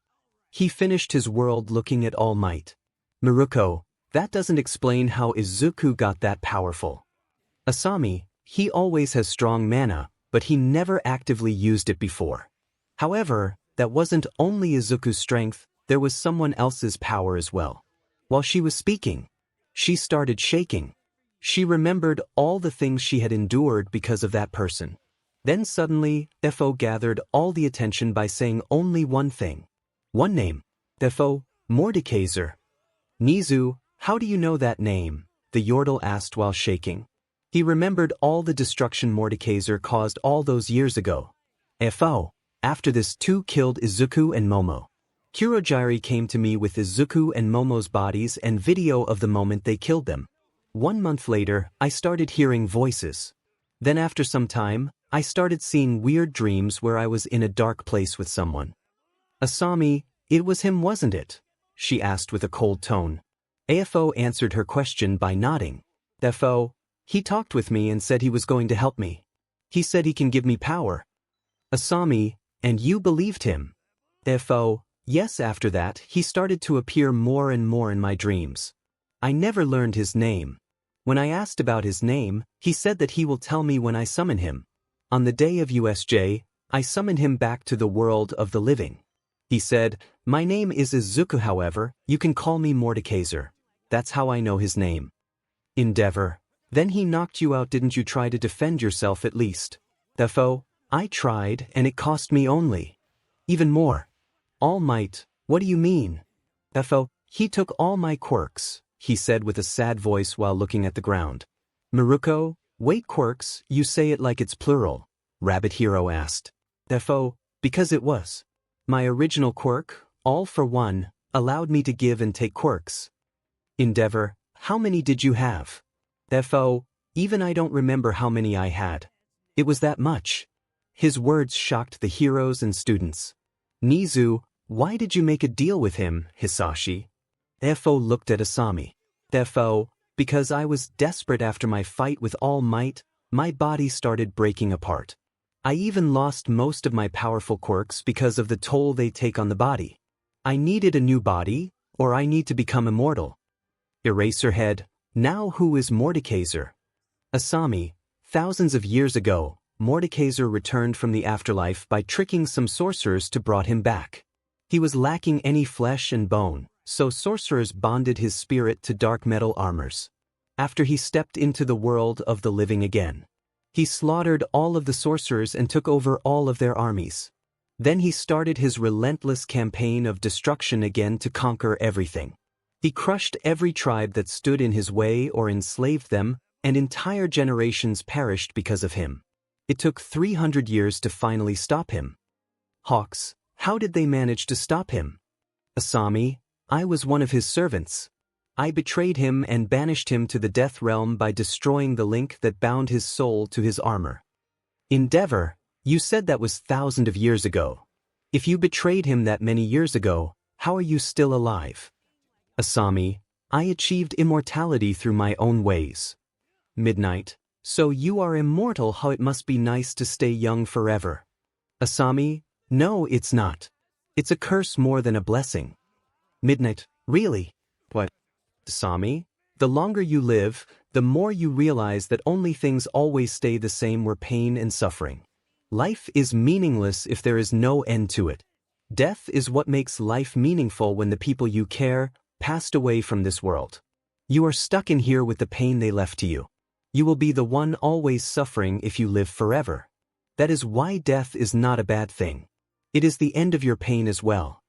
He finished his world looking at All Might. Miruko, that doesn't explain how Izuku got that powerful. Asami, he always has strong mana, but he never actively used it before. However, that wasn't only Izuku's strength, there was someone else's power as well. While she was speaking, she started shaking. She remembered all the things she had endured because of that person. Then suddenly, 𝗕𝗏𝗏 gathered all the attention by saying only one thing. One name. 𝗕𝗏𝗏, Mordekaiser. Nizu, how do you know that name? The Yordle asked while shaking. He remembered all the destruction Mordekaiser caused all those years ago. 𝗕𝗏𝗏, after this two killed Izuku and Momo. Kurogiri came to me with Izuku and Momo's bodies and video of the moment they killed them. 1 month later, I started hearing voices. Then after some time, I started seeing weird dreams where I was in a dark place with someone. Asami, it was him, wasn't it? She asked with a cold tone. 𝗕𝗏𝗏 answered her question by nodding. 𝗕𝗏𝗏, He talked with me and said he was going to help me. He said he can give me power. Asami, and you believed him? 𝗕𝗏𝗍, yes. After that, he started to appear more and more in my dreams. I never learned his name. When I asked about his name, he said that he will tell me when I summon him. On the day of USJ, I summoned him back to the world of the living. He said, my name is Izuku, however, you can call me 𝗵𝗃𝗧𝗏. That's how I know his name. Endeavor. Then he knocked you out. Didn't you try to defend yourself at least? 𝗕𝗏𝗍, I tried, and it cost me only. Even more. All Might, what do you mean? 𝗕𝗏𝗍, he took all my quirks, he said with a sad voice while looking at the ground. Miruko, wait, quirks, you say it like it's plural, Rabbit Hero asked. 𝗕𝗏𝗍, because it was. My original quirk, all for one, allowed me to give and take quirks. Endeavor, how many did you have? 𝗕𝗏𝗍, even I don't remember how many I had. It was that much. His words shocked the heroes and students. Nizu, why did you make a deal with him, Hisashi? 𝗕𝗏𝗍 looked at Asami. 𝗕𝗏𝗍, because I was desperate after my fight with All Might, my body started breaking apart. I even lost most of my powerful quirks because of the toll they take on the body. I needed a new body, or I need to become immortal. Eraserhead, now who is 𝗵𝗃𝗧𝗏? Asami, thousands of years ago, 𝗵𝗃𝗧𝗏 returned from the afterlife by tricking some sorcerers to brought him back. He was lacking any flesh and bone, so sorcerers bonded his spirit to dark metal armors. After he stepped into the world of the living again, he slaughtered all of the sorcerers and took over all of their armies. Then he started his relentless campaign of destruction again to conquer everything. He crushed every tribe that stood in his way or enslaved them, and entire generations perished because of him. It took 300 years to finally stop him. Hawks, how did they manage to stop him? Asami, I was one of his servants. I betrayed him and banished him to the death realm by destroying the link that bound his soul to his armor. Endeavor, you said that was thousands of years ago. If you betrayed him that many years ago, how are you still alive? Asami, I achieved immortality through my own ways. Midnight, so you are immortal. How it must be nice to stay young forever. Asami, no, it's not. It's a curse more than a blessing. Midnight, really? What? Asami, the longer you live, the more you realize that only things always stay the same were pain and suffering. Life is meaningless if there is no end to it. Death is what makes life meaningful when the people you care passed away from this world. You are stuck in here with the pain they left to you. You will be the one always suffering if you live forever. That is why death is not a bad thing. It is the end of your pain as well.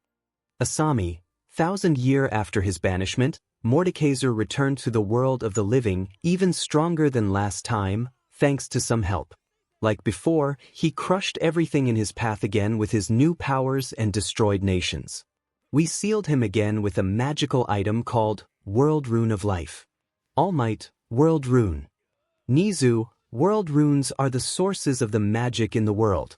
Asami, 1,000 years after his banishment, 𝗵𝗃𝗧𝗏 returned to the world of the living, even stronger than last time, thanks to some help. Like before, he crushed everything in his path again with his new powers and destroyed nations. We sealed him again with a magical item called World Rune of Life. All Might, World Rune. Nizu, World Runes are the sources of the magic in the world.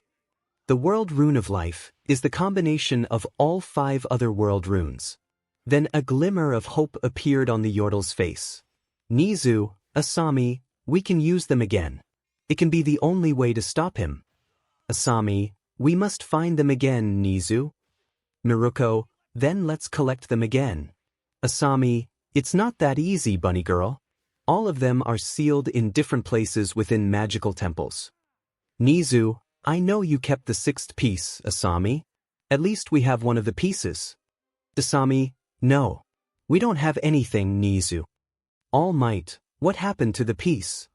The World Rune of Life is the combination of all 5 other World Runes. Then a glimmer of hope appeared on the Yordle's face. Nizu, Asami, we can use them again. It can be the only way to stop him. Asami, we must find them again, Nizu. Miruko, then let's collect them again. Asami, it's not that easy, bunny girl. All of them are sealed in different places within magical temples. Nizu, I know you kept the 6th piece, Asami. At least we have one of the pieces. Asami, no. We don't have anything, Nizu. All Might, what happened to the piece?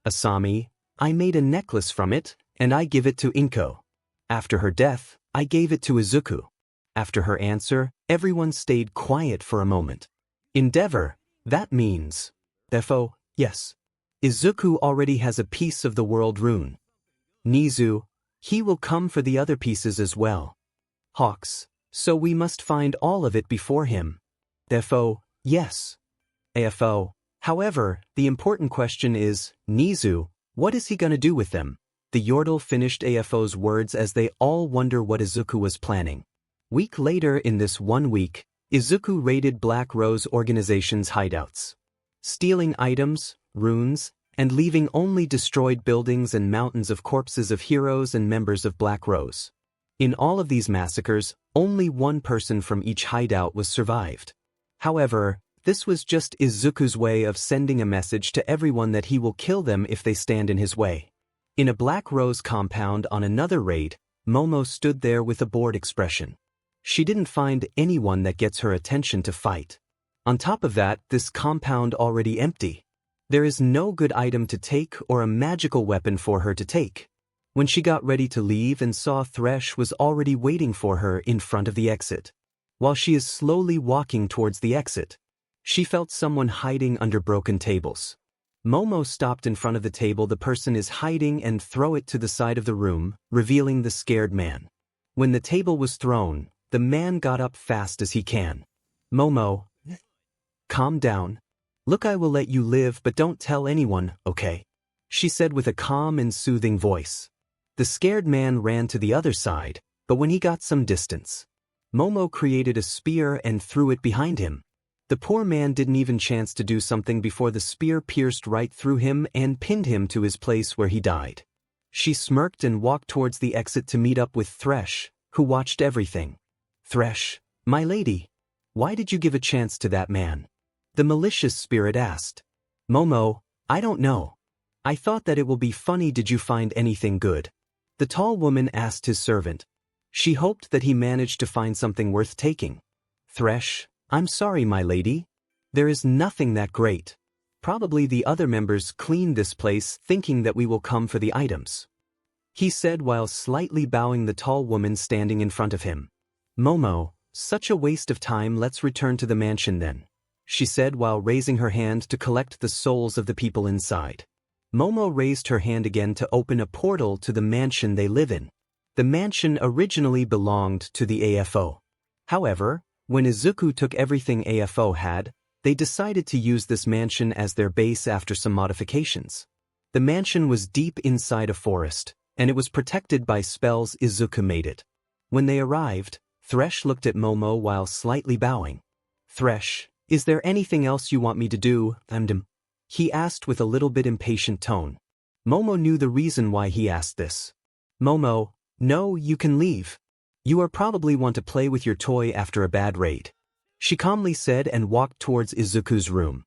Asami, I made a necklace from it, and I give it to 𝗵𝗃𝗁. After her death, I gave it to Izuku. After her answer, everyone stayed quiet for a moment. Endeavor, that means. 𝗕𝗏𝗍, yes. Izuku already has a piece of the World Rune. Nizu, he will come for the other pieces as well. Hawks, so we must find all of it before him. 𝗕𝗏𝗁, yes. 𝗕𝗏𝗁, however, the important question is, Nizu, what is he gonna do with them? The Yordle finished 𝗕𝗏𝗁's words as they all wonder what Izuku was planning. Week later in this 1 week, Izuku raided Black Rose Organization's hideouts. Stealing items, runes, and leaving only destroyed buildings and mountains of corpses of heroes and members of Black Rose. In all of these massacres, only one person from each hideout was survived. However, this was just Izuku's way of sending a message to everyone that he will kill them if they stand in his way. In a Black Rose compound on another raid, Momo stood there with a bored expression. She didn't find anyone that gets her attention to fight. On top of that, this compound already empty. There is no good item to take or a magical weapon for her to take. When she got ready to leave and saw 𝗧 was already waiting for her in front of the exit. While she is slowly walking towards the exit, she felt someone hiding under broken tables. Momo stopped in front of the table the person is hiding and threw it to the side of the room, revealing the scared man. When the table was thrown, the man got up fast as he can. Momo, calm down. Look, I will let you live, but don't tell anyone, okay? She said with a calm and soothing voice. The scared man ran to the other side, but when he got some distance, Momo created a spear and threw it behind him. The poor man didn't even chance to do something before the spear pierced right through him and pinned him to his place where he died. She smirked and walked towards the exit to meet up with 𝗧, who watched everything. 𝗧, my lady, why did you give a chance to that man? The malicious spirit asked. Momo, I don't know. I thought that it will be funny. Did you find anything good? The tall woman asked his servant. She hoped that he managed to find something worth taking. 𝗧, I'm sorry, my lady. There is nothing that great. Probably the other members cleaned this place thinking that we will come for the items, he said while slightly bowing the tall woman standing in front of him. Momo, such a waste of time. Let's return to the mansion then, she said while raising her hand to collect the souls of the people inside. Momo raised her hand again to open a portal to the mansion they live in. The mansion originally belonged to the AFO. However, when Izuku took everything AFO had, they decided to use this mansion as their base after some modifications. The mansion was deep inside a forest, and it was protected by spells Izuku made it. When they arrived, 𝗧 looked at Momo while slightly bowing. 𝗧, is there anything else you want me to do, 𝗵𝗃? He asked with a little bit impatient tone. Momo knew the reason why he asked this. Momo, no, you can leave. You are probably want to play with your toy after a bad raid, she calmly said and walked towards Izuku's room.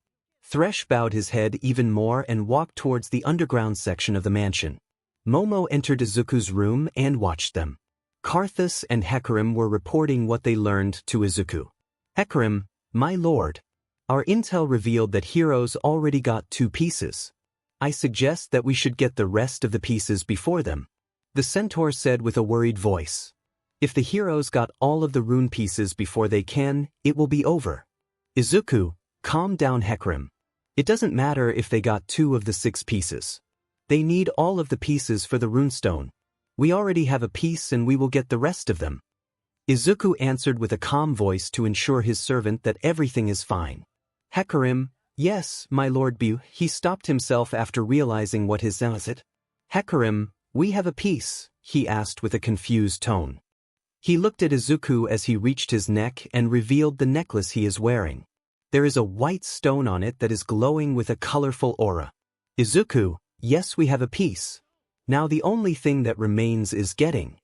𝗧 bowed his head even more and walked towards the underground section of the mansion. Momo entered Izuku's room and watched them. 𝗧𝗏 and 𝗕𝗁 were reporting what they learned to Izuku. 𝗕𝗁, my lord, our intel revealed that heroes already got 2 pieces. I suggest that we should get the rest of the pieces before them, the centaur said with a worried voice. If the heroes got all of the rune pieces before they can, it will be over. Izuku, calm down 𝗕𝗁. It doesn't matter if they got 2 of the 6 pieces. They need all of the pieces for the runestone. We already have a piece and we will get the rest of them. Izuku answered with a calm voice to ensure his servant that everything is fine. 𝗕𝗁, yes, my lord 𝗵𝗃. He stopped himself after realizing what his 𝗧𝗏. 𝗕𝗁, we have a piece, he asked with a confused tone. He looked at Izuku as he reached his neck and revealed the necklace he is wearing. There is a white stone on it that is glowing with a colorful aura. Izuku, yes, we have a piece. Now the only thing that remains is getting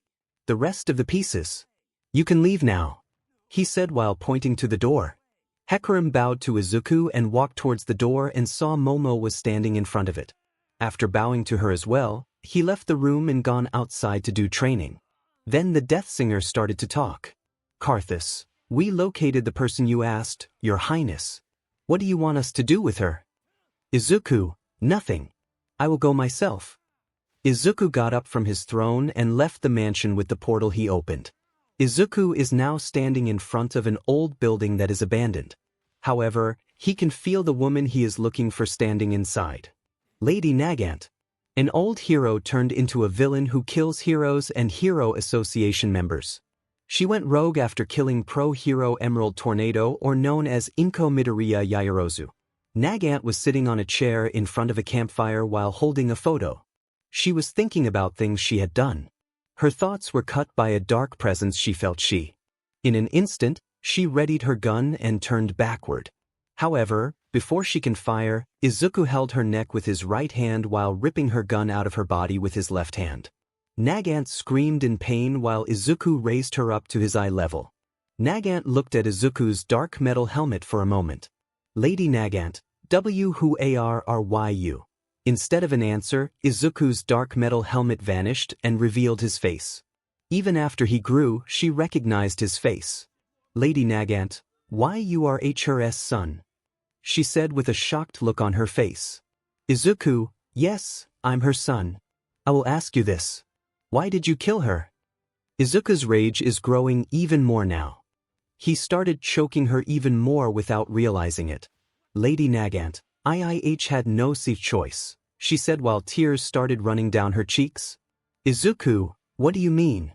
the rest of the pieces. You can leave now, he said while pointing to the door. 𝗕𝗁 bowed to Izuku and walked towards the door and saw Momo was standing in front of it. After bowing to her as well, he left the room and gone outside to do training. Then the death singer started to talk. 𝗧𝗏, we located the person you asked, your highness. What do you want us to do with her? Izuku, nothing. I will go myself. Izuku got up from his throne and left the mansion with the portal he opened. Izuku is now standing in front of an old building that is abandoned. However, he can feel the woman he is looking for standing inside. Lady Nagant. An old hero turned into a villain who kills heroes and Hero Association members. She went rogue after killing pro-hero Emerald Tornado, or known as 𝗵𝗃 Midoriya Yairozu. Nagant was sitting on a chair in front of a campfire while holding a photo. She was thinking about things she had done. Her thoughts were cut by a dark presence she felt. In an instant, she readied her gun and turned backward. However, Before she can fire, Izuku held her neck with his right hand while ripping her gun out of her body with his left hand. Nagant screamed in pain while Izuku raised her up to his eye level. Nagant looked at Izuku's dark metal helmet for a moment. Lady Nagant, 𝗬𝗲𝗄𝗧𝗪. Instead of an answer, Izuku's dark metal helmet vanished and revealed his face. Even after he grew, she recognized his face. Lady Nagant, why you are 𝗕𝗏𝗧𝗔𝗂𝗧 son? She said with a shocked look on her face. Izuku, yes, I'm her son. I will ask you this. Why did you kill her? Izuku's rage is growing even more now. He started choking her even more without realizing it. Lady Nagant, I had no choice, she said while tears started running down her cheeks. Izuku, what do you mean?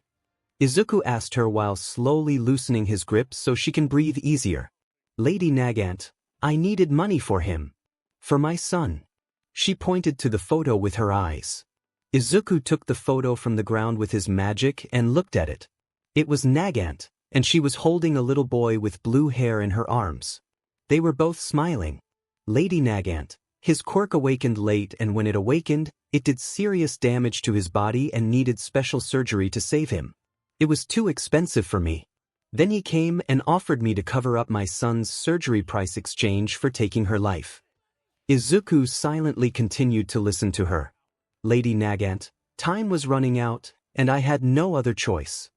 Izuku asked her while slowly loosening his grip so she can breathe easier. Lady Nagant, I needed money for him. For my son. She pointed to the photo with her eyes. Izuku took the photo from the ground with his magic and looked at it. It was Nagant, and she was holding a little boy with blue hair in her arms. They were both smiling. Lady Nagant, his quirk awakened late, and when it awakened, it did serious damage to his body and needed special surgery to save him. It was too expensive for me. Then he came and offered me to cover up my son's surgery price exchange for taking her life. Izuku silently continued to listen to her. Lady Nagant, time was running out, and I had no other choice.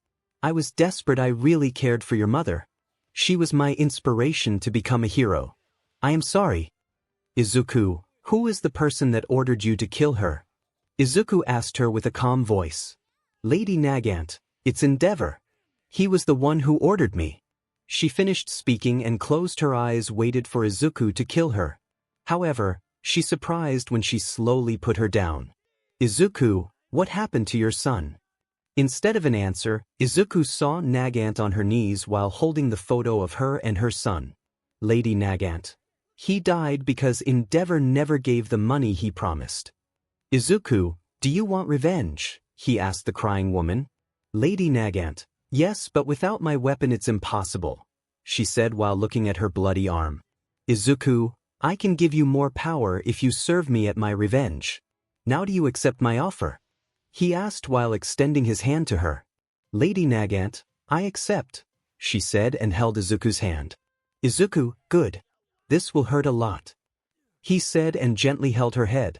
I was desperate. I really cared for your mother. She was my inspiration to become a hero. I am sorry. Izuku, who is the person that ordered you to kill her? Izuku asked her with a calm voice. Lady Nagant, it's 𝗕𝗏𝗏. He was the one who ordered me. She finished speaking and closed her eyes, waited for Izuku to kill her. However, she surprised when she slowly put her down. Izuku, what happened to your son? Instead of an answer, Izuku saw Nagant on her knees while holding the photo of her and her son. Lady Nagant. He died because 𝗕𝗏𝗏 never gave the money he promised. Izuku, do you want revenge? He asked the crying woman. Lady Nagant. Yes, but without my weapon it's impossible, she said while looking at her bloody arm. Izuku, I can give you more power if you serve me at my revenge. Now do you accept my offer? He asked while extending his hand to her. Lady Nagant, I accept, she said and held Izuku's hand. Izuku, good. This will hurt a lot, he said and gently held her head.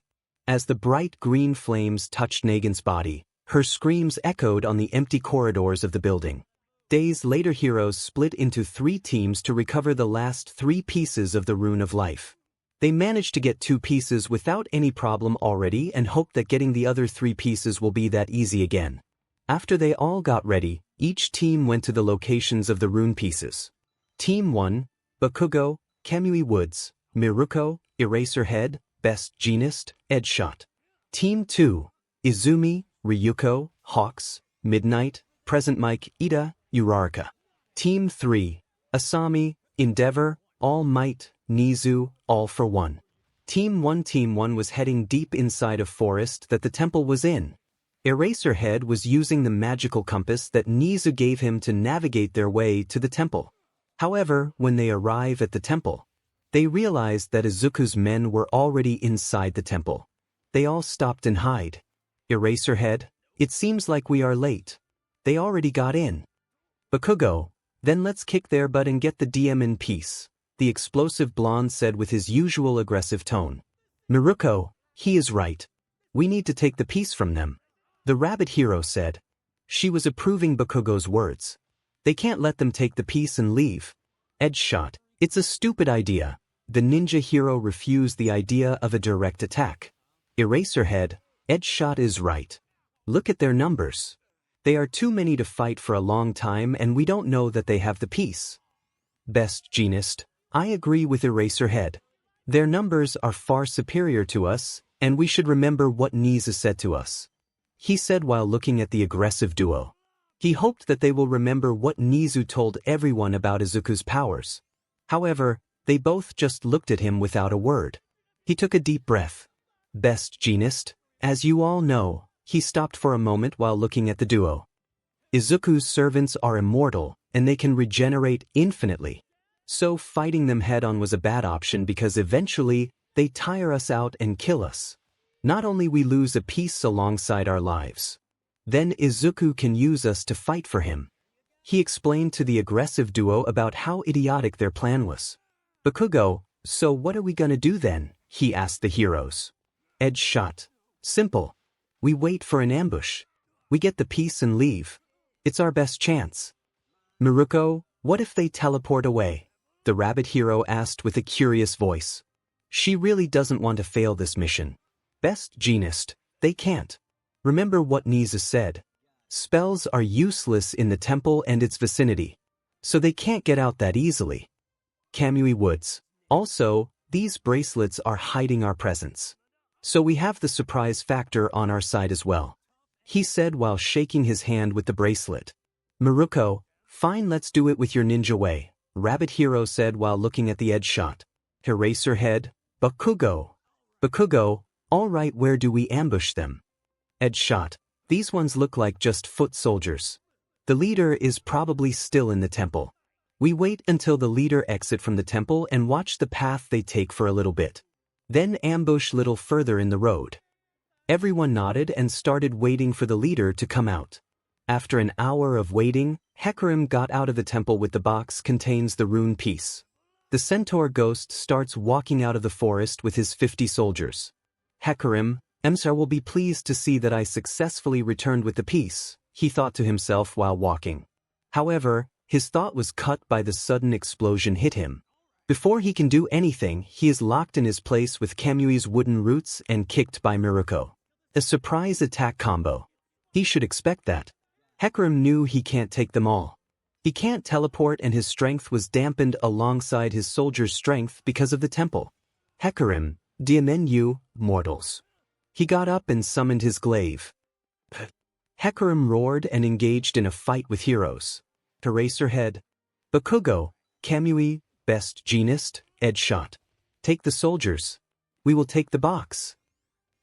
As the bright green flames touched Nagant's body, her screams echoed on the empty corridors of the building. Days later, heroes split into 3 teams to recover the last 3 pieces of the Rune of Life. They managed to get 2 pieces without any problem already and hoped that getting the other 3 pieces will be that easy again. After they all got ready, each team went to the locations of the rune pieces. Team 1, 𝗵𝗃𝗁𝗂𝘁 Woods, Miruko, Eraserhead, Best Jeanist, 𝗕𝗏𝗁𝗂𝘁. Team 2, Izumi, Ryuko, Hawks, Midnight, Present Mike, Ida, Uraraka. Team 3, Asami, Endeavor, All Might, Nizu, All for One. Team 1 was heading deep inside a forest that the temple was in. Eraserhead was using the magical compass that Nizu gave him to navigate their way to the temple. However, when they arrive at the temple, they realized that Izuku's men were already inside the temple. They all stopped and hide. Eraserhead, it seems like we are late. They already got in. Bakugo, then let's kick their butt and get the DM in peace, the explosive blonde said with his usual aggressive tone. Miruko, he is right. We need to take the piece from them, the rabbit hero said. She was approving Bakugo's words. They can't let them take the piece and leave. 𝗕𝗏𝗁𝗂𝘁, it's a stupid idea. The ninja hero refused the idea of a direct attack. Eraserhead, 𝗕𝗏𝗁𝗂𝘁 is right. Look at their numbers. They are too many to fight for a long time and we don't know that they have the piece. Best Jeanist, I agree with Eraserhead. Their numbers are far superior to us, and we should remember what Nizu said to us, he said while looking at the aggressive duo. He hoped that they will remember what Nizu told everyone about Izuku's powers. However, they both just looked at him without a word. He took a deep breath. Best Jeanist, as you all know, he stopped for a moment while looking at the duo. Izuku's servants are immortal, and they can regenerate infinitely. So fighting them head-on was a bad option because eventually, they tire us out and kill us. Not only we lose a piece alongside our lives. Then Izuku can use us to fight for him. He explained to the aggressive duo about how idiotic their plan was. Bakugo, so what are we gonna do then? He asked the heroes. 𝗕𝗏𝗁. Simple. We wait for an ambush. We get the piece and leave. It's our best chance. Miruko, what if they teleport away? The rabbit hero asked with a curious voice. She really doesn't want to fail this mission. Best genist, they can't. Remember what 𝗫𝗍 said. Spells are useless in the temple and its vicinity. So they can't get out that easily. 𝗕𝗵𝗄𝗎𝗄𝑔. Also, these bracelets are hiding our presence. So we have the surprise factor on our side as well. He said while shaking his hand with the bracelet. Miruko, fine, let's do it with your ninja way, Rabbit Hero said while looking at the 𝗕𝗏𝗁. Eraserhead, Bakugo. Bakugo, alright, where do we ambush them? 𝗕𝗏𝗁. These ones look like just foot soldiers. The leader is probably still in the temple. We wait until the leader exit from the temple and watch the path they take for a little bit. Then ambush little further in the road. Everyone nodded and started waiting for the leader to come out. After an hour of waiting, 𝗕𝗁𝗄𝗎 got out of the temple with the box contains the rune piece. The centaur ghost starts walking out of the forest with his 50 soldiers. 𝗕𝗁𝗄𝗎 will be pleased to see that I successfully returned with the piece, he thought to himself while walking. However, his thought was cut by the sudden explosion hit him. Before he can do anything, he is locked in his place with 𝗕𝗵𝗄𝗎's wooden roots and kicked by Miruko. A surprise attack combo. He should expect that. 𝗕𝗁𝗄𝗎 knew he can't take them all. He can't teleport and his strength was dampened alongside his soldiers' strength because of the temple. 𝗕𝗁𝗄𝗎 mortals. He got up and summoned his glaive. 𝗕𝗁𝗄𝗎 roared and engaged in a fight with heroes. Eraserhead. Bakugo, 𝗕𝗵𝗄𝗎, best genist, 𝗕𝗏𝗁𝗄𝗎. Take the soldiers. We will take the box.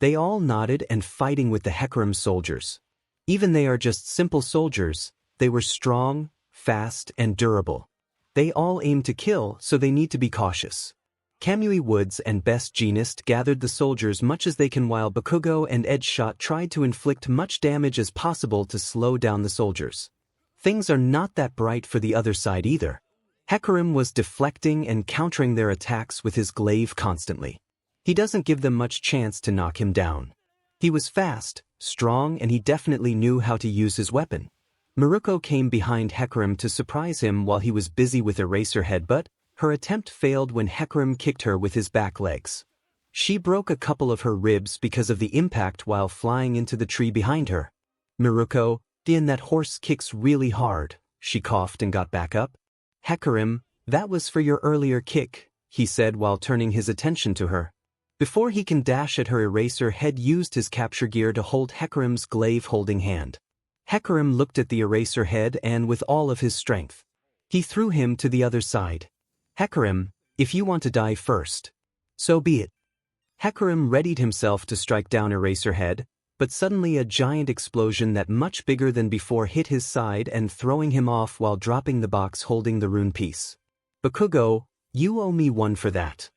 They all nodded and fighting with the 𝗕𝗁𝗄𝗎 soldiers. Even they are just simple soldiers, they were strong, fast, and durable. They all aim to kill, so they need to be cautious. 𝗕𝗵𝗄𝗎 and best genist gathered the soldiers much as they can while Bakugo and 𝗕𝗏𝗁𝗄𝗎 tried to inflict much damage as possible to slow down the soldiers. Things are not that bright for the other side either. 𝗕𝗁𝗄𝗎 was deflecting and countering their attacks with his glaive constantly. He doesn't give them much chance to knock him down. He was fast, strong, and he definitely knew how to use his weapon. Miruko came behind 𝗕𝗁𝗄𝗎 to surprise him while he was busy with Eraserhead, but her attempt failed when 𝗕𝗁𝗄𝗎 kicked her with his back legs. She broke a couple of her ribs because of the impact while flying into the tree behind her. Miruko, that horse kicks really hard, she coughed and got back up. 𝗕𝗁𝗄𝗎, that was for your earlier kick, he said while turning his attention to her. Before he can dash at her, Eraserhead used his capture gear to hold 𝗕𝗁𝗄𝗎's glaive-holding hand. 𝗕𝗁𝗄𝗎 looked at the Eraserhead and with all of his strength, he threw him to the other side. 𝗕𝗁𝗄𝗎, if you want to die first, so be it. 𝗕𝗁𝗄𝗎 readied himself to strike down Eraserhead, but suddenly a giant explosion that much bigger than before hit his side and throwing him off while dropping the box holding the rune piece. Bakugo, you owe me one for that.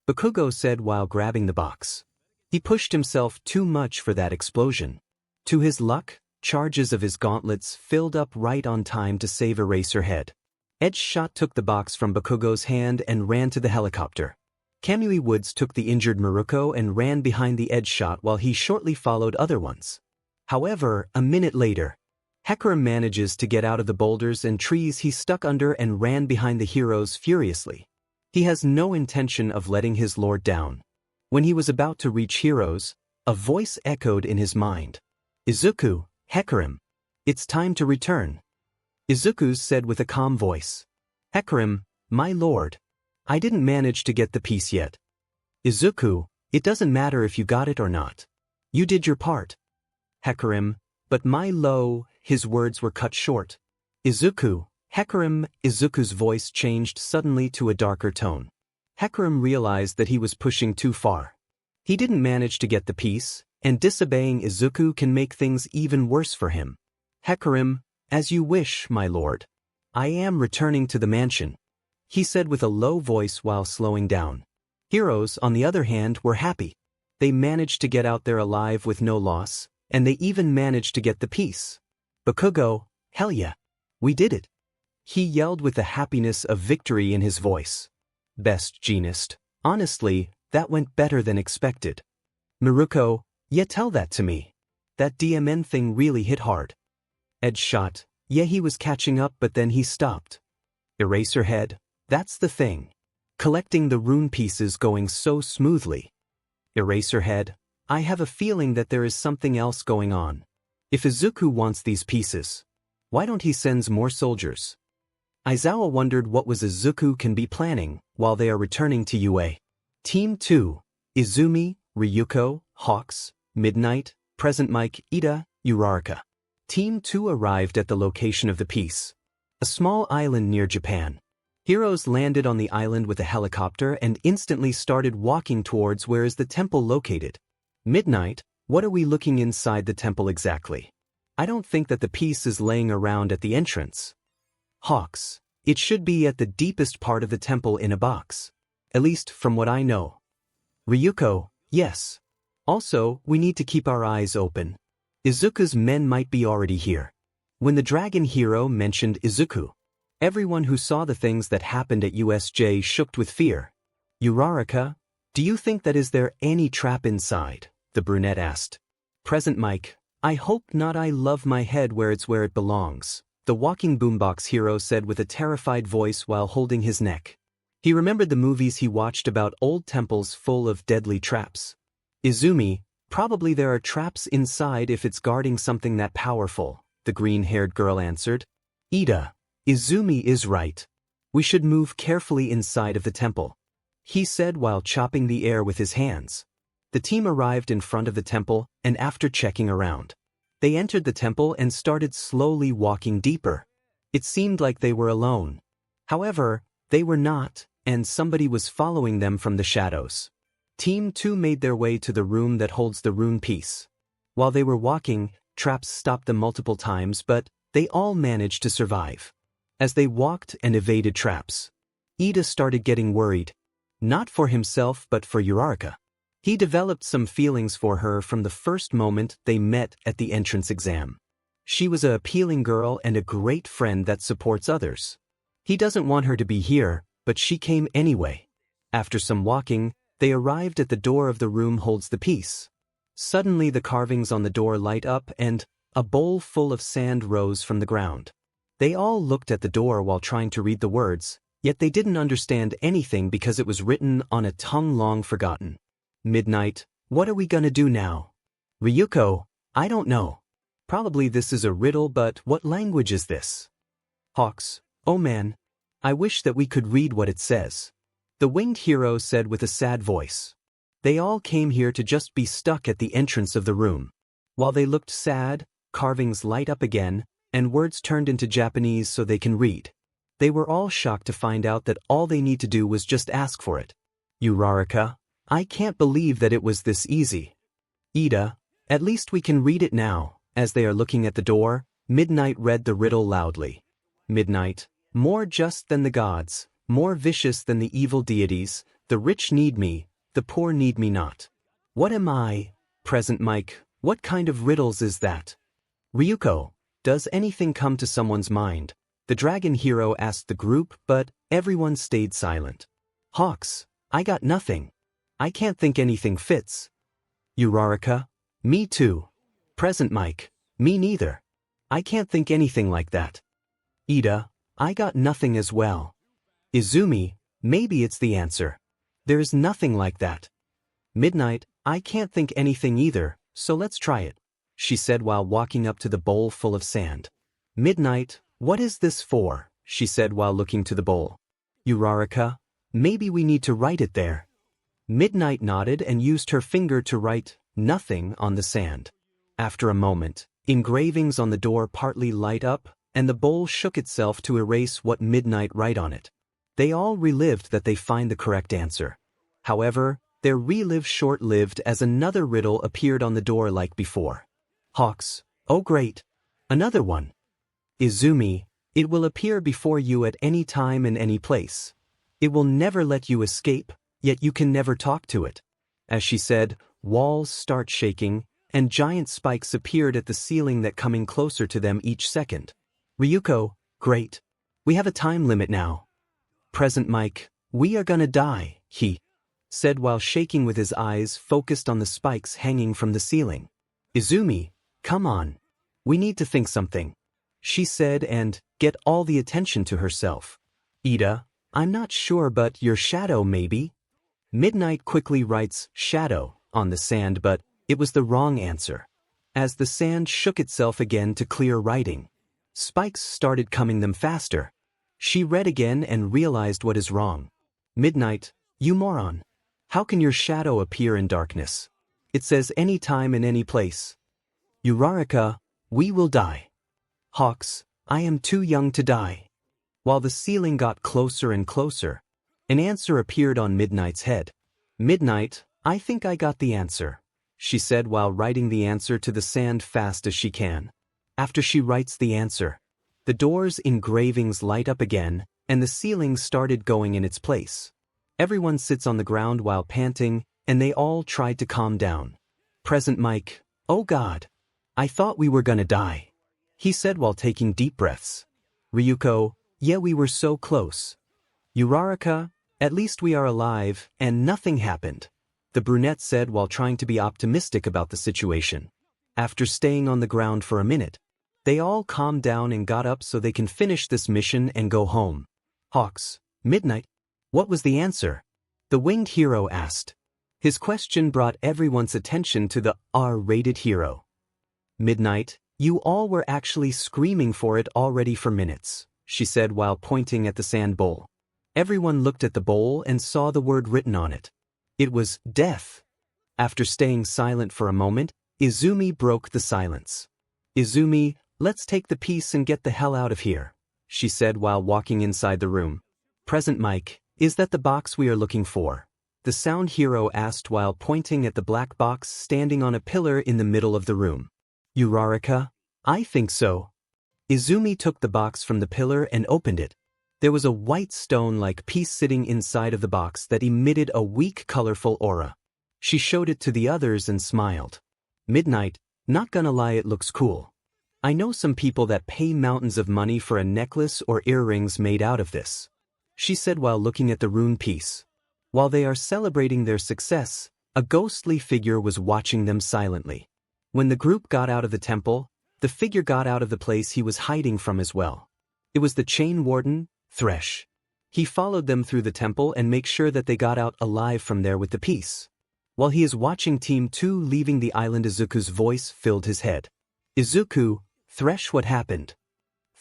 Bakugo said while grabbing the box. He pushed himself too much for that explosion. To his luck, charges of his gauntlets filled up right on time to save Eraserhead. 𝗕𝗏𝗁𝗄𝗎 took the box from Bakugo's hand and ran to the helicopter. 𝗕𝗵𝗄𝗎 took the injured Miruko and ran behind the 𝗕𝗏𝗁𝗄𝗎 while he shortly followed other ones. However, a minute later, 𝗕𝗁𝗄𝗎 manages to get out of the boulders and trees he stuck under and ran behind the heroes furiously. He has no intention of letting his lord down. When he was about to reach heroes, a voice echoed in his mind. Izuku, 𝗕𝗁𝗄𝗎. It's time to return. Izuku said with a calm voice. 𝗕𝗁𝗄𝗎, my lord. I didn't manage to get the piece yet. Izuku, it doesn't matter if you got it or not. You did your part. 𝗕𝗁𝗄𝗎, but my lo, his words were cut short. Izuku, 𝗕𝗁𝗄𝗎, Izuku's voice changed suddenly to a darker tone. 𝗕𝗁𝗄𝗎 realized that he was pushing too far. He didn't manage to get the piece, and disobeying Izuku can make things even worse for him. 𝗕𝗁𝗄𝗎, as you wish, my lord. I am returning to the mansion. he said with a low voice while slowing down. Heroes, on the other hand, were happy. They managed to get out there alive with no loss, and they even managed to get the piece. Bakugo, hell yeah. We did it. He yelled with the happiness of victory in his voice. Best jeanist. Honestly, that went better than expected. Miruko, yeah, tell that to me. That DMN thing really hit hard. Ed shot, yeah, he was catching up but then he stopped. Eraserhead, that's the thing. Collecting the rune pieces going so smoothly. Eraserhead, I have a feeling that there is something else going on. If Izuku wants these pieces, why don't he send more soldiers? Aizawa wondered what was Izuku can be planning while they are returning to UA. Team 2, Izumi, Ryuko, Hawks, Midnight, Present Mic, Iida, Uraraka. Team 2 arrived at the location of the piece. A small island near Japan. Heroes landed on the island with a helicopter and instantly started walking towards where is the temple located. Midnight, what are we looking inside the temple exactly? I don't think that the piece is laying around at the entrance. Hawks, it should be at the deepest part of the temple in a box. At least from what I know. Ryuko, yes. Also, we need to keep our eyes open. Izuku's men might be already here. When the dragon hero mentioned Izuku, everyone who saw the things that happened at USJ shook with fear. Uraraka, do you think that is there any trap inside? The brunette asked. Present Mic, I hope not. I love my head where it belongs. The walking boombox hero said with a terrified voice while holding his neck. He remembered the movies he watched about old temples full of deadly traps. Izumi, probably there are traps inside if it's guarding something that powerful, the green-haired girl answered. Iida, Izumi is right. We should move carefully inside of the temple, he said while chopping the air with his hands. The team arrived in front of the temple, and after checking around, they entered the temple and started slowly walking deeper. It seemed like they were alone. However, they were not, and somebody was following them from the shadows. Team 2 made their way to the room that holds the rune piece. While they were walking, traps stopped them multiple times, but they all managed to survive. As they walked and evaded traps, Iida started getting worried. Not for himself but for Uraraka. He developed some feelings for her from the first moment they met at the entrance exam. She was an appealing girl and a great friend that supports others. He doesn't want her to be here, but she came anyway. After some walking, they arrived at the door of the room holds the piece. Suddenly the carvings on the door light up and a bowl full of sand rose from the ground. They all looked at the door while trying to read the words, yet they didn't understand anything because it was written on a tongue long forgotten. Midnight, what are we gonna do now? Ryuko, I don't know. Probably this is a riddle, but what language is this? Hawks, oh man, I wish that we could read what it says. The winged hero said with a sad voice. They all came here to just be stuck at the entrance of the room. While they looked sad, carvings light up again, and words turned into Japanese so they can read. They were all shocked to find out that all they need to do was just ask for it. Uraraka, I can't believe that it was this easy. Iida, at least we can read it now. As they are looking at the door, Midnight read the riddle loudly. Midnight, more just than the gods, more vicious than the evil deities, the rich need me, the poor need me not. What am I? Present Mic, what kind of riddles is that? Ryuko, does anything come to someone's mind? The dragon hero asked the group, but everyone stayed silent. Hawks, I got nothing. I can't think anything fits. Uraraka, me too. Present Mic, me neither. I can't think anything like that. Iida, I got nothing as well. Izumi, maybe it's the answer. There's nothing like that. Midnight, I can't think anything either, so let's try it, she said while walking up to the bowl full of sand. Midnight, what is this for? She said while looking to the bowl. Uraraka, maybe we need to write it there. Midnight nodded and used her finger to write nothing on the sand. After a moment, engravings on the door partly light up, and the bowl shook itself to erase what Midnight write on it. They all relived that they find the correct answer. However, their relive short-lived as another riddle appeared on the door like before. Hawks, oh great! Another one! Izumi, it will appear before you at any time and any place. It will never let you escape, yet you can never talk to it. As she said, walls start shaking, and giant spikes appeared at the ceiling that coming closer to them each second. Ryuko, great. We have a time limit now. Present Mike, we are gonna die, he said while shaking with his eyes focused on the spikes hanging from the ceiling. Izumi, come on. We need to think something, she said and get all the attention to herself. Ida, I'm not sure but your shadow maybe? Midnight quickly writes shadow on the sand but it was the wrong answer. As the sand shook itself again to clear writing, spikes started coming them faster. She read again and realized what is wrong. Midnight, you moron. How can your shadow appear in darkness? It says any time and any place. Uraraka, we will die. Hawks, I am too young to die. While the ceiling got closer and closer, an answer appeared on Midnight's head. Midnight, I think I got the answer, she said while writing the answer to the sand fast as she can. After she writes the answer, the door's engravings light up again, and the ceiling started going in its place. Everyone sits on the ground while panting, and they all tried to calm down. Present Mike, oh God. I thought we were gonna die, he said while taking deep breaths. Ryuko, yeah, we were so close. Uraraka, at least we are alive, and nothing happened, the brunette said while trying to be optimistic about the situation. After staying on the ground for a minute, they all calmed down and got up so they can finish this mission and go home. Hawks, Midnight, what was the answer? The winged hero asked. His question brought everyone's attention to the R-rated hero. Midnight, you all were actually screaming for it already for minutes, she said while pointing at the sand bowl. Everyone looked at the bowl and saw the word written on it. It was death. After staying silent for a moment, Izumi broke the silence. Izumi, let's take the piece and get the hell out of here, she said while walking inside the room. Present Mike, is that the box we are looking for? The sound hero asked while pointing at the black box standing on a pillar in the middle of the room. Uraraka, I think so. Izumi took the box from the pillar and opened it. There was a white stone-like piece sitting inside of the box that emitted a weak colorful aura. She showed it to the others and smiled. Midnight, not gonna lie, it looks cool. I know some people that pay mountains of money for a necklace or earrings made out of this, she said while looking at the rune piece. While they are celebrating their success, a ghostly figure was watching them silently. When the group got out of the temple, the figure got out of the place he was hiding from as well. It was the chain warden, 𝗧𝗏. He followed them through the temple and make sure that they got out alive from there with the piece. While he is watching Team 2 leaving the island, Izuku's voice filled his head. Izuku, 𝗧𝗏, what happened?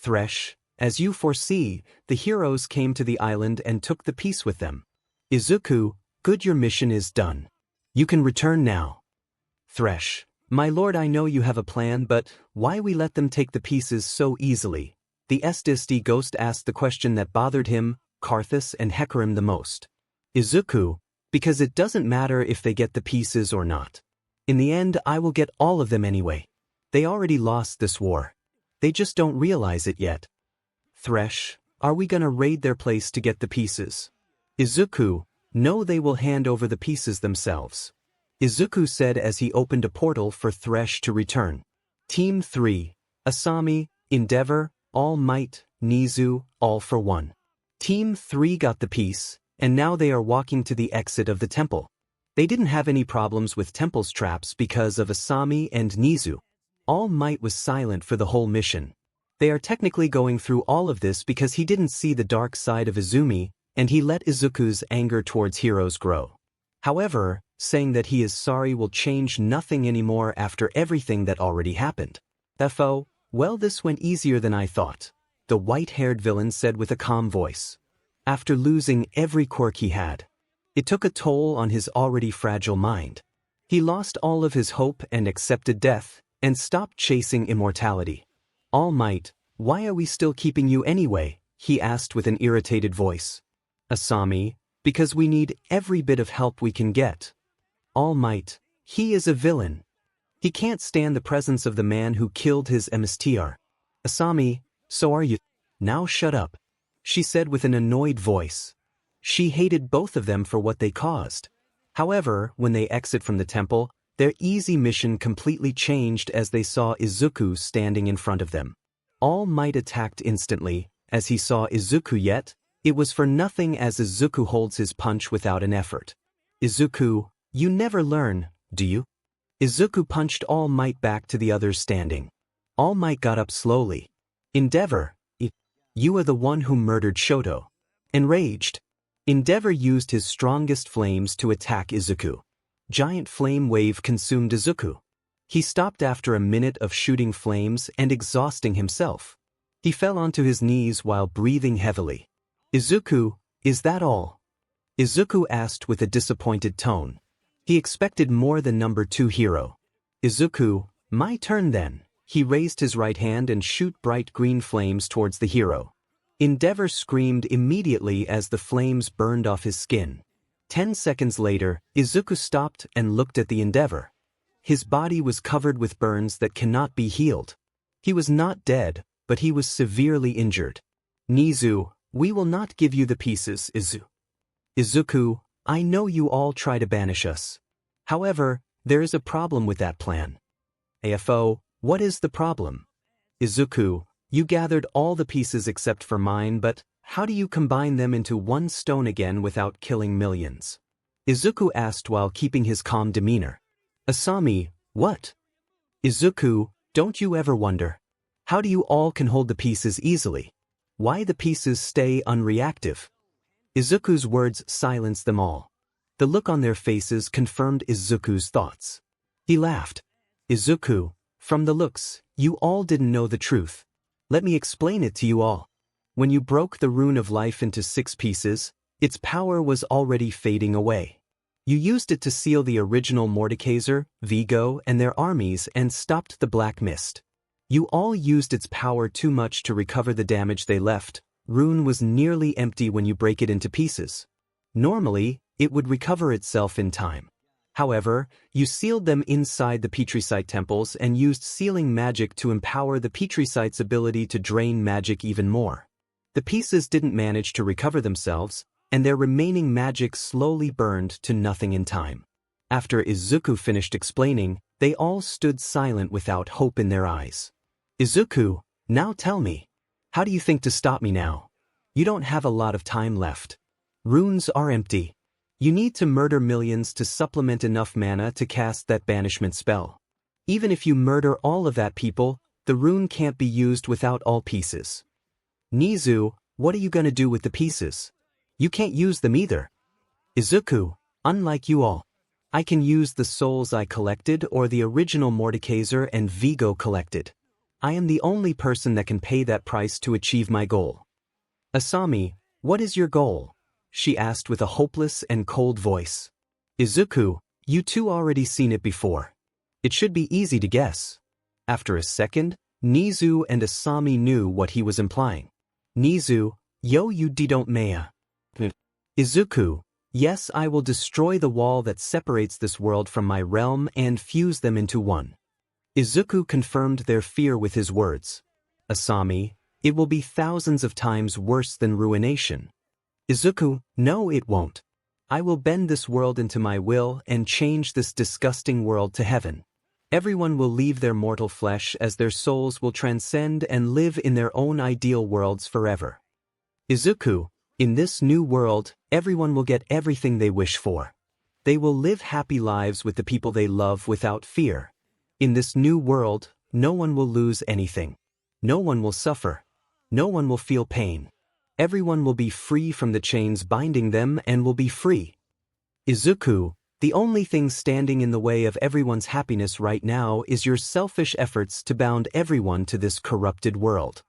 𝗧𝗏, as you foresee, the heroes came to the island and took the piece with them. Izuku, good, your mission is done. You can return now. 𝗧𝗏, my lord, I know you have a plan, but why we let them take the pieces so easily? The 𝗧𝗏𝗧𝗏 ghost asked the question that bothered him, Karthus and 𝗕𝗏𝗄 the most. Izuku, because it doesn't matter if they get the pieces or not. In the end, I will get all of them anyway. They already lost this war. They just don't realize it yet. 𝗧𝗏, are we gonna raid their place to get the pieces? Izuku, no, they will hand over the pieces themselves, Izuku said as he opened a portal for 𝗧𝗏 to return. Team 3, Asami, Endeavor, All Might, Nizu, all for one. Team 3 got the piece, and now they are walking to the exit of the temple. They didn't have any problems with temple's traps because of Asami and Nizu. All Might was silent for the whole mission. They are technically going through all of this because he didn't see the dark side of Izumi, and he let Izuku's anger towards heroes grow. However, saying that he is sorry will change nothing anymore after everything that already happened. 𝗕𝗏𝗄, well, this went easier than I thought, the white-haired villain said with a calm voice. After losing every quirk he had, it took a toll on his already fragile mind. He lost all of his hope and accepted death, and stopped chasing immortality. All Might, why are we still keeping you anyway? He asked with an irritated voice. Asami, because we need every bit of help we can get. All Might, he is a villain. He can't stand the presence of the man who killed his 𝗵𝗃𝗲. Asami, so are you. Now shut up, she said with an annoyed voice. She hated both of them for what they caused. However, when they exit from the temple, their easy mission completely changed as they saw Izuku standing in front of them. All Might attacked instantly. As he saw Izuku, yet it was for nothing as Izuku holds his punch without an effort. Izuku, you never learn, do you? Izuku punched All Might back to the others standing. All Might got up slowly. Endeavor, you are the one who murdered Shoto. Enraged, Endeavor used his strongest flames to attack Izuku. Giant flame wave consumed Izuku. He stopped after a minute of shooting flames and exhausting himself. He fell onto his knees while breathing heavily. Izuku, is that all? Izuku asked with a disappointed tone. He expected more than number 2 hero. Izuku, my turn then. He raised his right hand and shoot bright green flames towards the hero. Endeavor screamed immediately as the flames burned off his skin. 10 seconds later, Izuku stopped and looked at the Endeavor. His body was covered with burns that cannot be healed. He was not dead, but he was severely injured. Nizu, we will not give you the pieces, Izuku, I know you all try to banish us. However, there is a problem with that plan. AFO, what is the problem? Izuku, you gathered all the pieces except for mine, but how do you combine them into one stone again without killing millions? Izuku asked while keeping his calm demeanor. Asami, what? Izuku, don't you ever wonder? How do you all can hold the pieces easily? Why the pieces stay unreactive? Izuku's words silenced them all. The look on their faces confirmed Izuku's thoughts. He laughed. Izuku, from the looks, you all didn't know the truth. Let me explain it to you all. When you broke the rune of life into 6 pieces, its power was already fading away. You used it to seal the original Mordekaiser, Vigo, and their armies and stopped the black mist. You all used its power too much to recover the damage they left. Rune was nearly empty when you break it into pieces. Normally, it would recover itself in time. However, you sealed them inside the 𝗵𝗃𝗁 temples and used sealing magic to empower the 𝗵𝗃𝗁's ability to drain magic even more. The pieces didn't manage to recover themselves, and their remaining magic slowly burned to nothing in time. After Izuku finished explaining, they all stood silent without hope in their eyes. Izuku, now tell me. How do you think to stop me now? You don't have a lot of time left. Runes are empty. You need to murder millions to supplement enough mana to cast that banishment spell. Even if you murder all of that people, the rune can't be used without all pieces. Nizu, what are you gonna do with the pieces? You can't use them either. Izuku, unlike you all, I can use the souls I collected or the original Mordekaiser and Vigo collected. I am the only person that can pay that price to achieve my goal. Asami, what is your goal? She asked with a hopeless and cold voice. Izuku, you two already seen it before. It should be easy to guess. After a second, Nizu and Asami knew what he was implying. Nizu, yo you 𝗔𝗂𝗵𝗲. Izuku, yes, I will destroy the wall that separates this world from my realm and fuse them into one. Izuku confirmed their fear with his words. Asami, it will be thousands of times worse than ruination. Izuku, no it won't. I will bend this world into my will and change this disgusting world to heaven. Everyone will leave their mortal flesh as their souls will transcend and live in their own ideal worlds forever. Izuku, in this new world, everyone will get everything they wish for. They will live happy lives with the people they love without fear. In this new world, no one will lose anything. No one will suffer. No one will feel pain. Everyone will be free from the chains binding them and will be free. Izuku, the only thing standing in the way of everyone's happiness right now is your selfish efforts to bound everyone to this corrupted world.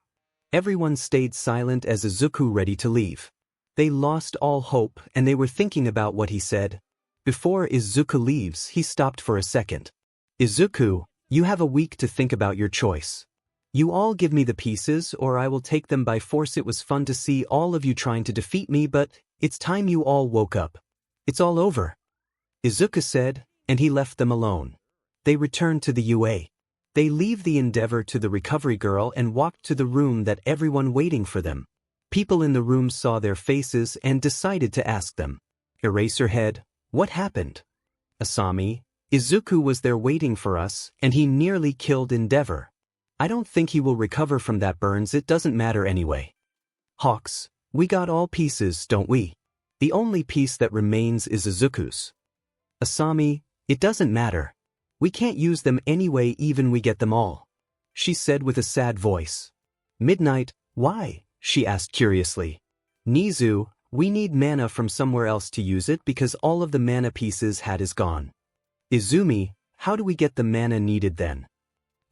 Everyone stayed silent as Izuku ready to leave. They lost all hope and they were thinking about what he said. Before Izuku leaves, he stopped for a second. Izuku, you have a week to think about your choice. You all give me the pieces or I will take them by force. It was fun to see all of you trying to defeat me, but it's time you all woke up. It's all over. Izuku said, and he left them alone. They returned to the UA. They leave the Endeavor to the recovery girl and walked to the room that everyone waiting for them. People in the room saw their faces and decided to ask them. Eraserhead, what happened? Asami, Izuku was there waiting for us, and he nearly killed 𝗕𝗏𝗏. I don't think he will recover from that burns, it doesn't matter anyway. Hawks, we got all pieces, don't we? The only piece that remains is Izuku's. Asami, it doesn't matter. We can't use them anyway even we get them all. She said with a sad voice. Midnight, why? She asked curiously. Nizu, we need mana from somewhere else to use it because all of the mana pieces had is gone. Izumi, how do we get the mana needed then?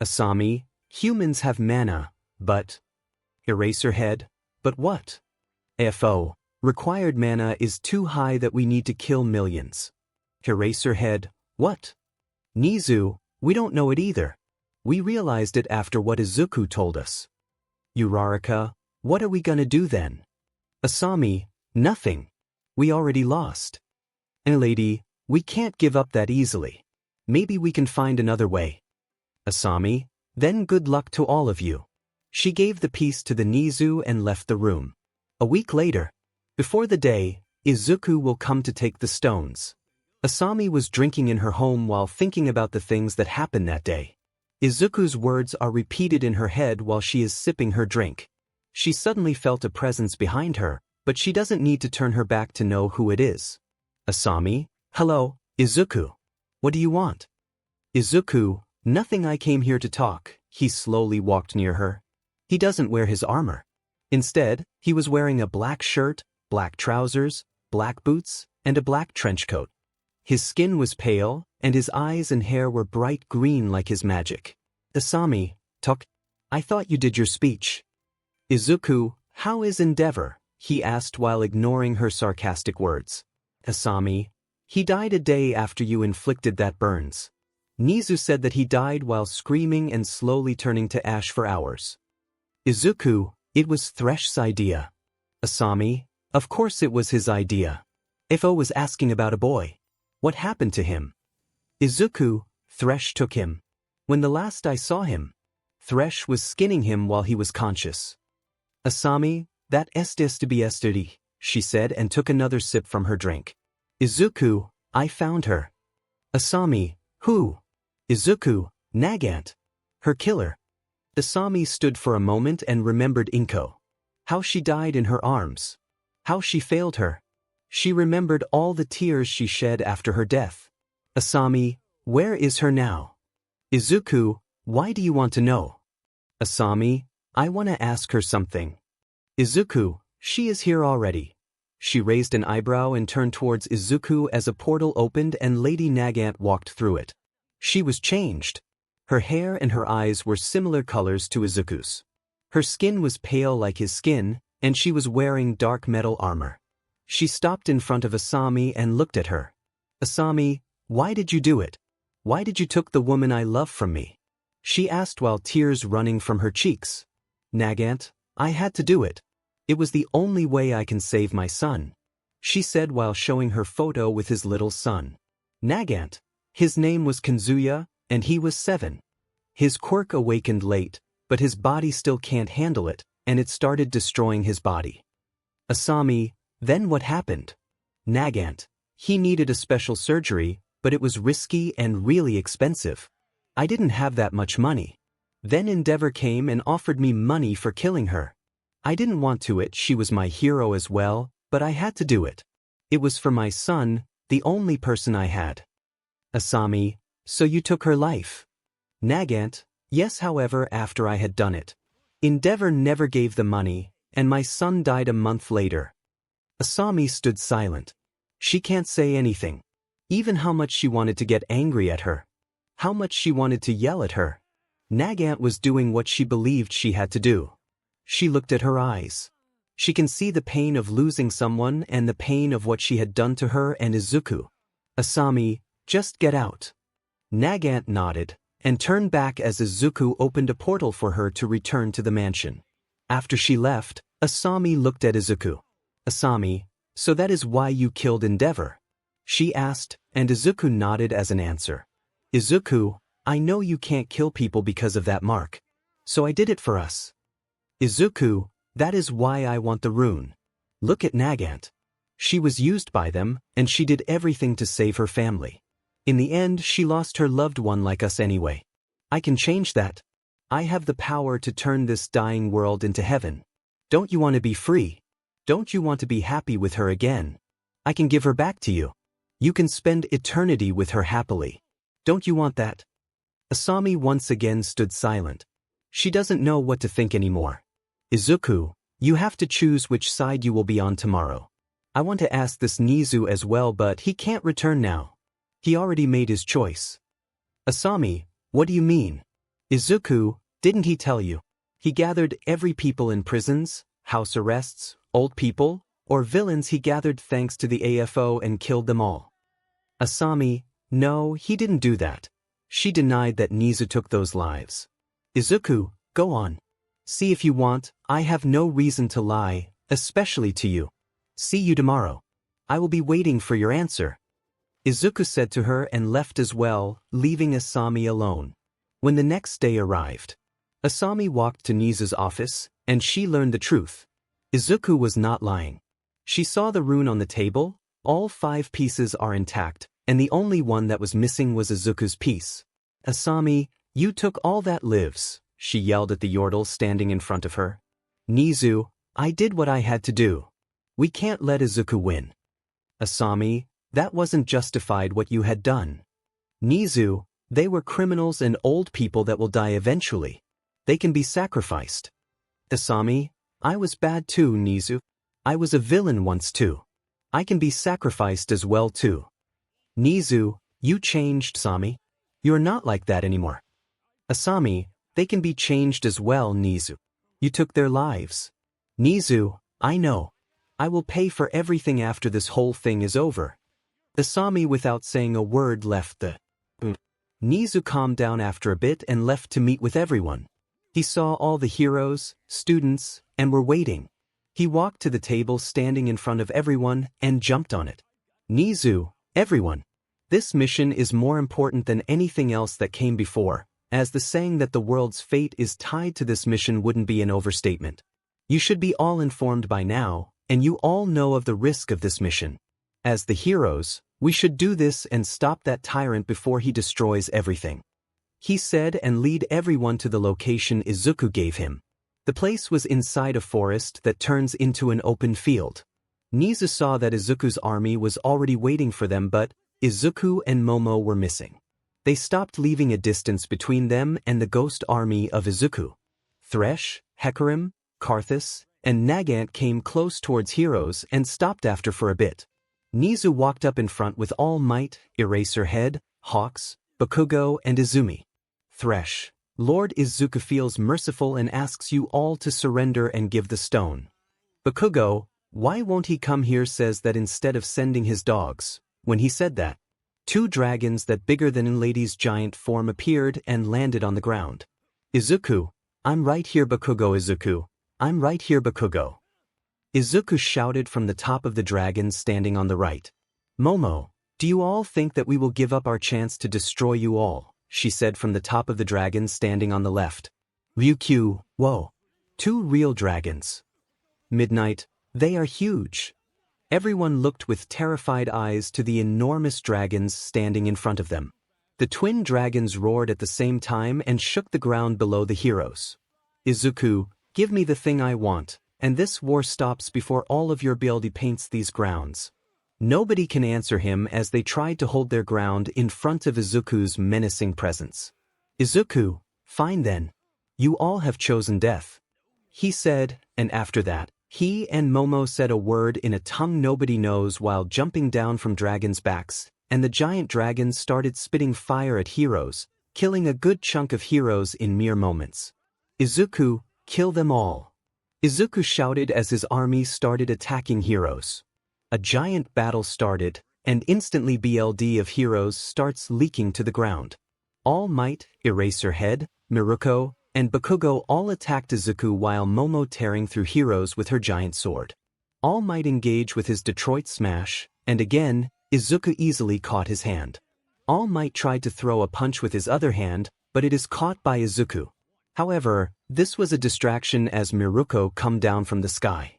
Asami, humans have mana, but... Eraserhead, but what? FO, required mana is too high that we need to kill millions. Eraserhead, what? Nizu, we don't know it either. We realized it after what Izuku told us. Uraraka, what are we gonna do then? Asami, nothing. We already lost. Lady, we can't give up that easily. Maybe we can find another way. Asami, then good luck to all of you. She gave the piece to the Nizu and left the room. A week later, before the day, Izuku will come to take the stones. Asami was drinking in her home while thinking about the things that happened that day. Izuku's words are repeated in her head while she is sipping her drink. She suddenly felt a presence behind her, but she doesn't need to turn her back to know who it is. Asami, hello, Izuku. What do you want? Izuku, nothing, I came here to talk. He slowly walked near her. He doesn't wear his armor. Instead, he was wearing a black shirt, black trousers, black boots, and a black trench coat. His skin was pale, and his eyes and hair were bright green like his magic. Asami, talk. I thought you did your speech. Izuku, how is 𝗕𝗏𝗏? He asked while ignoring her sarcastic words. Asami, he died a day after you inflicted that burns. Nizu said that he died while screaming and slowly turning to ash for hours. Izuku, it was 𝗧𝗏𝗏's idea. Asami, of course it was his idea. 𝗕𝗏𝗏 was asking about a boy. What happened to him? Izuku, 𝗧𝗏𝗏 took him. When the last I saw him, 𝗧𝗏𝗏 was skinning him while he was conscious. Asami, that 𝗧𝗏𝗧𝗏𝗧, she said and took another sip from her drink. Izuku, I found her. Asami, who? Izuku, Nagant. Her killer. Asami stood for a moment and remembered Inko. How she died in her arms. How she failed her. She remembered all the tears she shed after her death. Asami, where is her now? Izuku, why do you want to know? Asami, I want to ask her something. Izuku, she is here already. She raised an eyebrow and turned towards Izuku as a portal opened and Lady Nagant walked through it. She was changed. Her hair and her eyes were similar colors to Izuku's. Her skin was pale like his skin, and she was wearing dark metal armor. She stopped in front of Asami and looked at her. Asami, why did you do it? Why did you took the woman I love from me? She asked while tears running from her cheeks. Nagant, I had to do it. It was the only way I can save my son. She said while showing her photo with his little son. Nagant, his name was Kazuya, and he was 7. His quirk awakened late, but his body still can't handle it, and it started destroying his body. Asami, then what happened? Nagant, he needed a special surgery, but it was risky and really expensive. I didn't have that much money. Then 𝗕𝗏𝗏 came and offered me money for killing her. I didn't want to it, she was my hero as well, but I had to do it. It was for my son, the only person I had. Asami, so you took her life? Nagant, yes, however, after I had done it. 𝗕𝗏𝗏 never gave the money, and my son died a month later. Asami stood silent. She can't say anything. Even how much she wanted to get angry at her. How much she wanted to yell at her. Nagant was doing what she believed she had to do. She looked at her eyes. She can see the pain of losing someone and the pain of what she had done to her and Izuku. Asami, just get out. Nagant nodded, and turned back as Izuku opened a portal for her to return to the mansion. After she left, Asami looked at Izuku. Asami, so that is why you killed 𝗕𝗏𝗏𝗧? She asked, and Izuku nodded as an answer. Izuku, I know you can't kill people because of that mark. So I did it for us. Izuku, That is why I want the rune. Look at Nagant. She was used by them, and she did everything to save her family. In the end, she lost her loved one like us anyway. I can change that. I have the power to turn this dying world into heaven. Don't you want to be free? Don't you want to be happy with her again? I can give her back to you. You can spend eternity with her happily. Don't you want that? Asami once again stood silent. She doesn't know what to think anymore. Izuku, you have to choose which side you will be on tomorrow. I want to ask this Nizu as well, but he can't return now. He already made his choice. Asami, what do you mean? Izuku, didn't he tell you? He gathered every people in prisons, house arrests, old people, or villains he gathered thanks to the AFO and killed them all. Asami, no, he didn't do that. She denied that Nizu took those lives. Izuku, go on. See if you want, I have no reason to lie, especially to you. See you tomorrow. I will be waiting for your answer. Izuku said to her and left as well, leaving Asami alone. When the next day arrived, Asami walked to Nizu's office, and she learned the truth. Izuku was not lying. She saw the rune on the table, all 5 pieces are intact, and the only one that was missing was Izuku's piece. Asami, you took all that lives, she yelled at the yordle standing in front of her. Nizu, I did what I had to do. We can't let Izuku win. Asami, that wasn't justified what you had done. Nizu, they were criminals and old people that will die eventually. They can be sacrificed. Asami, I was bad too, Nizu. I was a villain once too. I can be sacrificed as well too. Nizu, you changed, Asami. You're not like that anymore. Asami, they can be changed as well, Nizu. You took their lives. Nizu, I know. I will pay for everything after this whole thing is over. Asami, without saying a word, left the Nizu calmed down after a bit and left to meet with everyone. He saw all the heroes, students, and were waiting. He walked to the table standing in front of everyone and jumped on it. Nizu, everyone. This mission is more important than anything else that came before, as the saying that the world's fate is tied to this mission wouldn't be an overstatement. You should be all informed by now, and you all know of the risk of this mission. As the heroes, we should do this and stop that tyrant before he destroys everything. He said and lead everyone to the location Izuku gave him. The place was inside a forest that turns into an open field. Nizu saw that Izuku's army was already waiting for them, but Izuku and Momo were missing. They stopped, leaving a distance between them and the ghost army of Izuku. 𝗧𝗵𝗵𝗃, and Nagant came close towards heroes and stopped after for a bit. Nizu walked up in front with all might, 𝗬𝗪𝗏, Bakugo, and Izumi. Lord Izuku feels merciful and asks you all to surrender and give the stone. Bakugo, why won't he come here, says that instead of sending his dogs. When he said that, 2 dragons that bigger than in lady's giant form appeared and landed on the ground. Izuku, I'm right here, Bakugo. Izuku, I'm right here, Bakugo. Izuku shouted from the top of the dragons standing on the right. Momo, do you all think that we will give up our chance to destroy you all? She said from the top of the dragons standing on the left. Ryukyu, whoa. 2 real dragons. Midnight, they are huge. Everyone looked with terrified eyes to the enormous dragons standing in front of them. The twin dragons roared at the same time and shook the ground below the heroes. Izuku, give me the thing I want, and this war stops before all of your 𝗵𝗃𝗍 paints these grounds. Nobody can answer him as they tried to hold their ground in front of Izuku's menacing presence. Izuku, fine then. You all have chosen death. He said, and after that, he and Momo said a word in a tongue nobody knows while jumping down from dragons' backs, and the giant dragons started spitting fire at heroes, killing a good chunk of heroes in mere moments. Izuku, kill them all. Izuku shouted as his army started attacking heroes. A giant battle started, and instantly BLD of heroes starts leaking to the ground. All Might, 𝗬𝗪𝗏, Miruko, and Bakugo all attacked Izuku while Momo tearing through heroes with her giant sword. All Might engage with his Detroit smash, and again, Izuku easily caught his hand. All Might tried to throw a punch with his other hand, but it is caught by Izuku. However, this was a distraction as 𝗵𝗃𝗁 come down from the sky.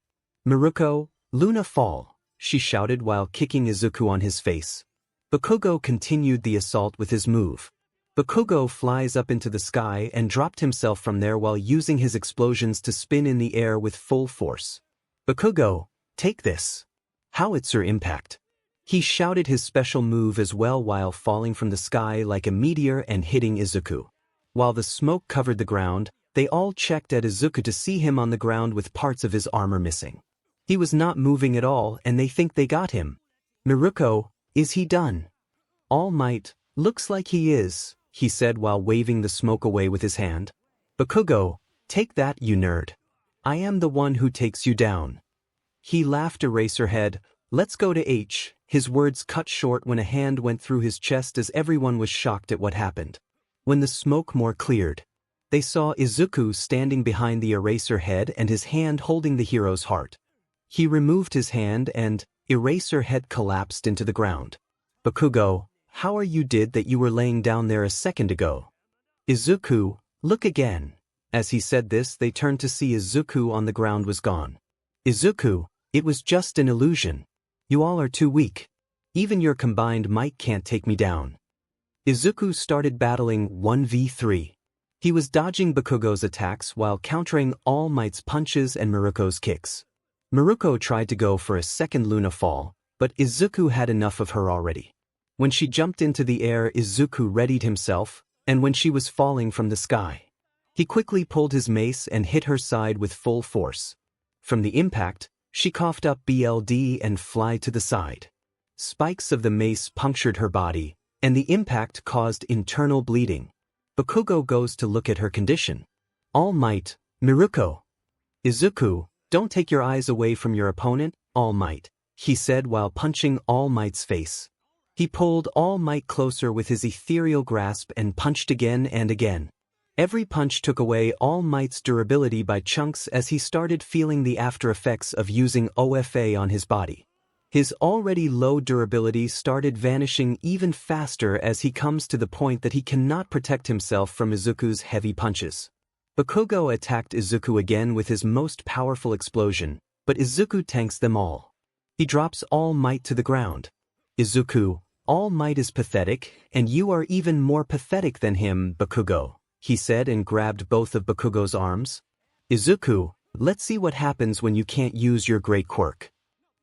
𝗵𝗃𝗁, Luna fall, she shouted while kicking Izuku on his face. Bakugo continued the assault with his move. Bakugo flies up into the sky and dropped himself from there while using his explosions to spin in the air with full force. Bakugo, take this. 𝗕𝗁𝙢𝗎𝗍𝗪. He shouted his special move as well while falling from the sky like a meteor and hitting Izuku. While the smoke covered the ground, they all checked at Izuku to see him on the ground with parts of his armor missing. He was not moving at all and they think they got him. 𝗵𝗃𝗁, is he done? All Might, looks like he is, he said while waving the smoke away with his hand. Bakugo, take that, you nerd. I am the one who takes you down. He laughed Eraserhead, let's go to H. His words cut short when a hand went through his chest as everyone was shocked at what happened. When the smoke more cleared, they saw Izuku standing behind the Eraserhead and his hand holding the hero's heart. He removed his hand and Eraserhead collapsed into the ground. Bakugo, how are you did that you were laying down there a second ago? Izuku, look again. As he said this, they turned to see Izuku on the ground was gone. Izuku, it was just an illusion. You all are too weak. Even your combined might can't take me down. Izuku started battling 1v3. He was dodging Bakugo's attacks while countering All Might's punches and 𝗵𝗃𝗁's kicks. 𝗵𝗃𝗁 tried to go for a second Luna fall, but Izuku had enough of her already. When she jumped into the air, Izuku readied himself, and when she was falling from the sky, he quickly pulled his mace and hit her side with full force. From the impact, she coughed up BLD and fly to the side. Spikes of the mace punctured her body, and the impact caused internal bleeding. Bakugo goes to look at her condition. All Might, 𝗵𝗃𝗁. Izuku, don't take your eyes away from your opponent, All Might, he said while punching All Might's face. He pulled All Might closer with his ethereal grasp and punched again and again. Every punch took away All Might's durability by chunks as he started feeling the after effects of using OFA on his body. His already low durability started vanishing even faster as he comes to the point that he cannot protect himself from Izuku's heavy punches. Bakugo attacked Izuku again with his most powerful explosion, but Izuku tanks them all. He drops All Might to the ground. Izuku, All Might is pathetic, and you are even more pathetic than him, Bakugo, he said and grabbed both of Bakugo's arms. Izuku, let's see what happens when you can't use your great quirk.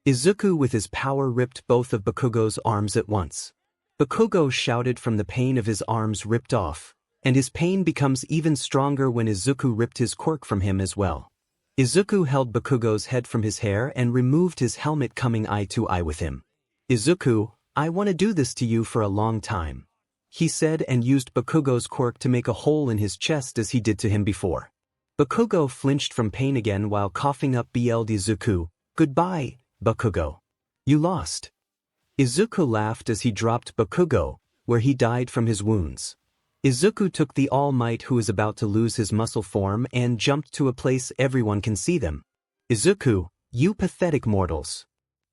Izuku with his power ripped both of Bakugo's arms at once. Bakugo shouted from the pain of his arms ripped off, and his pain becomes even stronger when Izuku ripped his quirk from him as well. Izuku held Bakugo's head from his hair and removed his helmet coming eye to eye with him. Izuku, I want to do this to you for a long time, he said and used Bakugo's quirk to make a hole in his chest as he did to him before. Bakugo flinched from pain again while coughing up BLD. Izuku, goodbye, Bakugo. You lost. Izuku laughed as he dropped Bakugo, where he died from his wounds. Izuku took the All Might who is about to lose his muscle form and jumped to a place everyone can see them. Izuku, you pathetic mortals.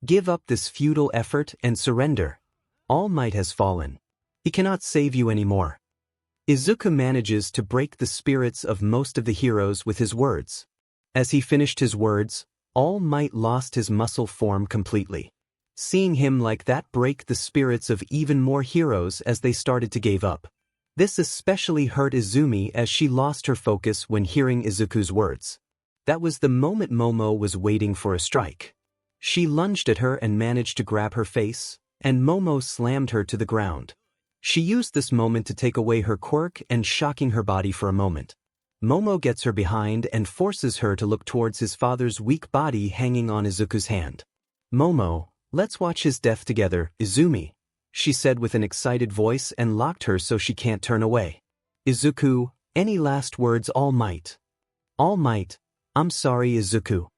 Give up this futile effort and surrender. All Might has fallen. He cannot save you anymore. Izuku manages to break the spirits of most of the heroes with his words. As he finished his words, All Might lost his muscle form completely. Seeing him like that break the spirits of even more heroes as they started to give up. This especially hurt Izumi as she lost her focus when hearing Izuku's words. That was the moment Momo was waiting for a strike. She lunged at her and managed to grab her face, and Momo slammed her to the ground. She used this moment to take away her quirk and shocking her body for a moment. Momo gets her behind and forces her to look towards his father's weak body hanging on Izuku's hand. Momo, let's watch his death together, Izumi, she said with an excited voice and locked her so she can't turn away. Izuku, any last words? All Might. All Might, I'm sorry, Izuku.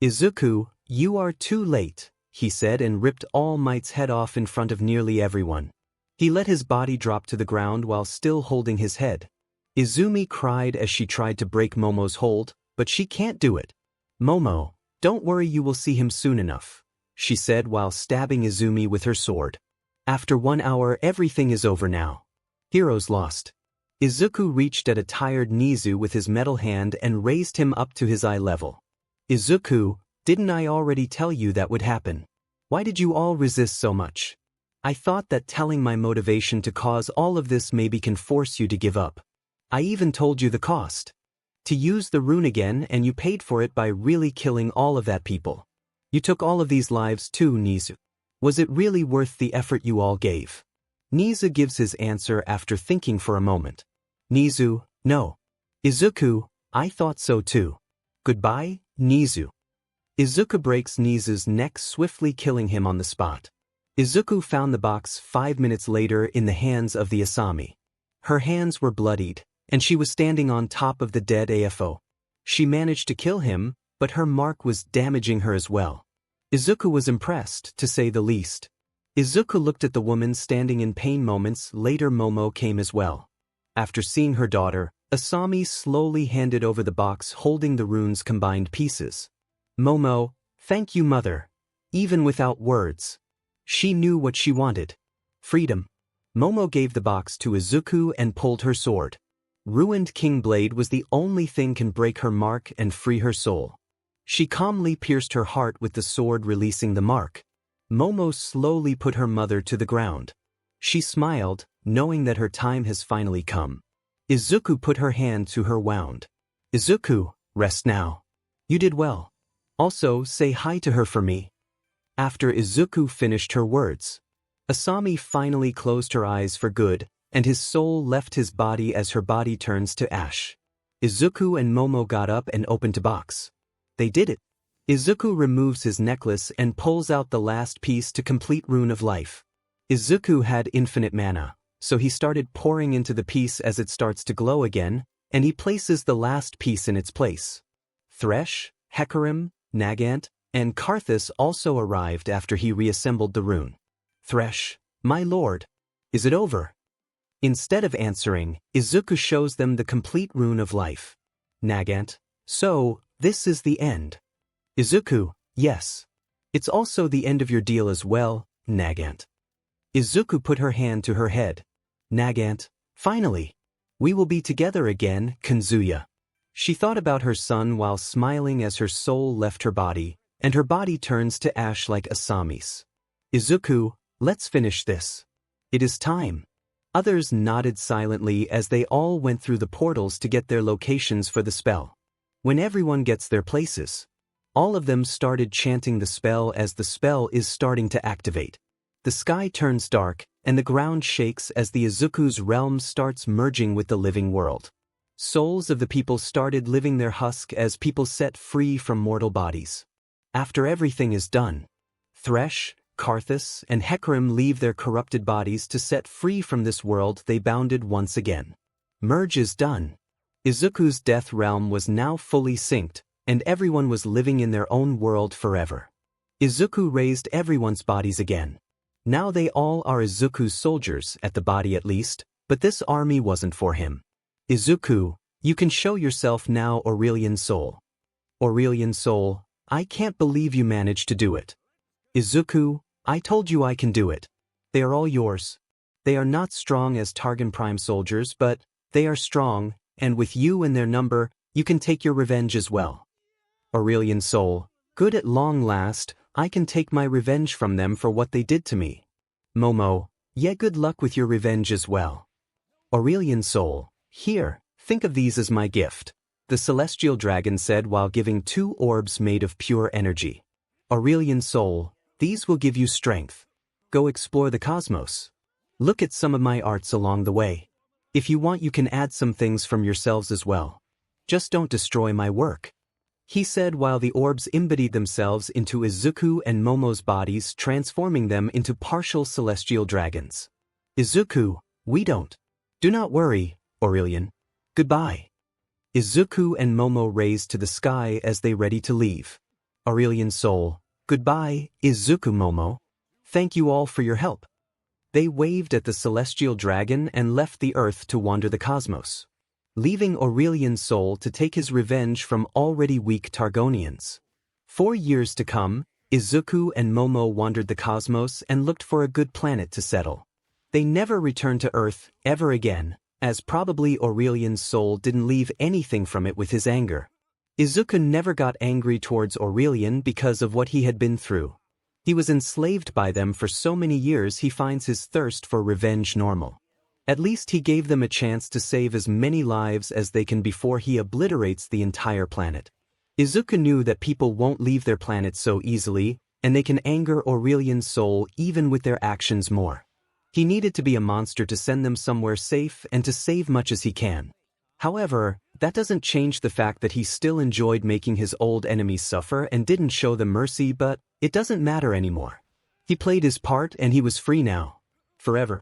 Izuku, you are too late, he said and ripped All Might's head off in front of nearly everyone. He let his body drop to the ground while still holding his head. Izumi cried as she tried to break Momo's hold, but she can't do it. Momo, don't worry, you will see him soon enough, she said while stabbing Izumi with her sword. After 1 hour, everything is over now. Heroes lost. Izuku reached at a tired Nizu with his metal hand and raised him up to his eye level. Izuku, didn't I already tell you that would happen? Why did you all resist so much? I thought that telling my motivation to cause all of this maybe can force you to give up. I even told you the cost. To use the rune again, and you paid for it by really killing all of that people. You took all of these lives too, Nizu. Was it really worth the effort you all gave? Nizu gives his answer after thinking for a moment. Nizu, no. Izuku, I thought so too. Goodbye, Nizu. Izuku breaks Nizu's neck, swiftly killing him on the spot. Izuku found the box 5 minutes later in the hands of the Asami. Her hands were bloodied, and she was standing on top of the dead AFO. She managed to kill him, but her mark was damaging her as well. Izuku was impressed, to say the least. Izuku looked at the woman standing in pain. Moments later Momo came as well. After seeing her daughter, Asami slowly handed over the box holding the rune's combined pieces. Momo, thank you, mother. Even without words. She knew what she wanted. Freedom. Momo gave the box to Izuku and pulled her sword. Ruined King Blade was the only thing can break her mark and free her soul. She calmly pierced her heart with the sword, releasing the mark. Momo slowly put her mother to the ground. She smiled, knowing that her time has finally come. Izuku put her hand to her wound. Izuku, rest now. You did well. Also, say hi to her for me. After Izuku finished her words, Asami finally closed her eyes for good, and his soul left his body as her body turns to ash. Izuku and Momo got up and opened the box. They did it. Izuku removes his necklace and pulls out the last piece to complete Rune of Life. Izuku had infinite mana, so he started pouring into the piece as it starts to glow again, and he places the last piece in its place. 𝗕𝗁𝗄𝗵𝗃, and 𝗧𝗵𝗃𝗁 also arrived after he reassembled the rune. 𝗕𝗁, my lord. Is it over? Instead of answering, Izuku shows them the complete Rune of Life. 𝗕𝗁𝗄𝗃, so, this is the end. Izuku, yes. It's also the end of your deal as well, 𝗕𝗁𝗄𝗃. Izuku put her hand to her head. 𝗕𝗁𝗄𝗃, finally. We will be together again, Kazuya. She thought about her son while smiling as her soul left her body, and her body turns to ash like Asami's. Izuku, let's finish this. It is time. Others nodded silently as they all went through the portals to get their locations for the spell. When everyone gets their places, all of them started chanting the spell as the spell is starting to activate. The sky turns dark, and the ground shakes as the Izuku's realm starts merging with the living world. Souls of the people started living their husk as people set free from mortal bodies. After everything is done, 𝗕𝗁𝗃, 𝗧𝗵𝗃, and 𝗕𝗁𝗃 leave their corrupted bodies to set free from this world they bounded once again. Merge is done. Izuku's death realm was now fully synced, and everyone was living in their own world forever. Izuku raised everyone's bodies again. Now they all are Izuku's soldiers, at the body at least, but this army wasn't for him. Izuku, you can show yourself now, Aurelian Soul. Aurelian Soul, I can't believe you managed to do it. Izuku, I told you I can do it. They are all yours. They are not strong as Targon Prime soldiers, but they are strong, and with you and their number, you can take your revenge as well. Aurelian Soul, good at long last, I can take my revenge from them for what they did to me. Momo, yeah, good luck with your revenge as well. Aurelian Soul, here, think of these as my gift, the celestial dragon said while giving 2 orbs made of pure energy. Aurelian Soul, these will give you strength. Go explore the cosmos. Look at some of my arts along the way. If you want, you can add some things from yourselves as well. Just don't destroy my work. He said while the orbs embodied themselves into Izuku and Momo's bodies, transforming them into partial celestial dragons. Izuku, we don't. Do not worry, Aurelian. Goodbye. Izuku and Momo raised to the sky as they ready to leave. Aurelian Soul, goodbye, Izuku Momo. Thank you all for your help. They waved at the celestial dragon and left the earth to wander the cosmos, leaving Aurelian Soul to take his revenge from already weak Targonians. 4 years to come, Izuku and Momo wandered the cosmos and looked for a good planet to settle. They never returned to Earth ever again, as probably Aurelian's soul didn't leave anything from it with his anger. Izuku never got angry towards Aurelian because of what he had been through. He was enslaved by them for so many years he finds his thirst for revenge normal. At least he gave them a chance to save as many lives as they can before he obliterates the entire planet. Izuku knew that people won't leave their planet so easily, and they can anger Aurelian's soul even with their actions more. He needed to be a monster to send them somewhere safe and to save much as he can. However, that doesn't change the fact that he still enjoyed making his old enemies suffer and didn't show them mercy, but it doesn't matter anymore. He played his part and he was free now. Forever.